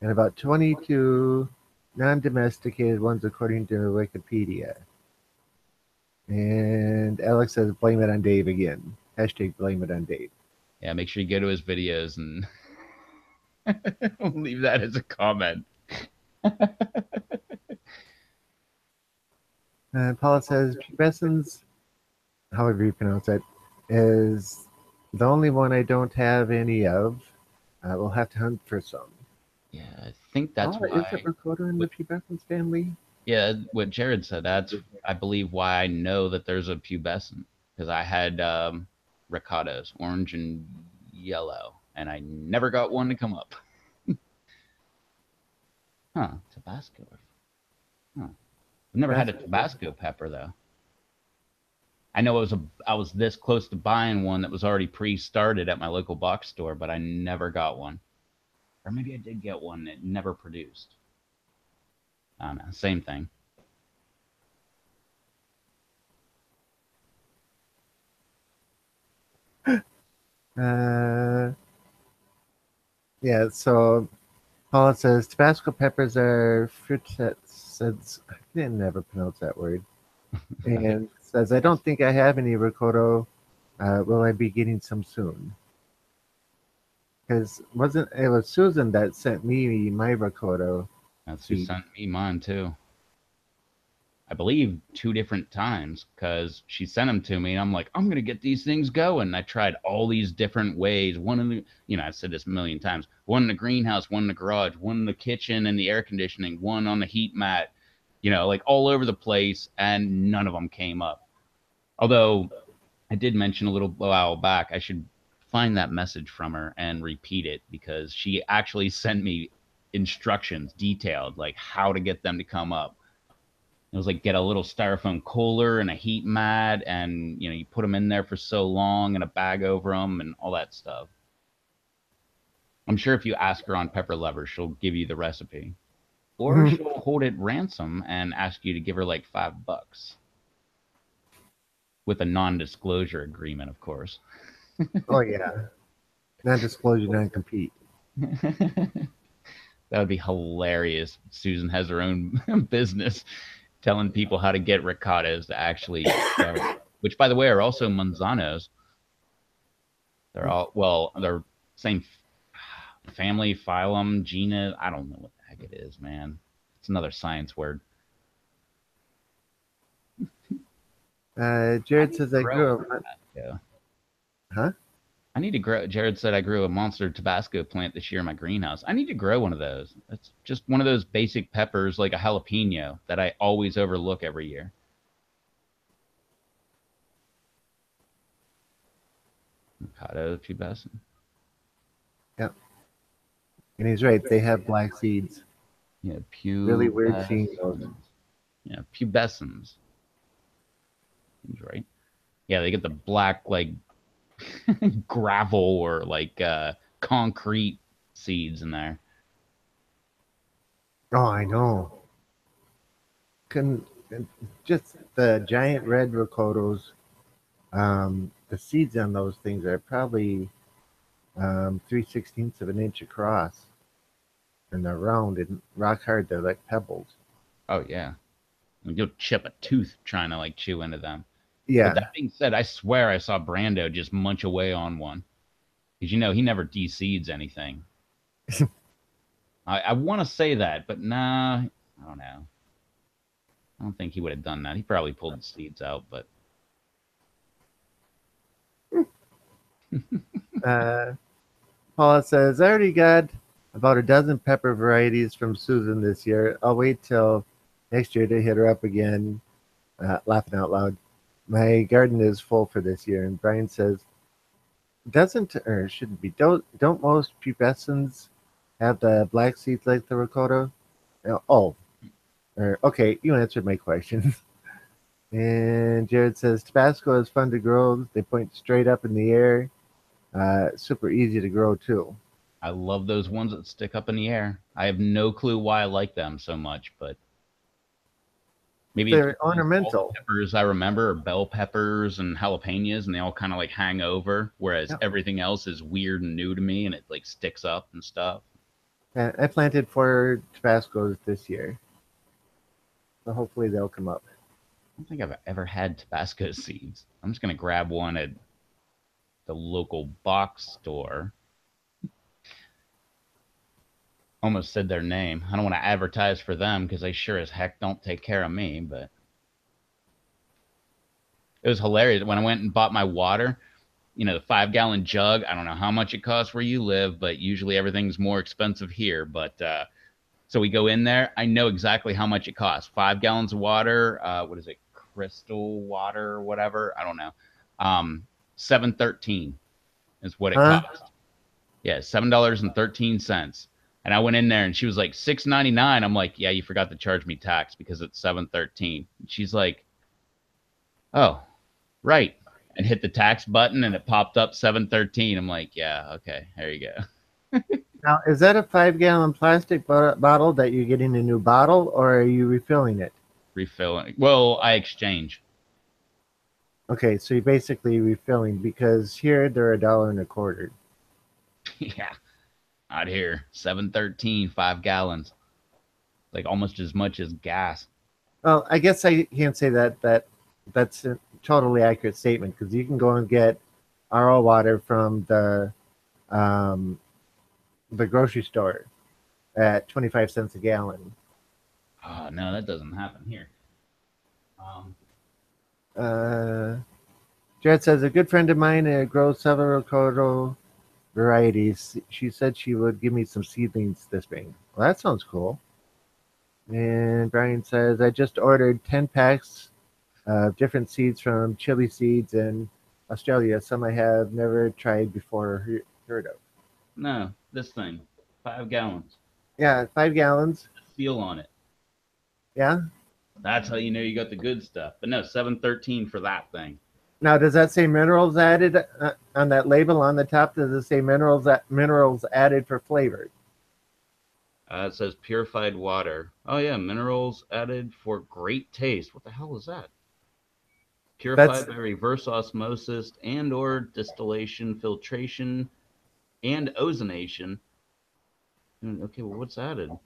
and about 22 non-domesticated ones according to Wikipedia. And Alex says, blame it on Dave again. Hashtag blame it on Dave. Yeah, make sure you go to his videos and leave that as a comment. And Paula says, pubescens, however you pronounce it, is the only one I don't have any of. We'll have to hunt for some. Yeah, I think that's Oh, is it why. Ricotta in the pubescens family? Yeah, what Jared said, that's I believe why I know that there's a pubescent because I had ricotta's orange and yellow, and I never got one to come up. Huh? Tabasco. Huh? I've never had a Tabasco. Tabasco pepper though. I know I was this close to buying one that was already pre-started at my local box store, but I never got one. Or maybe I did get one that never produced. I don't know. Same thing. Uh, yeah, so Paula says Tabasco peppers are fruits. I can never pronounce that word. And says, I don't think I have any ricotta. Will I be getting some soon? Because wasn't it was Susan that sent me my ricotta That's who seed? sent me mine too. I believe two different times because she sent them to me, and I'm like, I'm gonna get these things going. I tried all these different ways. One in the, I've said this a million times. One in the greenhouse, one in the garage, one in the kitchen and the air conditioning, one on the heat mat. Like all over the place, and none of them came up. Although I did mention a little while back, I should find that message from her and repeat it because she actually sent me instructions detailed, like how to get them to come up. It was like get a little styrofoam cooler and a heat mat, and you put them in there for so long and a bag over them and all that stuff. I'm sure if you ask her on Pepper Lovers, she'll give you the recipe, or she'll hold it ransom and ask you to give her like $5 with a non-disclosure agreement, of course. Oh yeah, non-disclosure, non-compete. That would be hilarious. Susan has her own business telling people how to get ricottas to actually start, which, by the way, are also Manzanos. They're all, well, they're same family, phylum, genus. I don't know what the heck it is, man. It's another science word. I Jared need to says I grow grew a up. Tabasco. Huh? I need to grow. Jared said I grew a monster Tabasco plant this year in my greenhouse. I need to grow one of those. It's just one of those basic peppers, like a jalapeno, that I always overlook every year. Avocado pubescent. Yeah, and he's right. They have black seeds. Yeah, Really weird seeing those. pubescens. Yeah, pubescens. Seems right. Yeah, they get the black like gravel or like concrete seeds in there. Oh, I know. Can just the giant red ricotos. The seeds on those things are probably 3/16 of an inch across, and they're round and rock hard. They're like pebbles. Oh yeah, you'll chip a tooth trying to like chew into them. But Yeah. that being said, I swear I saw Brando just munch away on one because he never de-seeds anything. I want to say that, but nah, I don't know. I don't think he would have done that. He probably pulled the seeds out, but Uh, Paula says, I already got about a dozen pepper varieties from Susan this year. I'll wait till next year to hit her up again, laughing out loud. My garden is full for this year. And Brian says, doesn't, or shouldn't be, don't most pubescens have the black seeds like the ricotta? Oh, okay, you answered my question. And Jared says, Tabasco is fun to grow. They point straight up in the air. Super easy to grow too. I love those ones that stick up in the air. I have no clue why I like them so much, but maybe it's They're because all the ornamental. peppers I remember are bell peppers and jalapenos, and they all kind of like hang over, whereas Yeah. everything else is weird and new to me, and it like sticks up and stuff. I planted 4 Tabascos this year, so hopefully they'll come up. I don't think I've ever had Tabasco seeds. I'm just gonna grab one at the local box store. Almost said their name. I don't want to advertise for them because they sure as heck don't take care of me, but it was hilarious when I went and bought my water. The 5 gallon jug. I don't know how much it costs where you live, but usually everything's more expensive here. But so we go in there. I know exactly how much it costs. 5 gallons of water. What is it? Crystal water or whatever. I don't know. 7.13 is what it Huh? cost. Yeah, $7.13. And I went in there and she was like $6.99. I'm like, yeah, you forgot to charge me tax because it's 7.13. She's like, oh, right. And hit the tax button and it popped up 7.13. I'm like, yeah, okay, there you go. Now, is that a 5 gallon plastic bottle that you're getting a new bottle, or are you refilling it? Refilling. Well, I exchange. Okay, so you're basically refilling because here they're $1.25. Yeah, out here, 7.13, 5 gallons, like almost as much as gas. Well, I guess I can't say that's a totally accurate statement because you can go and get RO water from um, the grocery store at 25 cents a gallon. Oh no, that doesn't happen here. Um, Uh, Jared says a good friend of mine grows several Kodo varieties. She said she would give me some seedlings this spring. Well, that sounds cool. And Brian says I just ordered 10 packs of different seeds from chili seeds in Australia. Some I have never tried before or heard of. no, this thing, 5 gallons. Yeah, 5 gallons. Seal on it. Yeah. That's how you know you got the good stuff. But no, 7.13 for that thing. Now, does that say minerals added on that label on the top? Does it say minerals added for flavor? It says purified water. Oh yeah, minerals added for great taste. What the hell is that? That's Purified by reverse osmosis and or distillation, filtration, and ozonation. Okay, well, what's added?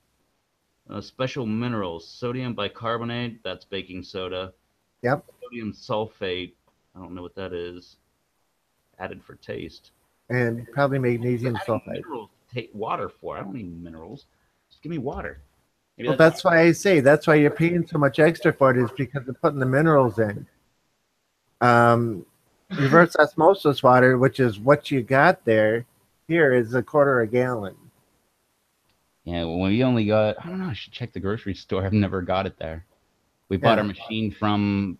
Special minerals, sodium bicarbonate, that's baking soda, yep, sodium sulfate, I don't know what that is, added for taste. and probably You're magnesium adding sulfide. minerals to take water for. I don't need minerals. Just give me water. Maybe Well, that's that's why I say that's why you're paying so much extra for it is because they're putting the minerals in. Um, Reverse osmosis water, which is what you got there, here is a quarter a gallon. yeah. Well, we only got. I don't know. I should check the grocery store. I've never got it there. We bought our Yeah, machine from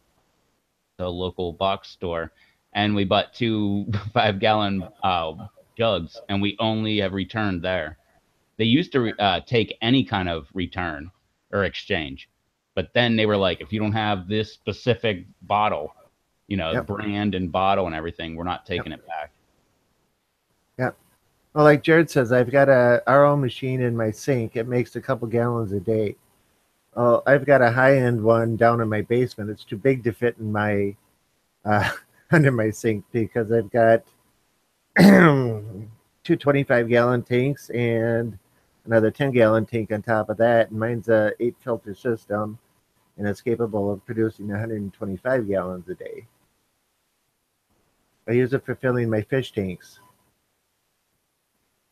the local box store, and we bought two 5 gallon jugs, and we only have returned there. They used to take any kind of return or exchange, but then they were like, if you don't have this specific bottle, Yep. brand and bottle and everything. We're not Yep. taking it back. Yep. Well, like Jared says, I've got a RO machine in my sink. It makes a couple gallons a day. Oh, I've got a high end one down in my basement. It's too big to fit in my uh, under my sink because I've got two 25-gallon tanks and another 10-gallon tank on top of that. And mine's a 8 filter system, and it's capable of producing 125 gallons a day. I use it for filling my fish tanks.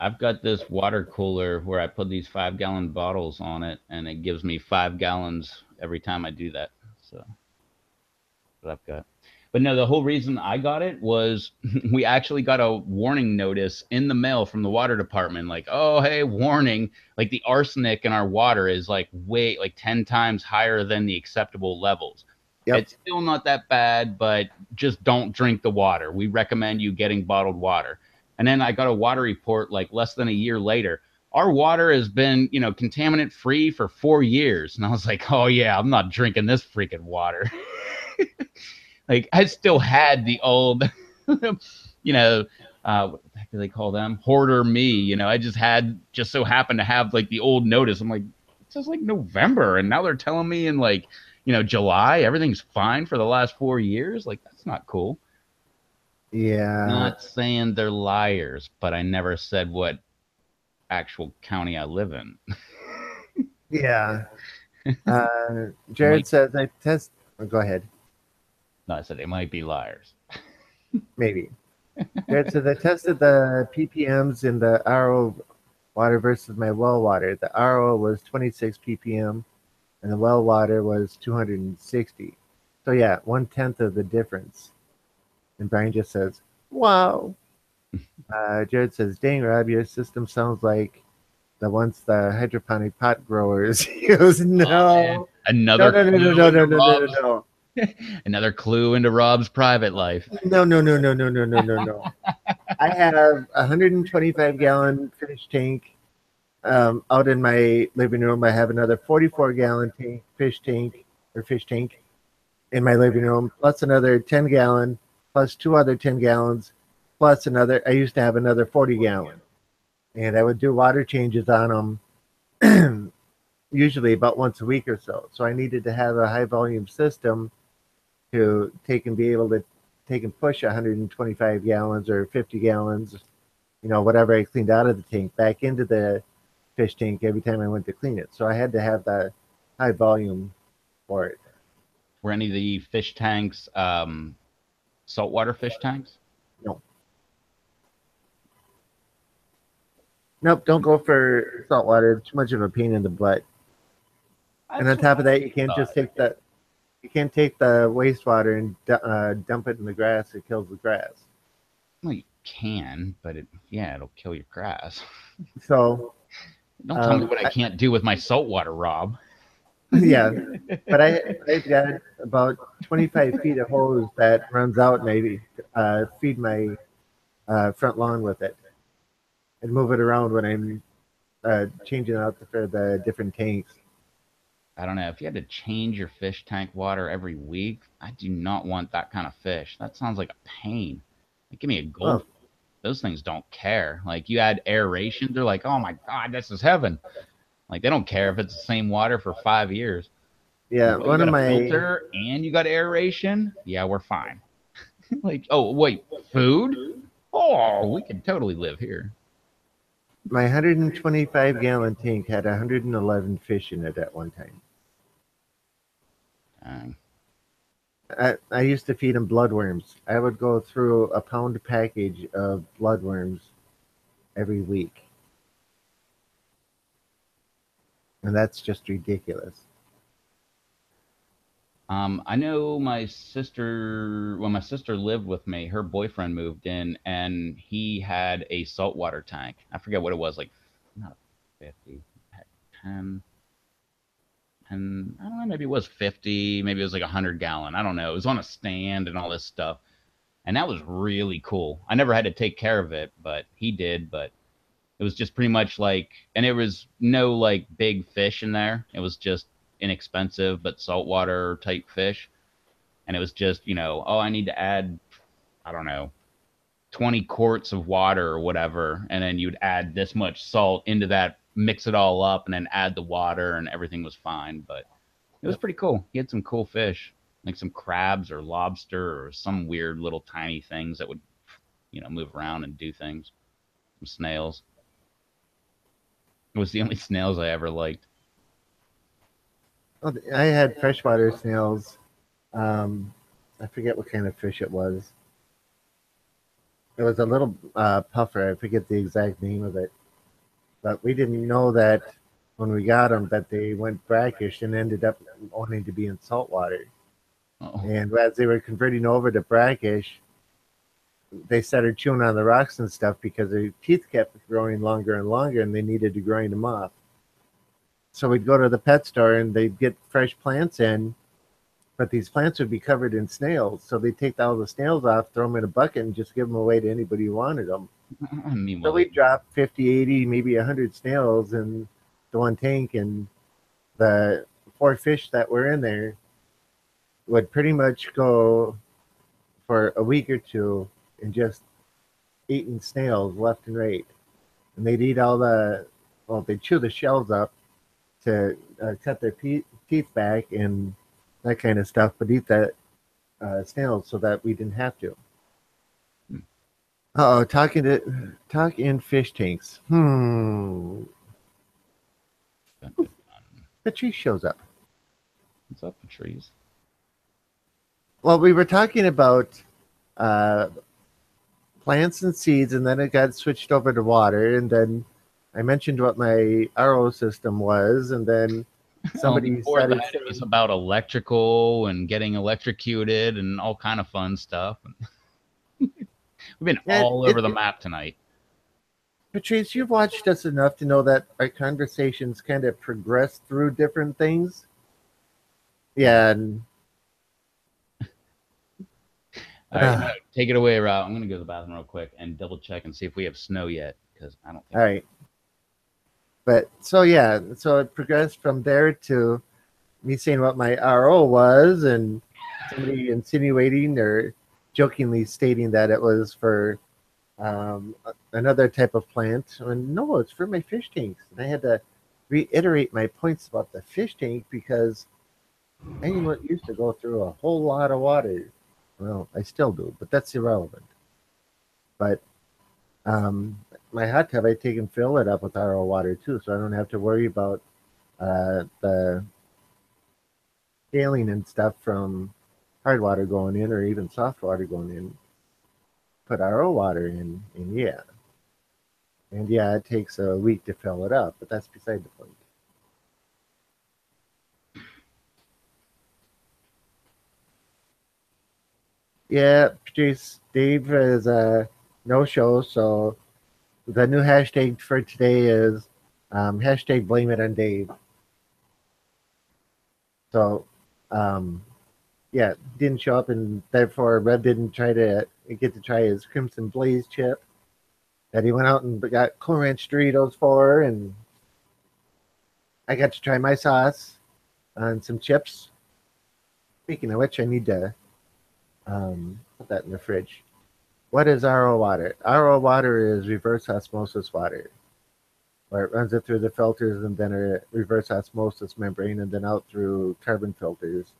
I've got this water cooler where I put these 5 gallon bottles on it, and it gives me 5 gallons every time I do that. So what I've got. But no, the whole reason I got it was we actually got a warning notice in the mail from the water department, like, oh, hey, warning, like the arsenic in our water is like way like 10 times higher than the acceptable levels. Yep. It's still not that bad, but just don't drink the water. We recommend you getting bottled water. And then I got a water report like less than a year later. Our water has been, contaminant free for 4 years. And I was like, oh, yeah, I'm not drinking this freaking water. Like I still had the old, you know, what the heck do they call them? Hoarder me. I just so happened to have like the old notice. I'm like, it says like November, and now they're telling me in like, July everything's fine for the last 4 years. Like that's not cool. Yeah. Not saying they're liars, but I never said what actual county I live in. Yeah. They Jared might, says I test. Oh, go ahead. no, I said they might be liars. Maybe. Jared says I tested the ppms in the RO water versus my well water. The RO was 26 ppm and the well water was 260. So yeah, 1/10 of the difference. And Brian just says, "Wow." Jared says, "Dang, Rob, your system sounds like the ones the hydroponic pot growers use." Oh man, No, no, another no, no, no, clue no, into no, no, no, Rob's no, another clue into Rob's private life. no, no, no, no, no, no, no, no, no. I have a 125-gallon fish tank out in my living room. I have another 44-gallon fish tank in my living room, plus another 10-gallon, plus two other 10 gallons, plus another. I used to have another 40-gallon, and I would do water changes on them usually about once a week or so. So I needed to have a high volume system to take and be able to take and push 125 gallons or 50 gallons, whatever I cleaned out of the tank back into the fish tank every time I went to clean it. So I had to have the high volume for it. Were any of the fish tanks saltwater fish tanks? No, nope, don't go for salt water. It's too much of a pain in the butt. And That's on what top of that, you I can't just thought. take the wastewater and dump it in the grass. It kills the grass. Well, you can, but it'll kill your grass. So Don't tell me um, what I I, can't do with my saltwater, Rob. yeah, but I've got about 25 feet of hose that runs out, and I feed my front lawn with it and move it around when I'm changing out for the different tanks. I don't know. If you had to change your fish tank water every week, I do not want that kind of fish. That sounds like a pain. Like, give me a Oh, goldfish. Those things don't care. Like, you add aeration, they're like, oh my God, this is heaven. Like, they don't care if it's the same water for 5 years. yeah, Like, oh, you one got of a my filter and you got aeration? Yeah, we're fine. Like, oh, wait, food? Oh, we can totally live here. 125-gallon tank had 111 fish in it at one time. Uh, I used to feed them bloodworms. I would go through a pound package of bloodworms every week, and that's just ridiculous. I know my sister, when my sister lived with me, her boyfriend moved in and he had a saltwater tank. I forget what it was, like not 50, heck, 10, 10, I don't know, maybe it was 50, maybe it was like 100 gallon. I don't know. It was on a stand and all this stuff. And that was really cool. I never had to take care of it, but he did. But it was just pretty much like, and it was no like big fish in there. It was just inexpensive, but saltwater type fish. and it was just, oh, I need to add, I don't know, 20 quarts of water or whatever, and then you'd add this much salt into that, mix it all up, and then add the water, and everything was fine. But it was Yep. pretty cool. He had some cool fish, like some crabs or lobster or some weird little tiny things that would, move around and do things. Some snails. It was the only snails I ever liked. Oh, I had freshwater snails. Um, I forget what kind of fish it was. It was a little puffer. I forget the exact name of it. But we didn't know that when we got them that they went brackish and ended up wanting to be in saltwater. Oh, And as they were converting over to brackish, they started chewing on the rocks and stuff because their teeth kept growing longer and longer, and they needed to grind them off. So we'd go to the pet store and they'd get fresh plants in, but these plants would be covered in snails. So they'd take all the snails off, throw them in a bucket, and just give them away to anybody who wanted them. So meanwhile, we dropped 50, 80, maybe 100 snails in the one tank, and the four fish that were in there would pretty much go for a week or two and just eating snails left and right. And they'd eat well, they'd chew the shells up to cut their teeth back and that kind of stuff, but eat that snails so that we didn't have to. Oh, talk in fish tanks. Patrice shows up. what's up, Patrice? Well, we were talking about uh, plants and seeds, and then it got switched over to water, and then I mentioned what my RO system was, and then Well, somebody before that, started it was saying, about electrical and getting electrocuted and all kind of fun stuff. We've been yeah, all over the map tonight. Patrice, you've watched us enough to know that our conversations kind of progress through different things. Yeah. Yeah, and All right, uh, take it away, Rob. I'm gonna go to the bathroom real quick and double check and see if we have snow yet, because I don't all think we. right. But so yeah, so it progressed from there to me saying what my RO was, and somebody insinuating or jokingly stating that it was for another type of plant. And no, it's for my fish tanks. And I had to reiterate my points about the fish tank because I used to go through a whole lot of water. Well, I still do, but that's irrelevant. But my hot tub, I take and fill it up with RO water too, so I don't have to worry about the scaling and stuff from hard water going in or even soft water going in. Put RO water in, and yeah, it takes a week to fill it up, but that's beside the point. Yeah, Patrice, Dave is a no show, so the new hashtag for today is hashtag blame it on Dave. So, um, yeah, didn't show up, and therefore Rev didn't try to get to try his Crimson Blaze chip that he went out and got Cool Ranch Doritos for, and I got to try my sauce on some chips. Speaking of which, I need to put that in the fridge. What is RO water? RO water is reverse osmosis water, where it runs it through the filters and then a reverse osmosis membrane and then out through carbon filters.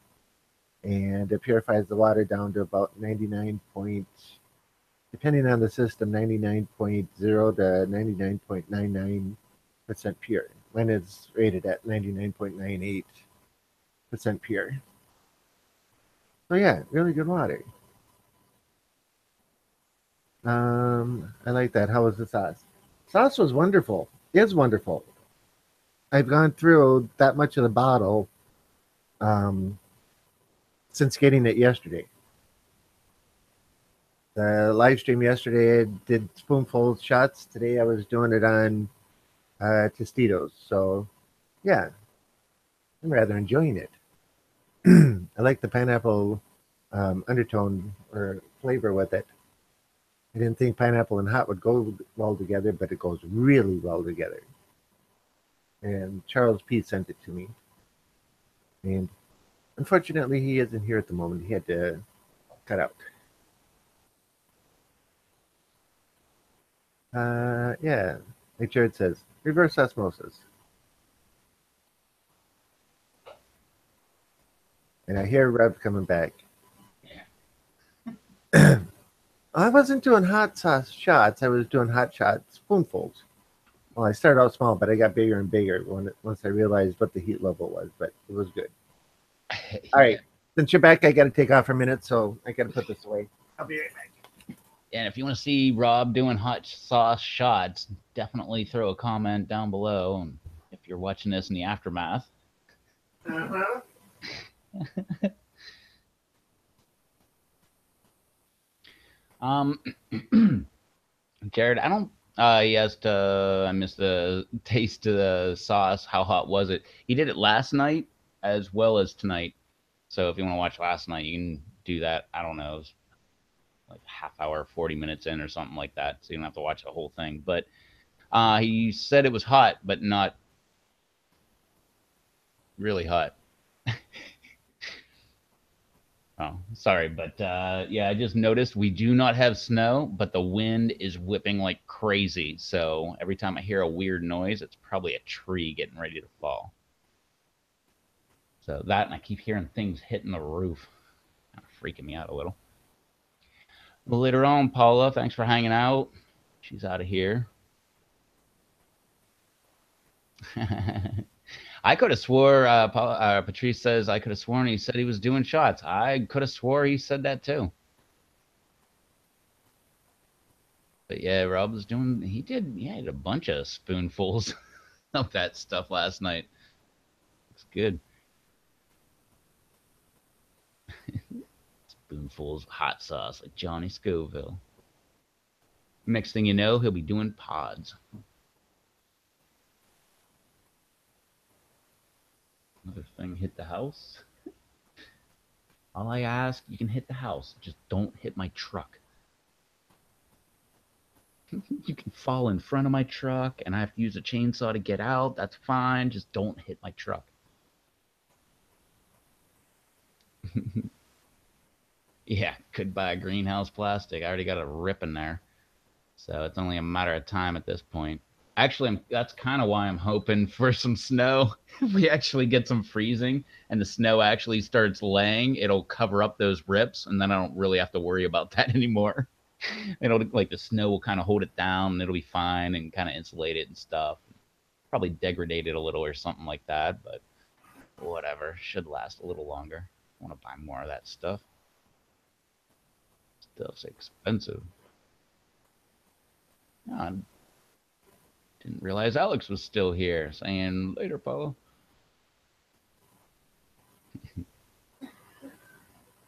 And it purifies the water down to about 99 point, depending on the system, 99.0 to 99.99% pure. When it's rated at 99.98% pure. So yeah, really good water. I like that. How was the sauce? Sauce was wonderful. Is wonderful. I've gone through that much of the bottle um, since getting it yesterday. The live stream yesterday, I did spoonfuls shots. Today, I was doing it on Tostitos. So, yeah, I'm rather enjoying it. I like the pineapple undertone or flavor with it. I didn't think pineapple and hot would go well together, but it goes really well together. And Charles P sent it to me, and Unfortunately, he isn't here at the moment. He had to cut out. Yeah, like Jared says, reverse osmosis. And I hear Rev coming back. I wasn't doing hot sauce shots. I was doing hot shot spoonfuls. Well, I started out small, but I got bigger and bigger once I realized what the heat level was. But it was good. All Yeah. right, since you're back, I got to take off for a minute, so I got to put this away. I'll be right back. And if you want to see Rob doing hot sauce shots, definitely throw a comment down below. And if you're watching this in the aftermath, Uh-huh. um, Jared, I don't. He asked. I missed the taste of the sauce. How hot was it? He did it last night as well as tonight. So if you want to watch last night, you can do that. I don't know, like half hour, 40 minutes in or something like that. So you don't have to watch the whole thing. But he said it was hot, but not really hot. Oh, sorry, but yeah, I just noticed we do not have snow, but the wind is whipping like crazy. So every time I hear a weird noise, it's probably a tree getting ready to fall. So that, and I keep hearing things hitting the roof, kind of freaking me out a little. Well, later on, Paula, thanks for hanging out. She's out of here. I could have swore. Patrice says I could have sworn he said he was doing shots. I could have swore he said that too. But yeah, Rob was doing. He did. He had a bunch of spoonfuls of that stuff last night. Looks good. Spoonfuls of hot sauce like Johnny Scoville. Next thing you know, he'll be doing pods. Another thing hit the house. All I ask, you can hit the house. Just don't hit my truck. You can fall in front of my truck and I have to use a chainsaw to get out. That's fine. Just don't hit my truck. Yeah, could buy a greenhouse plastic. I already got a rip in there. So it's only a matter of time at this point. Actually, that's kind of why I'm hoping for some snow. If we actually get some freezing and the snow actually starts laying, it'll cover up those rips, and then I don't really have to worry about that anymore. It'll like the snow will kind of hold it down, and it'll be fine and kind of insulate it and stuff. Probably degrade it a little or something like that, but whatever. Should last a little longer. I want to buy more of that stuff. Stuff's expensive. Oh, I didn't realize Alex was still here. Saying later, Paulo.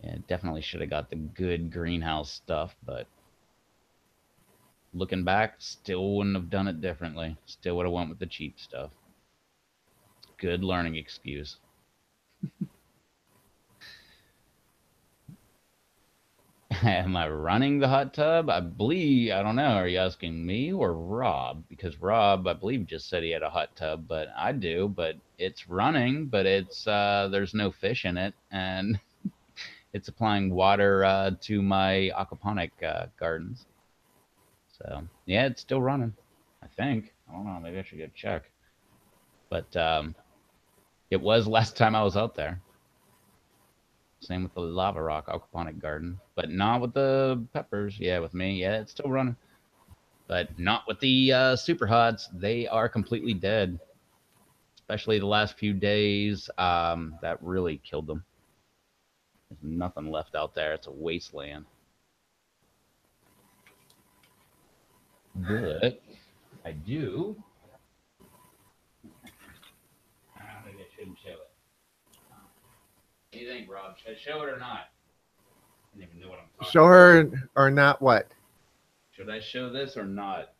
Yeah, definitely should have got the good greenhouse stuff, but looking back, still wouldn't have done it differently. Still would have went with the cheap stuff. Good learning excuse. Am I running the hot tub? I believe, I don't know. Are you asking me or Rob? Because Rob, I believe, just said he had a hot tub, but I do, but it's running, but it's, there's no fish in it, and it's applying water to my aquaponic gardens. So, yeah, it's still running, I think. I don't know. Maybe I should go check. But it was last time I was out there. Same with the lava rock aquaponic garden, but not with the peppers. Yeah, with me, yeah, it's still running, but not with the super hots. They are completely dead. Especially the last few days, that really killed them. There's nothing left out there. It's a wasteland. But I do. Maybe I shouldn't show it. What do you think, Rob? Should I show it or not? I don't even know what I'm talking Show about. her or not what? Should I show this or not?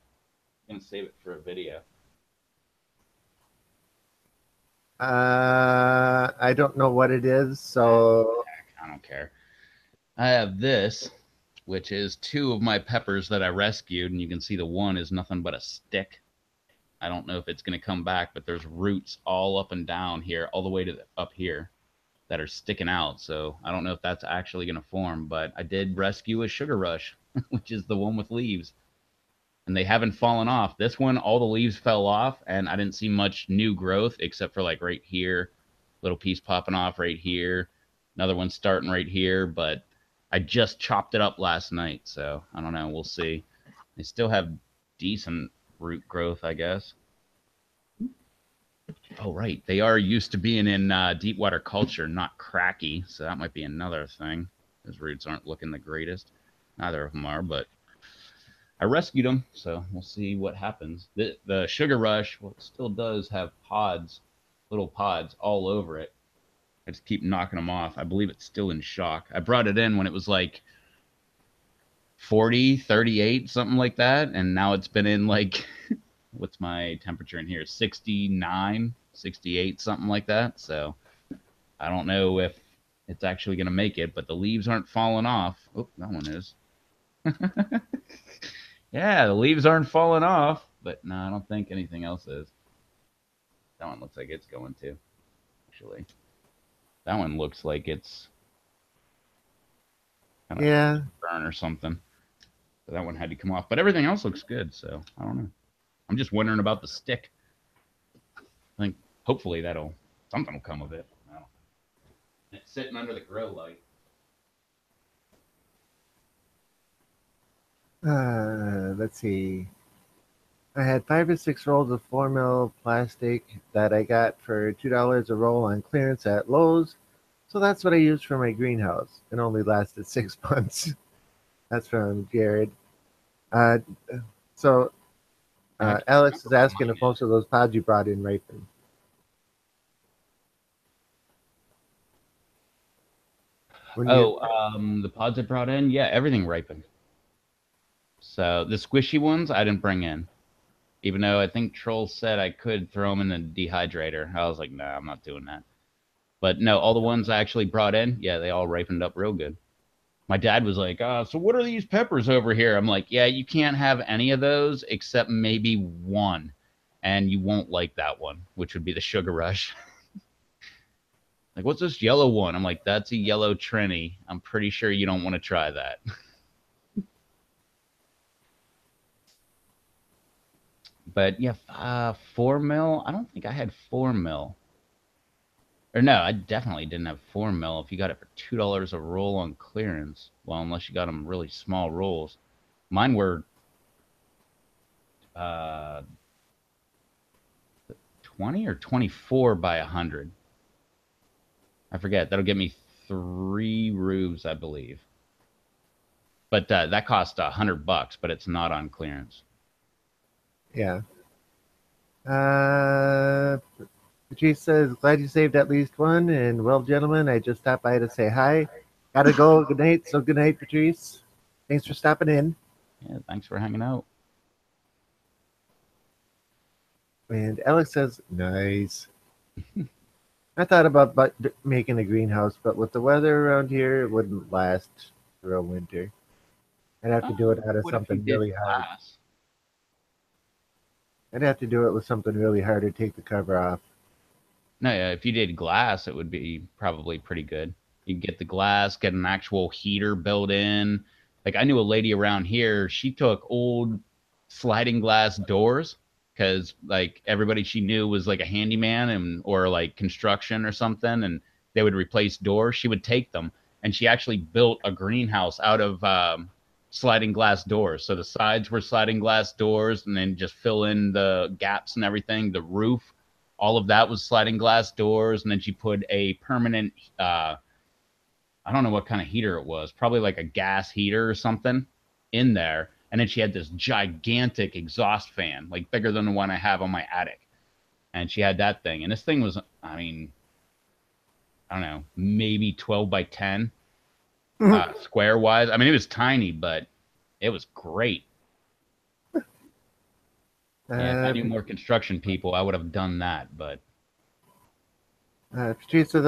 I'm gonna save it for a video. I don't know what it is, Ah, so I don't care. I have this, which is two of my peppers that I rescued, and you can see the one is nothing but a stick. I don't know if it's going to come back, but there's roots all up and down here, all the way to up here that are sticking out. So I don't know if that's actually going to form, but I did rescue a sugar rush, which is the one with leaves, and they haven't fallen off. This one, all the leaves fell off, and I didn't see much new growth except for like right here, little piece popping off right here, another one starting right here. But I just chopped it up last night, so I don't know. We'll see. They still have decent root growth, I guess. Oh, right. They are used to being in deep water culture, not cracky. So that might be another thing. His roots aren't looking the greatest. Neither of them are, but I rescued them, so we'll see what happens. The sugar rush, well, it still does have pods, little pods all over it. I just keep knocking them off. I believe it's still in shock. I brought it in when it was like 40, 38, something like that. And now it's been in like, what's my temperature in here? 69, 68, something like that. So I don't know if it's actually going to make it, but the leaves aren't falling off. Oh, that one is. Yeah, the leaves aren't falling off, but no, I don't think anything else is. That one looks like it's going to, actually. That one looks like it's kind of Yeah, burn or something. So that one had to come off, but everything else looks good. So I don't know. I'm just wondering about the stick. I think hopefully that'll something will come of it. I don't know. It's sitting under the grow light. let's see. I had 5 or 6 rolls of 4 mil plastic that I got for $2 a roll on clearance at Lowe's. So that's what I used for my greenhouse. It only lasted 6 months. That's from Jared. Uh, so Yeah, I can't Alex remember is what asking mine if most is. of those pods you brought in ripened. When you Oh, the pods I brought in, yeah, everything ripened. So the squishy ones I didn't bring in, even though I think Troll said I could throw them in the dehydrator. I was like, nah, I'm not doing that. But no, all the ones I actually brought in, yeah, they all ripened up real good. My dad was like, so what are these peppers over here? I'm like, yeah, you can't have any of those except maybe one. And you won't like that one, which would be the sugar rush. Like, what's this yellow one? I'm like, that's a yellow Trini. I'm pretty sure you don't want to try that. But yeah, 4 mil. I don't think I had 4 mil. Or no, I definitely didn't have 4 mil. If you got it for $2 a roll on clearance, well, unless you got them really small rolls, mine were uh, 20 or 24 by 100. I forget. That'll get me 3 roofs, I believe. But that cost $100, but it's not on clearance. yeah. Uh, Patrice says, glad you saved at least one. And well, gentlemen, I just stopped by to say hi. Gotta go. Good night. So good night, Patrice. Thanks for stopping in. Yeah, thanks for hanging out. And Alex says, nice. I thought about making a greenhouse, but with the weather around here, it wouldn't last through a winter. I'd have to do it out of What if you something did really hard. glass? I'd have to do it with something really hard to take the cover off. No, yeah, if you did glass, it would be probably pretty good. You get the glass, get an actual heater built in. Like I knew a lady around here, she took old sliding glass doors because like everybody she knew was like a handyman and or like construction or something, and they would replace doors. She would take them, and she actually built a greenhouse out of sliding glass doors. So the sides were sliding glass doors, and then just fill in the gaps and everything. The roof, all of that was sliding glass doors, and then she put a permanent I don't know what kind of heater it was, probably like a gas heater or something in there. And then she had this gigantic exhaust fan, like bigger than the one I have on my attic. And she had that thing. And this thing was, I mean, I don't know, maybe 12 by 10 square wise. I mean, it was tiny, but it was great. Yeah, if I uh, knew more construction people, I would have done that. But Patrice says,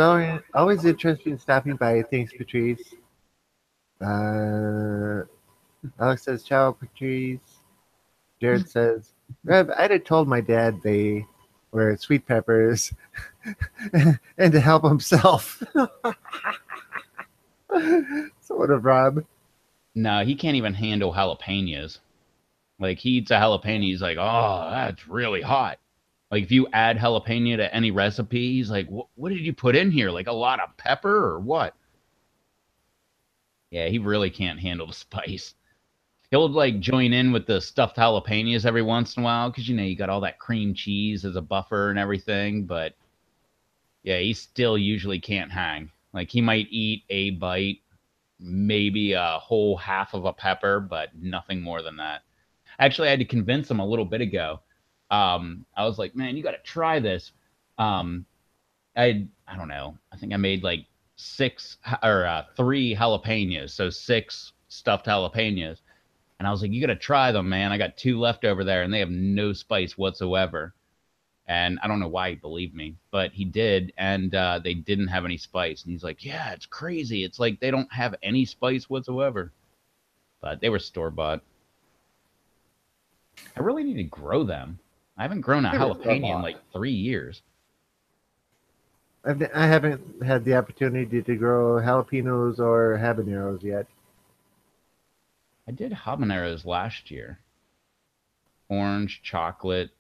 always interesting stopping by. Thanks, Patrice. Uh, Alex says, ciao, Patrice. Jared says, Rev, I'd have told my dad they or sweet peppers, and to help himself. Sort of Rob. No, he can't even handle jalapenos. Like he eats a jalapeno, he's like, "Oh, that's really hot." Like if you add jalapeno to any recipe, he's like, "What did you put in here? Like a lot of pepper or what?" Yeah, he really can't handle the spice. He'll like join in with the stuffed jalapenos every once in a while because you got all that cream cheese as a buffer and everything. But yeah, he still usually can't hang. Like he might eat a bite, maybe a whole half of a pepper, but nothing more than that. Actually, I had to convince him a little bit ago. I was like, man, you got to try this. Um, I don't know. I think I made like three jalapenos, so six stuffed jalapenos. And I was like, you got to try them, man. I got two left over there, and they have no spice whatsoever. And I don't know why he believed me, but he did, and they didn't have any spice. And he's like, yeah, it's crazy. It's like they don't have any spice whatsoever. But they were store bought. I really need to grow them. I haven't grown a They were so jalapeno in hot. like 3 years. I haven't had the opportunity to grow jalapenos or habaneros yet. I did habaneros last year. Orange, chocolate.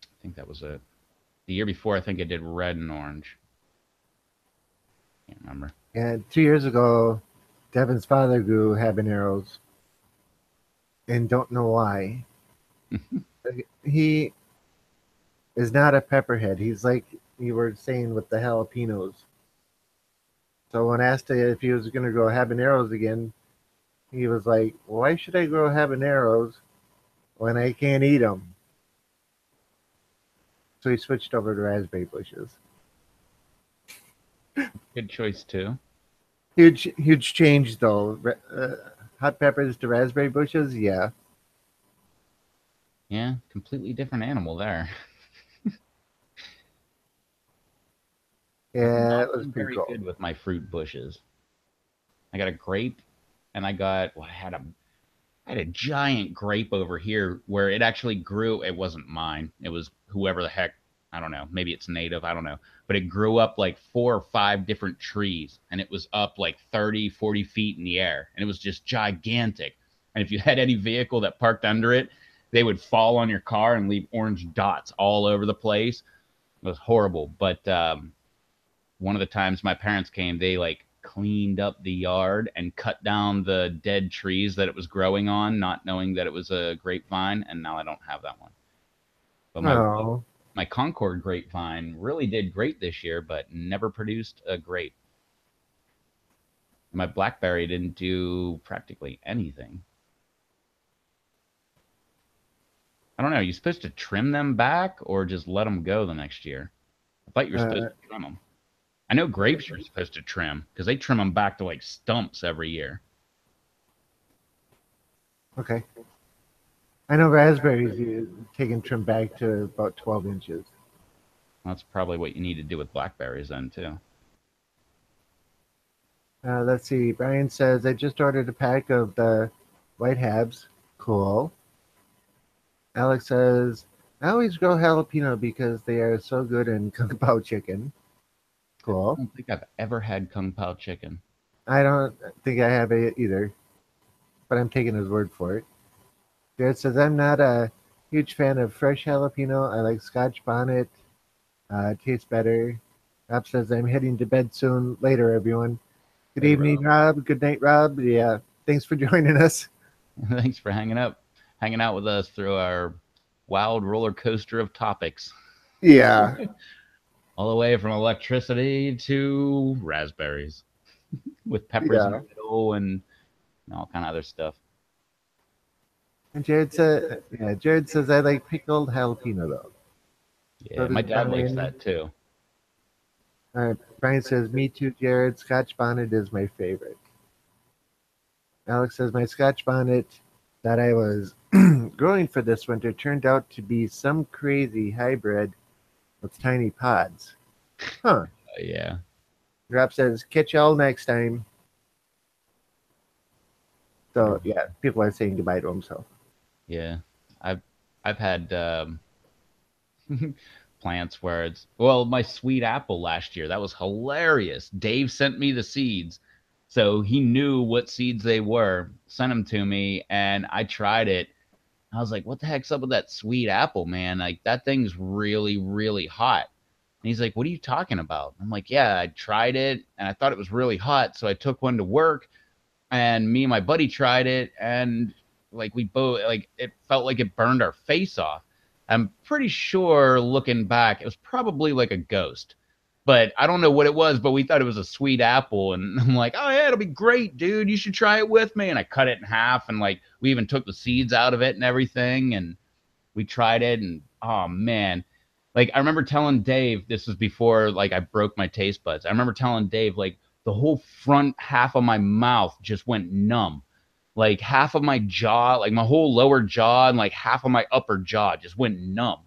I think that was it. The year before, I think I did red and orange. Can't remember. And 2 years ago, Devin's father grew habaneros, and don't know why. He is not a pepperhead. He's like you were saying with the jalapenos. So when asked if he was going to grow habaneros again, he was like, "Why should I grow habaneros when I can't eat them?" So he switched over to raspberry bushes. Good choice too. Huge change though. Hot peppers to raspberry bushes, yeah, Yeah, completely different animal there. I've yeah, not it was been pretty very cool. good with my fruit bushes. I got a grape, and I had a giant grape over here where it actually grew. It wasn't mine. It was whoever the heck, I don't know. Maybe it's native, I don't know. But it grew up like four or five different trees and it was up like 30, 40 feet in the air. And it was just gigantic. And if you had any vehicle that parked under it, they would fall on your car and leave orange dots all over the place. It was horrible. But one of the times my parents came, they like cleaned up the yard and cut down the dead trees that it was growing on, not knowing that it was a grapevine, and now I don't have that one. But Oh, my Concord grapevine really did great this year, but never produced a grape. My blackberry didn't do practically anything. I don't know. You're supposed to trim them back or just let them go the next year. I thought you were supposed uh, to trim them. I know grapes you're supposed to trim because they trim them back to like stumps every year. okay. I know raspberries you taking trim back to about 12 inches. That's probably what you need to do with blackberries then too. Let's see. Brian says I just ordered a pack of the white habs. Cool. Alex says I always grow jalapeno because they are so good in kung pao chicken. I Cool. don't think I've ever had kung pao chicken. I don't think I have it either, but I'm taking his word for it. Jared says I'm not a huge fan of fresh jalapeno. I like Scotch bonnet. Tastes better. Rob says I'm heading to bed soon. Later, everyone. Good Later, evening, Rob. Rob. Good night, Rob. Yeah. Thanks for joining us. Thanks for hanging out with us through our wild roller coaster of topics, Yeah. all the way from electricity to raspberries with peppers in Yeah. the middle and all kind of other stuff. And Jared says I like pickled jalapeno though. So Yeah, does my dad likes Brian. that too. Brian says me too, Jared. Scotch bonnet is my favorite. Alex says my Scotch bonnet that I was growing for this winter turned out to be some crazy hybrid with tiny pods. Huh. Yeah, Rob says catch y'all next time. So later. yeah, people are saying goodbye to himself. Yeah, I've I've had plants where it's well, my sweet apple last year. That was hilarious. Dave sent me the seeds. So he knew what seeds they were, sent them to me, and I tried it. I was like, what the heck's up with that sweet apple, man? Like that thing's really, really hot. And he's like, what are you talking about? I'm like, yeah, I tried it and I thought it was really hot. So I took one to work and me and my buddy tried it and like we both like it felt like it burned our face off. I'm pretty sure looking back it was probably like a ghost, but I don't know what it was, but we thought it was a sweet apple and I'm like, oh yeah, it'll be great, dude, you should try it with me. And I cut it in half and like we even took the seeds out of it and everything and we tried it and oh man, like I remember telling Dave, this was before like I broke my taste buds. I remember telling Dave like the whole front half of my mouth just went numb. Like half of my jaw, like my whole lower jaw and like half of my upper jaw just went numb.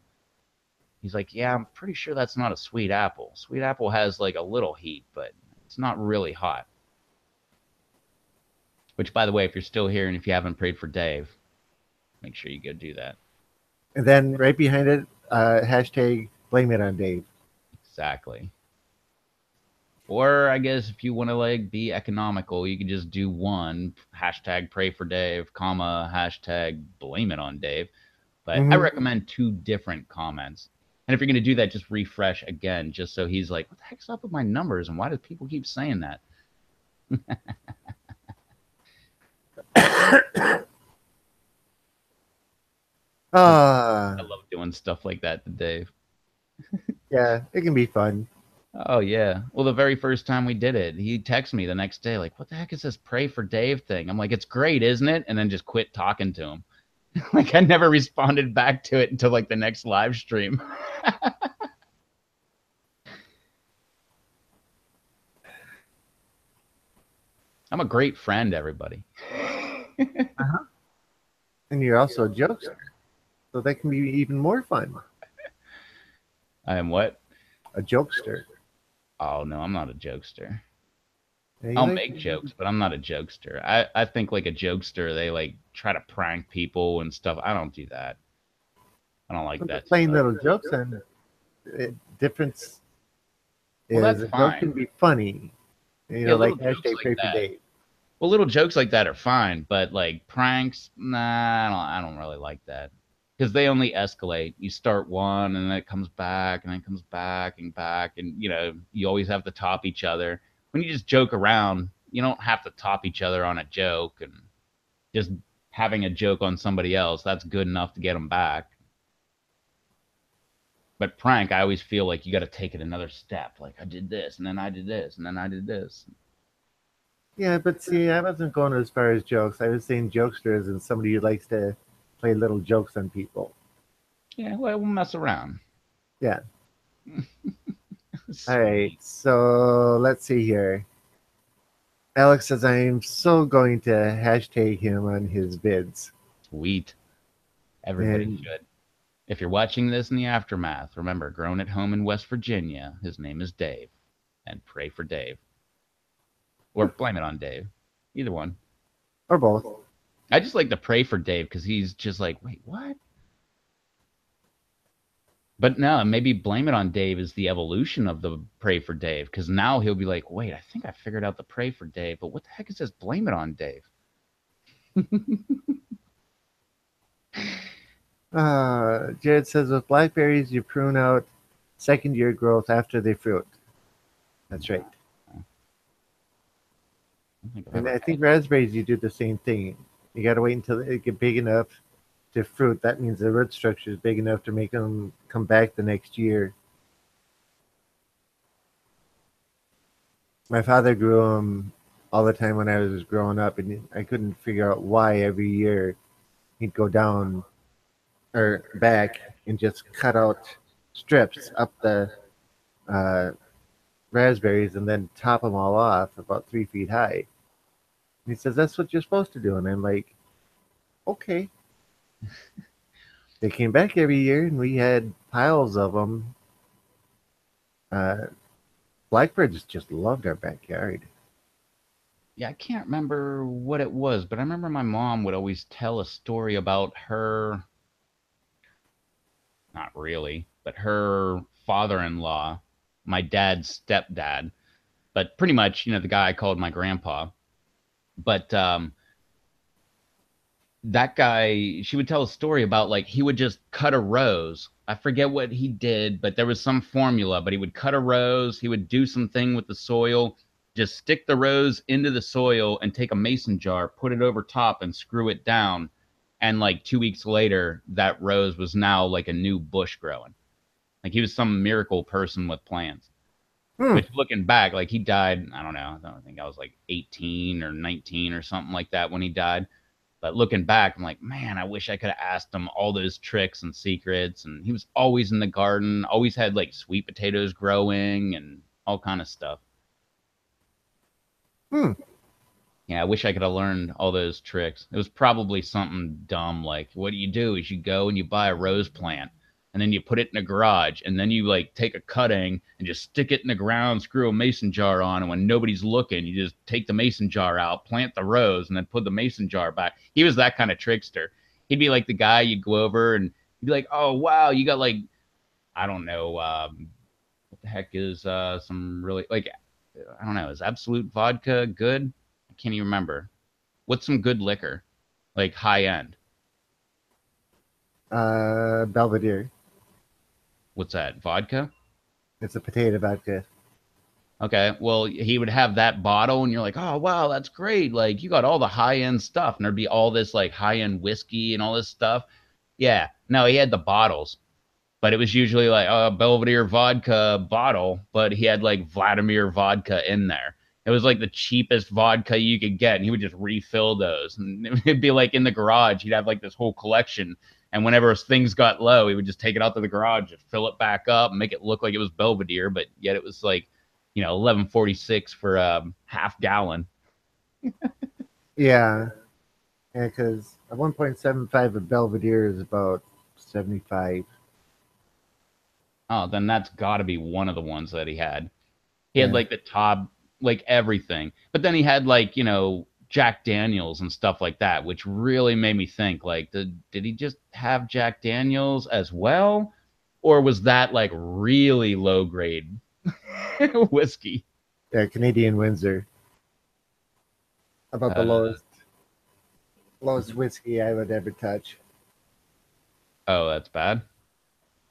He's like, "Yeah, I'm pretty sure that's not a sweet apple. Sweet apple has like a little heat, but it's not really hot." Which by the way, if you're still here and if you haven't prayed for Dave, make sure you go do that. And then right behind it, hashtag blame it on Dave. Exactly. Or I guess if you want to like be economical, you can just do one hashtag pray for Dave, comma, hashtag blame it on Dave. But I Hmm. recommend two different comments. And if you're going to do that, just refresh again, just so he's like, what the heck's up with my numbers? And why do people keep saying that? I Ah, love doing stuff like that to Dave. yeah, it can be fun. Oh, yeah. Well, the very first time we did it, he texted me the next day, like, what the heck is this pray for Dave thing? I'm like, it's great, isn't it? And then just quit talking to him. Like, I never responded back to it until like the next live stream. I'm a great friend, everybody. Uh-huh. And you're also a jokester, so that can be even more fun. I am what? A jokester. Oh, no, I'm not a jokester. And you I'll like make jokes, but I'm not a jokester. I think like a jokester, they like try to prank people and stuff. I don't do that. I don't like that plain stuff. little jokes, and the difference Well, is that's a joke can fine. be funny. You Yeah, know, little like jokes hashtag like pray for that. Dave. Well, little jokes like that are fine, but like pranks, nah, I don't really like that. Because they only escalate. You start one and then it comes back and then it comes back and back and you know, you always have to top each other. When you just joke around, you don't have to top each other on a joke and just having a joke on somebody else, that's good enough to get them back. But prank, I always feel like you got to take it another step. Like I did this and then I did this and then I did this. Yeah, but see, I wasn't going as far as jokes. I was saying jokester as in somebody who likes to play little jokes on people. Yeah, well, we'll mess around. Yeah. All right. Sweet. So let's see here. Alex says I'm so going to hashtag him on his vids. Sweet. Everybody And should. If you're watching this in the aftermath, remember, grown at home in West Virginia, his name is Dave. And pray for Dave. Or blame it on Dave. Either one. or both. I just like to pray for Dave because he's just like, wait, what? But no, maybe blame it on Dave is the evolution of the pray for Dave because now he'll be like, wait, I think I figured out the pray for Dave, but what the heck is this blame it on Dave? Jared says with blackberries you prune out second year growth after they fruit. That's right. I don't think I've And ever I had. think raspberries you do the same thing. You got to wait until they get big enough to fruit. That means the root structure is big enough to make them come back the next year. My father grew them all the time when I was growing up, and I couldn't figure out why every year he'd go down or back and just cut out strips up the uh, raspberries and then top them all off about 3 feet high. And he says that's what you're supposed to do, and I'm like, okay. They came back every year, and we had piles of them. Uh, Blackbirds just loved our backyard. Yeah, I can't remember what it was, but I remember my mom would always tell a story about her. not really, but her father-in-law, my dad's stepdad, but pretty much, the guy I called my grandpa. But that guy, she would tell a story about like he would just cut a rose. I forget what he did, but there was some formula, but he would cut a rose, he would do something with the soil, just stick the rose into the soil and take a mason jar, put it over top and screw it down. And like 2 weeks later, that rose was now like a new bush growing. Like he was some miracle person with plants. Hmm. Which looking back, like he died, I don't know, I don't think I was like 18 or 19 or something like that when he died. But looking back, I'm like, man, I wish I could have asked him all those tricks and secrets. And he was always in the garden, always had like sweet potatoes growing and all kind of stuff. Hmm. Yeah, I wish I could have learned all those tricks. It was probably something dumb like, what do? Is you go and you buy a rose plant and then you put it in a garage and then you like take a cutting and just stick it in the ground, screw a mason jar on, and when nobody's looking, you just take the mason jar out, plant the rose, and then put the mason jar back. He was that kind of trickster. He'd be like the guy you'd go over and he'd be like, oh wow, you got like I don't know, what the heck is some really like I don't know, is Absolute Vodka good? I can't even remember. What's some good liquor? Like high end. Belvedere. What's that? Vodka? It's a potato vodka. Okay. Well, he would have that bottle, and you're like, oh, wow, that's great. Like, you got all the high end stuff. And there'd be all this like high end whiskey and all this stuff. Yeah. No, he had the bottles, but it was usually like a Belvedere vodka bottle, but he had like Vladimir vodka in there. It was like the cheapest vodka you could get, and he would just refill those. And it'd be like in the garage, he'd have like this whole collection. And whenever things got low, he would just take it out to the garage and fill it back up and make it look like it was Belvedere, but yet it was like, 11.46 for a half gallon. Yeah, yeah, because a 1.75 of Belvedere is about 75. Oh, then that's got to be one of the ones that he had. He had Yeah, like the top, like everything. But then he had like, Jack Daniels and stuff like that, which really made me think like, did he just have Jack Daniels as well? Or was that like really low grade whiskey? yeah, Canadian Windsor. About the Uh, lowest whiskey I would ever touch. oh, that's bad.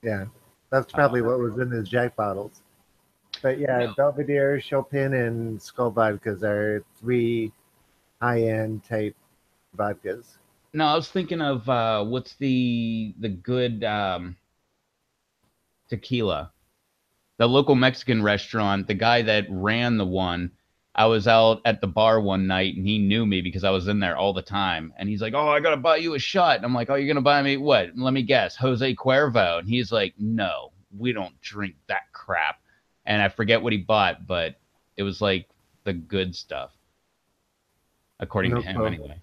Yeah, that's Uh, probably what was in his Jack bottles. But yeah, no, Belvedere, Chopin, and Skull vodkas are three high-end type vodkas. no, I was thinking of what's the good tequila, the local Mexican restaurant, the guy that ran the one, I was out at the bar one night and he knew me because I was in there all the time. And he's like, oh, I got to buy you a shot. And I'm like, oh, you're going to buy me what? Let me guess, Jose Cuervo. And he's like, no, we don't drink that crap. And I forget what he bought, but it was like the good stuff, according to No him clue. anyway.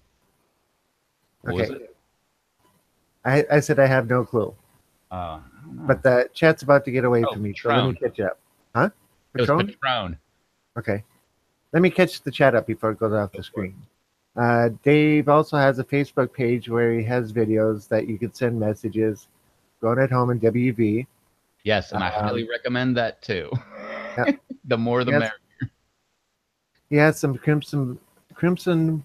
What was Okay, it? I said I have no clue. I don't But know. the chat's about to get away Oh, from me, so let me Patron. catch up. Huh? It was Patron? Patron. Okay. Let me catch the chat up before it goes off Go the for it. screen. Dave also has a Facebook page where he has videos that you can send messages. Going at home in WV. Yes, and I highly Um, recommend that too. yeah, The more the yes, merrier. he has some crimson, crimson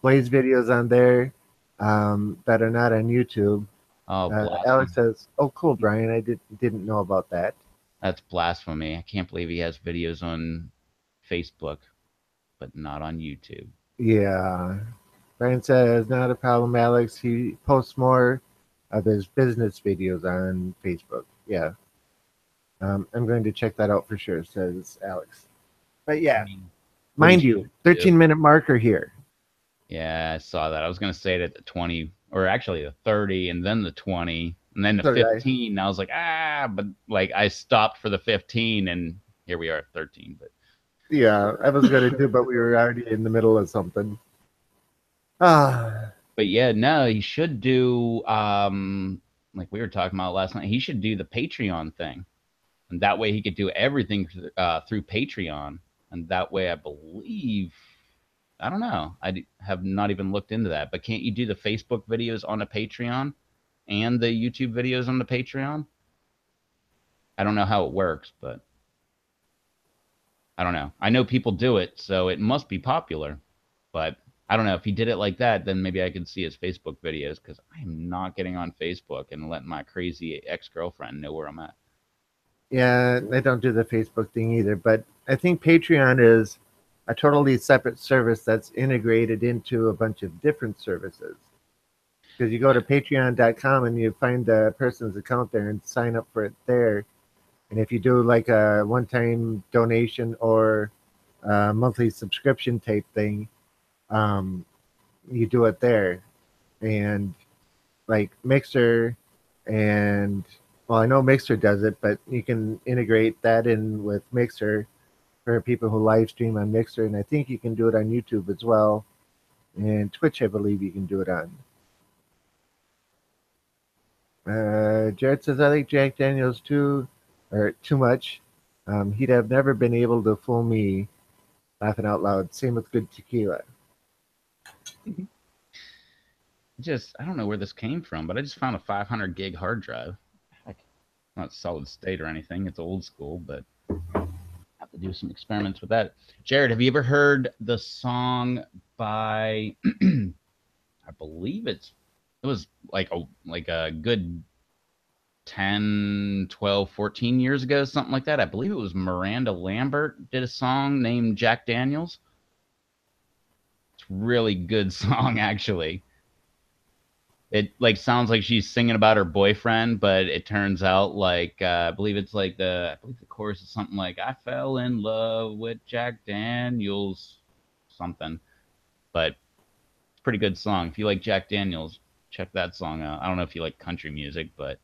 Blaze videos on there that are not on YouTube. Oh, Alex blasphemy. says, "Oh, cool, Brian. I didn't know about that." That's blasphemy. I can't believe he has videos on Facebook, but not on YouTube. Yeah, Brian says, "Not a problem, Alex. He posts more of his business videos on Facebook." Yeah, I'm going to check that out for sure. Says Alex. But I yeah, mean, what he mind should you, do. 13-minute marker here. Yeah, I saw that. I was going to say it at the 20, or actually the 30, and then the 20, and then the So did I. 15. I was like, but like I stopped for the 15, and here we are at 13. But Yeah, I was going to do, but we were already in the middle of something. Ah, but yeah, no, he should do like we were talking about last night. He should do the Patreon thing, and that way he could do everything through Patreon, and that way I believe I don't know. Have not even looked into that, but can't you do the Facebook videos on a Patreon? and the YouTube videos on the Patreon. I don't know how it works, but I don't know. I know people do it, so it must be popular. But I don't know if he did it like that, then maybe I could see his Facebook videos because I am not getting on Facebook and letting my crazy ex girlfriend know where I'm at. Yeah, I don't do the Facebook thing either, but I think Patreon is a totally separate service that's integrated into a bunch of different services. Because you go to patreon.com and you find the person's account there and sign up for it there. And if you do like a one time donation or a monthly subscription type thing, um, you do it there. And like Mixer and well, I know Mixer does it, but you can integrate that in with Mixer for people who live stream on Mixer, and I think you can do it on YouTube as well, and Twitch, I believe you can do it on. Jared says I like Jack Daniels too, or too much. He'd have never been able to fool me. Laughing out loud. Same with good tequila. Just I don't know where this came from, but I just found a 500 gig hard drive. Heck, not solid state or anything. It's old school, but I have to do some experiments with that. Jared, have you ever heard the song by I believe it was like a good 10, 12, 14 years ago, something like that. I believe it was Miranda Lambert did a song named Jack Daniels. It's a really good song actually. It like sounds like she's singing about her boyfriend, but it turns out like I believe the chorus is something like I fell in love with Jack Daniels something. But it's a pretty good song. If you like Jack Daniels, check that song out. I don't know if you like country music, but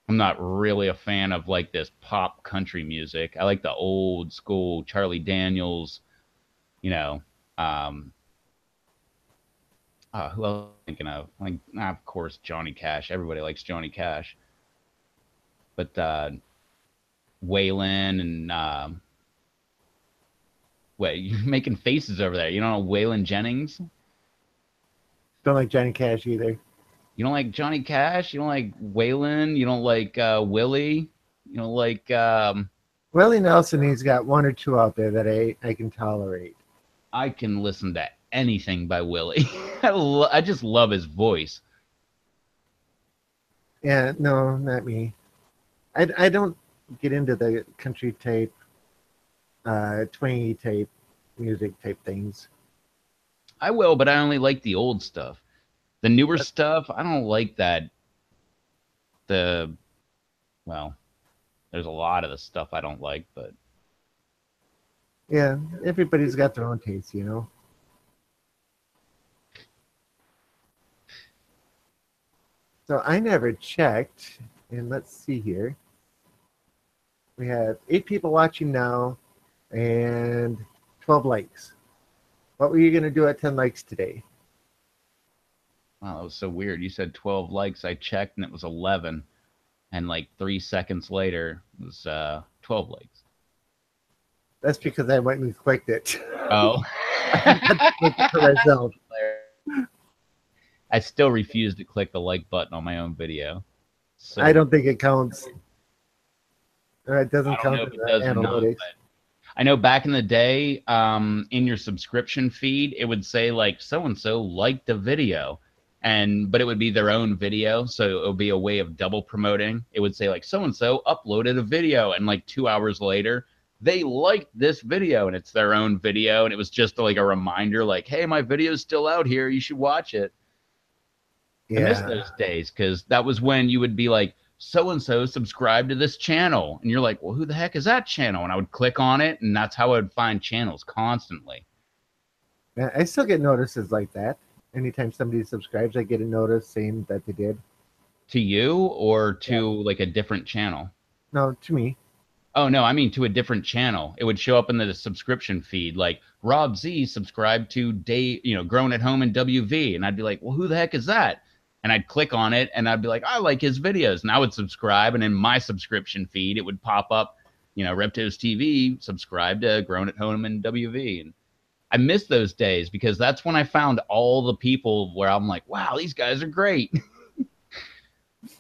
I'm not really a fan of like this pop country music. I like the old school Charlie Daniels, you know, um who else am I thinking of? Like, of course, Johnny Cash. Everybody likes Johnny Cash. But Waylon and wait, you're making faces over there. You don't know Waylon Jennings? Don't like Johnny Cash either. You don't like Johnny Cash? You don't like Waylon? You don't like Willie? You don't like Willie Nelson, he's got one or two out there that I can tolerate. I can listen to anything by Willie. I just love his voice. Yeah, no, not me. I don't get into the country type, twangy type music type things. I will, but I only like the old stuff. The newer stuff, I don't like that. The well, there's a lot of the stuff I don't like, but Yeah, everybody's got their own taste, you know. So I never checked, and let's see here. We have 8 people watching now and 12 likes. What were you going to do at 10 likes today? wow, that was so weird. You said 12 likes. I checked and it was 11, and like 3 seconds later it was 12 likes. That's because I went and clicked it. Oh. I forgot to click it for myself. I still refuse to click the like button on my own video. I So don't think it counts. It I doesn't don't know count if in it the does or not, analytics. but I know back in the day, in your subscription feed, it would say like so and so liked a video, and but it would be their own video, so it would be a way of double promoting. It would say like so and so uploaded a video, and like 2 hours later, they liked this video, and it's their own video, and it was just like a reminder, like, hey, my video's still out here, you should watch it. I miss Yeah. those days because that was when you would be like, so and so subscribe to this channel. And you're like, well, who the heck is that channel? And I would click on it, and that's how I would find channels constantly. Yeah, I still get notices like that. Anytime somebody subscribes, I get a notice saying that they did. To you or Yeah. to like a different channel? No, to me. Oh, no, I mean to a different channel. It would show up in the subscription feed like Rob Z subscribed to Grown at Home in WV. And I'd be like, well, who the heck is that? And I'd click on it and I'd be like, I like his videos. And I would subscribe. And in my subscription feed, it would pop up, Reptos TV, subscribe to Grown at Home in WV. And I miss those days because that's when I found all the people where I'm like, wow, these guys are great.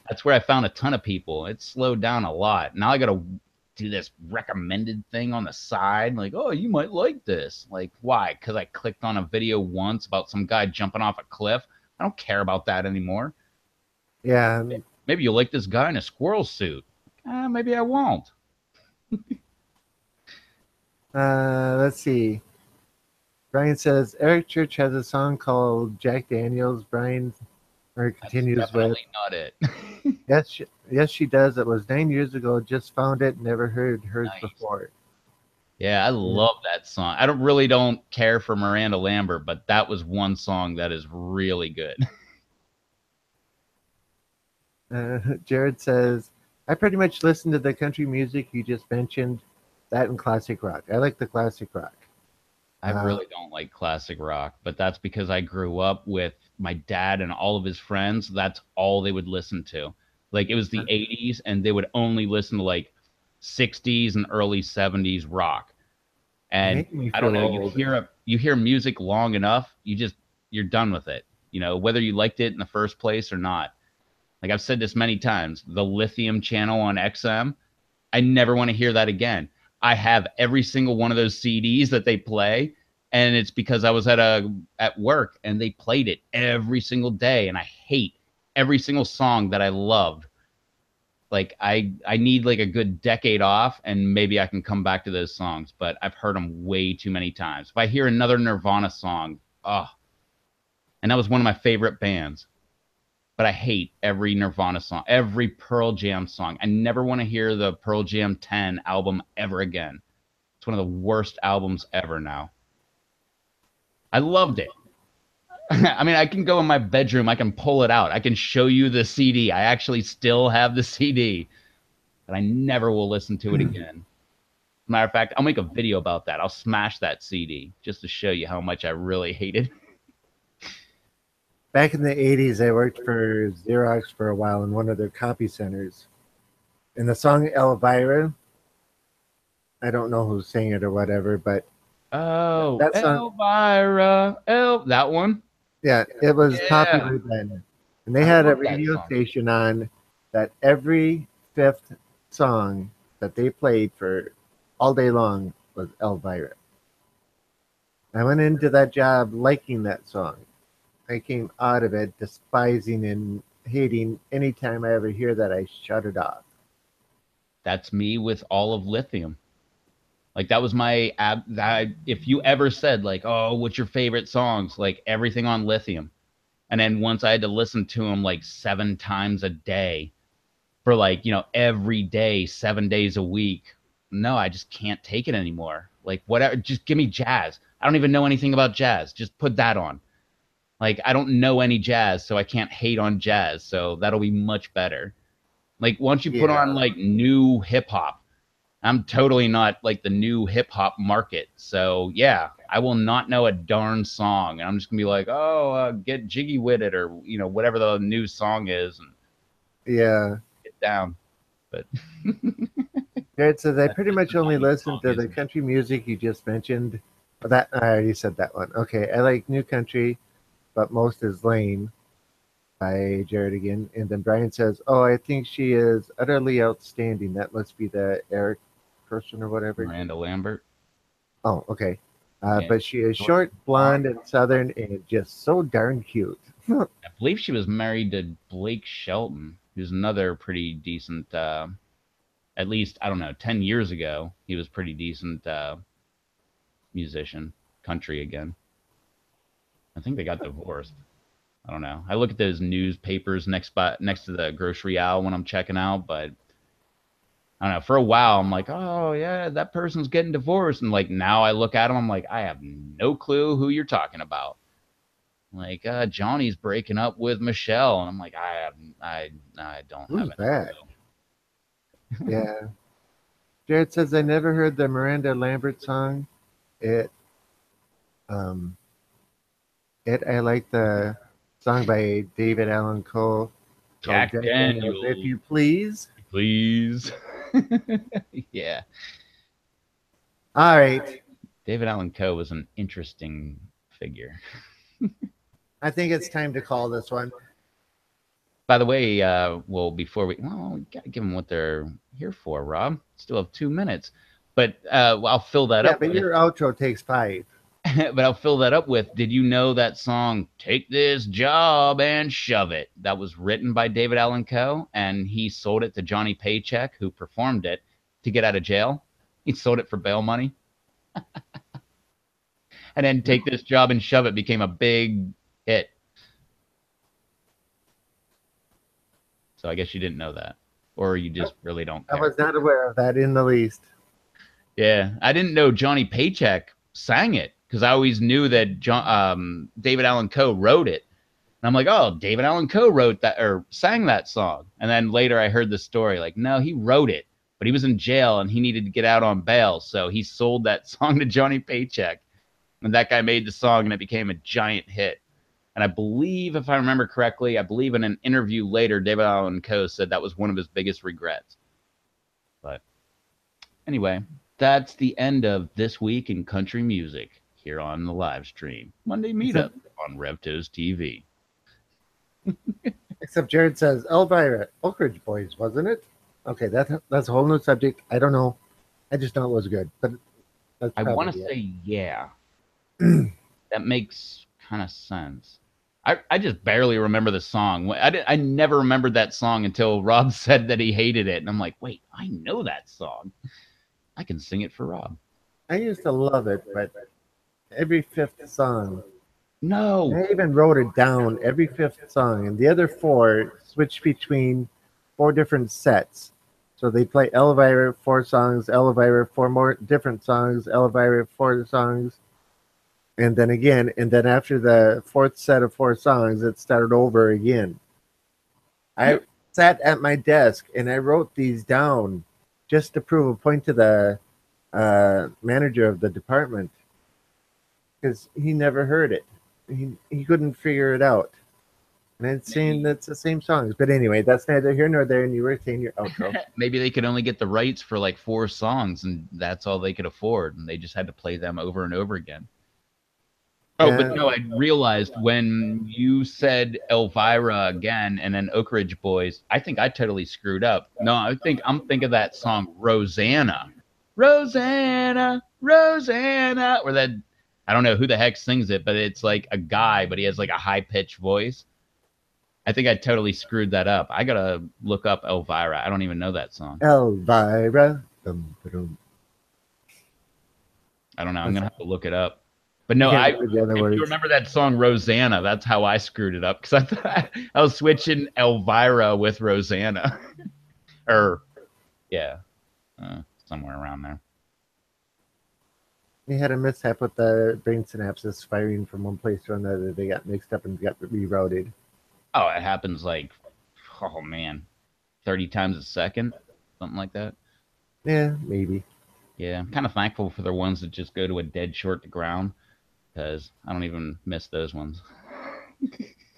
That's where I found a ton of people. It slowed down a lot. Now I got to do this recommended thing on the side. Like, oh, you might like this. Like, why? Because I clicked on a video once about some guy jumping off a cliff. I don't care about that anymore. Yeah. Maybe you'll like this guy in a squirrel suit. Maybe I won't. Let's see. Brian says Eric Church has a song called Jack Daniels. Brian or That's continues with, definitely not it. yes, she does. It was 9 years ago. Just found it. Never heard hers Nice. before. Yeah, I Yeah. love that song. I don't care for Miranda Lambert, but that was one song that is really good. Jared says, I pretty much listen to the country music you just mentioned, that and classic rock. I like the classic rock. I Uh, really don't like classic rock, but that's because I grew up with my dad and all of his friends. That's all they would listen to. Like it was the 80s and they would only listen to like 60s and early 70s rock. you're And making me I don't feel know, old. you hear music long enough, you're done with it. You know, whether you liked it in the first place or not. Like I've said this many times, the Lithium channel on XM, I never want to hear that again. I have every single one of those CDs that they play, and it's because I was at work and they played it every single day, and I hate every single song that I loved. Like I need like a good decade off, and maybe I can come back to those songs. But I've heard them way too many times. If I hear another Nirvana song, oh, and that was one of my favorite bands. But I hate every Nirvana song, every Pearl Jam song. I never want to hear the Pearl Jam 10 album ever again. It's one of the worst albums ever now. I loved it. I mean, I can go in my bedroom, I can pull it out, I can show you the CD. I actually still have the CD, but I never will listen to it again. Matter of fact, I'll make a video about that. I'll smash that CD just to show you how much I really hate it. Back in the 80s, I worked for Xerox for a while in one of their copy centers. And the song Elvira, I don't know who sang it or whatever, but Oh, that song, Elvira, that one. yeah, it was Yeah, popular then. And they I had a love that radio song. station on that every fifth song that they played for all day long was Elvira. I went into that job liking that song. I came out of it despising and hating anytime I ever hear that. I shut it off. That's me with all of Lithium. Like that was my if you ever said like, "Oh, what's your favorite songs?" Like everything on Lithium. And then once I had to listen to them like 7 times a day for like, every day, 7 days a week. No, I just can't take it anymore. Like whatever, just give me jazz. I don't even know anything about jazz. Just put that on. Like I don't know any jazz, so I can't hate on jazz. So that'll be much better. Like once you put on Yeah. like new hip hop, I'm totally not like the new hip hop market. So yeah, I will not know a darn song, and I'm just gonna be like, oh, get jiggy with it, or whatever the new song is, and Yeah. get down. But Jared says, I that's pretty just much the only '90s listen song, to the isn't it? country music you just mentioned. That I already said that one. Okay. I like new country, but most is lame by Jared again. And then Brian says, oh, I think she is utterly outstanding. That must be the Eric person or whatever. Miranda Lambert. Oh, okay. Yeah, But she is short, short, blonde. blonde, and southern, and just so darn cute. I believe she was married to Blake Shelton, who's another pretty decent. At least I don't know. 10 years ago, he was pretty decent musician, country again. I think they got divorced. I don't know. I look at those newspapers next to the grocery aisle when I'm checking out, but I don't know. For a while, I'm like, oh yeah, that person's getting divorced, and like now I look at them, I'm like, I have no clue who you're talking about. Like Johnny's breaking up with Michelle, and I'm like, I don't have Who's any that? clue. Yeah. Jared says, I never heard the Miranda Lambert song. It, um, I like the song by David Allan Coe called Jack Jack Daniels, If Daniels, You Please. please. Yeah, All right. David Allan Coe was an interesting figure. I think it's time to call this one. By the way, well, we gotta give them what they're here for, Rob. Still have 2 minutes, but I'll fill that Yeah, up but with. your outro takes 5. But I'll fill that up with. Did you know that song "Take This Job and Shove It"? That was written by David Allan Coe, and he sold it to Johnny Paycheck, who performed it to get out of jail. He sold it for bail money, and then "Take This Job and Shove It" became a big hit. So I guess you didn't know that, or you just really don't I care. was not aware of that in the least. Yeah, I didn't know Johnny Paycheck sang it because I always knew that David Allan Coe wrote it. And I'm like, oh, David Allan Coe wrote that or sang that song. And then later I heard the story, like, no, he wrote it, but he was in jail and he needed to get out on bail. So he sold that song to Johnny Paycheck. And that guy made the song and it became a giant hit. And I believe, if I remember correctly, I believe in an interview later, David Allan Coe said that was one of his biggest regrets. But anyway, that's the end of This Week in Country Music here on the live stream. Monday Except Meetup on RevToes TV. except Jared says Elvira, Oak Ridge Boys, wasn't it? Okay, that's a whole new subject. I don't know. I just know it was good, but that's I want to probably say, yeah, that makes kind of sense. I just barely remember the song. I never remembered that song until Rob said that he hated it. And I'm like, wait, I know that song. I can sing it for Rob. I used to love it, but every fifth song, No. I even wrote it down. Every fifth song, and the other four switch between four different sets. So they play Elvira 4 songs, Elvira 4 more different songs, Elvira 4 songs, and then again, and then after the fourth set of 4 songs, it started over again. I sat at my desk and I wrote these down just to prove a point to the manager of the department because he never heard it. He couldn't figure it out. And it's saying Maybe that's the same songs. But anyway, that's neither here nor there. And you were saying your outro. maybe they could only get the rights for like 4 songs and that's all they could afford and they just had to play them over and over again. Oh, but Yeah. no, I realized when you said Elvira again and then Oak Ridge Boys, I think I totally screwed up. No, I'm thinking of that song Rosanna. Rosanna, Rosanna, or that I don't know who the heck sings it, but it's like a guy, but he has like a high pitched voice. I think I totally screwed that up. I gotta look up Elvira. I don't even know that song. Elvira. Dum, dum. I don't know. I'm That's, gonna have to look it up. But I no, can't I remember the other if you words. remember that song Rosanna, that's how I screwed it up because I thought I was switching Elvira with Rosanna, or yeah, somewhere around there. They had a mishap with the brain synapses firing from one place to another. They got mixed up and got rerouted. Oh, it happens like, oh man, 30 times a second, something like that. Yeah, maybe. Yeah, I'm kind of thankful for the ones that just go to a dead short to ground because I don't even miss those ones.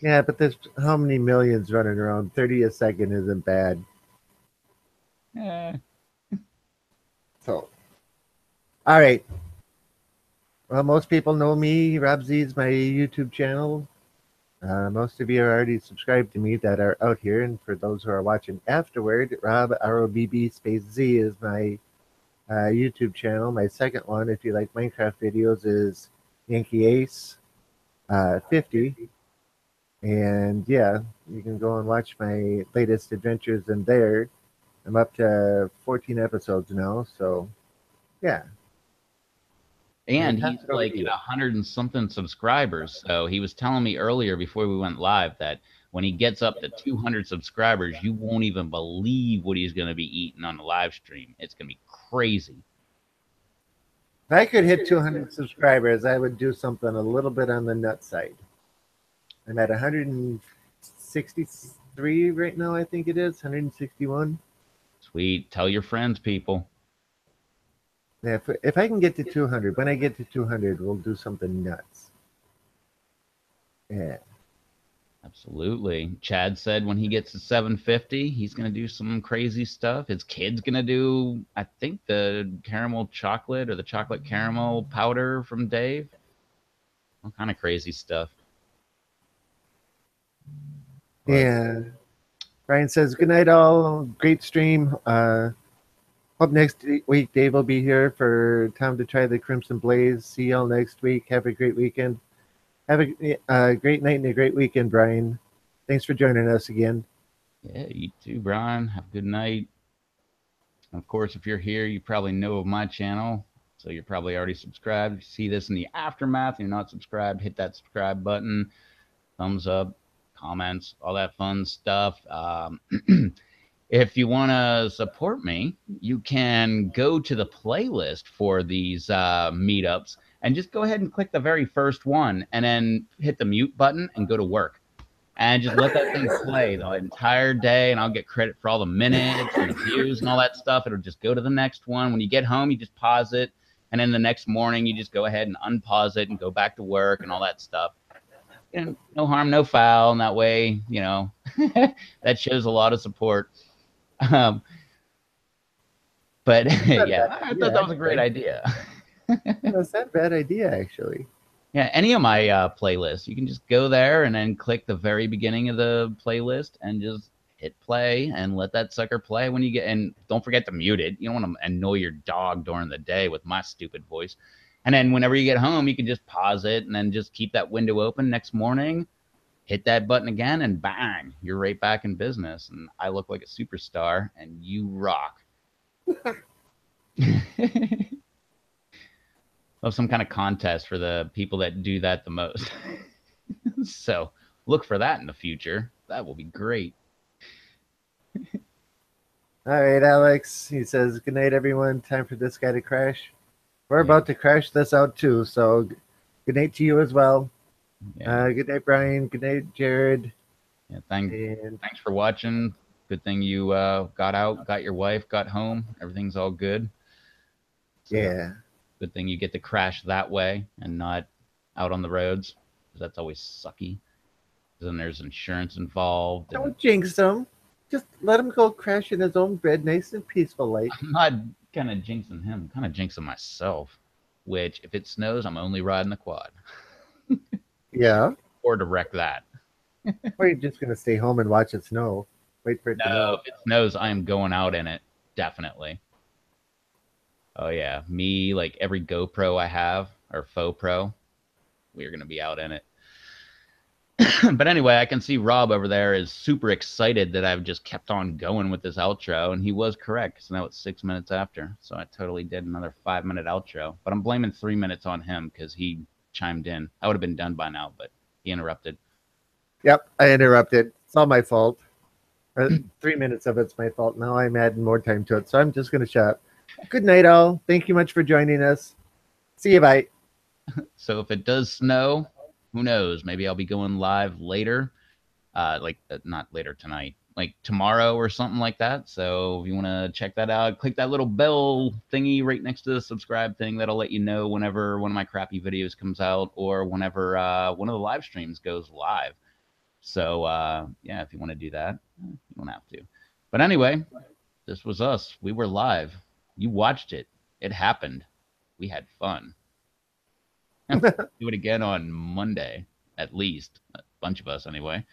Yeah, but there's how many millions running around? 30 a second isn't bad. Eh. So, all right. Well, most people know me. Rob Z is my YouTube channel. Most of you are already subscribed to me that are out here. And for those who are watching afterward, Rob ROBB space Z is my YouTube channel. My second one, if you like Minecraft videos, is Yankee Ace 50. And yeah, you can go and watch my latest adventures in there. I'm up to 14 episodes now. So yeah, I And pass he's it over like to at you. 100 and something subscribers. So he was telling me earlier before we went live that when he gets up to 200 subscribers, you won't even believe what he's going to be eating on the live stream. It's going to be crazy. If I could hit 200 subscribers, I would do something a little bit on the nut side. I'm at 163 right now, I think it is 161. Sweet. Tell your friends, people. Yeah, if I can get to 200, when I get to 200, we'll do something nuts. Yeah. Absolutely. Chad said when he gets to 750, he's going to do some crazy stuff. His kid's going to do, I think, the caramel chocolate or the chocolate caramel powder from Dave. All kind of crazy stuff. But Yeah. Brian says, good night, all. Great stream. Hope next week Dave will be here for time to try the Crimson Blaze. See y'all next week. Have a great weekend. Have a great night and a great weekend, Brian. Thanks for joining us again. Yeah, you too, Brian. Have a good night. Of course, if you're here, you probably know of my channel. So you're probably already subscribed. If you see this in the aftermath and you're not subscribed, hit that subscribe button, thumbs up, comments, all that fun stuff. If you want to support me, you can go to the playlist for these meetups and just go ahead and click the very first one and then hit the mute button and go to work and just let that thing play the entire day, and I'll get credit for all the minutes and the views and all that stuff. It'll just go to the next one. When you get home, you just pause it, and then the next morning you just go ahead and unpause it and go back to work and all that stuff. And no harm, no foul. And that way, that shows a lot of support. Um, but Not a bad yeah, I thought idea, that was a great actually. idea. That's not a bad idea, actually. Yeah, any of my playlists, you can just go there and then click the very beginning of the playlist and just hit play and let that sucker play when you get. And don't forget to mute it. You don't want to annoy your dog during the day with my stupid voice. And then whenever you get home, you can just pause it and then just keep that window open next morning. Hit that button again, and bang, you're right back in business. And I look like a superstar, and you rock. Of some kind of contest for the people that do that the most. So look for that in the future. That will be great. All right, Alex. He says, good night, everyone. Time for this guy to crash. We're Yeah, about to crash this out, too. So good night to you as well. yeah, Good night, Brian. Good night, Jared. yeah. And Thanks for watching. Good thing you got out, got your wife, got home. Everything's all good. So yeah. good thing you get to crash that way and not out on the roads, because that's always sucky. 'Cause then there's insurance involved, and Don't jinx him. Just let him go crash in his own bed, nice and peaceful like. I'm not kind of jinxing him. I'm kind of jinxing myself. Which, if it snows, I'm only riding the quad Yeah. or to wreck that. Or you're just going to stay home and watch it snow. Wait for it to No, melt. if it snows, I am going out in it. Definitely. Oh yeah, me like every GoPro I have or faux pro, we're gonna be out in it. But anyway, I can see Rob over there is super excited that I've just kept on going with this outro, and he was correct. So now it's 6 minutes after, so I totally did another 5 minute outro. But I'm blaming 3 minutes on him because he chimed in. I would have been done by now, but he interrupted. Yep, I interrupted. It's all my fault. 3 minutes of it's my fault. Now I'm adding more time to it. So I'm just going to shut up. Good night, all. Thank you much for joining us. See you. Bye. So if it does snow, who knows? Maybe I'll be going live later, not later tonight, like tomorrow or something like that. So if you want to check that out, click that little bell thingy right next to the subscribe thing. That'll let you know whenever one of my crappy videos comes out or whenever one of the live streams goes live. So yeah, if you want to do that, you don't have to. But anyway, this was us. We were live. You watched it. It happened. We had fun. Do it again on Monday, at least. A bunch of us, anyway.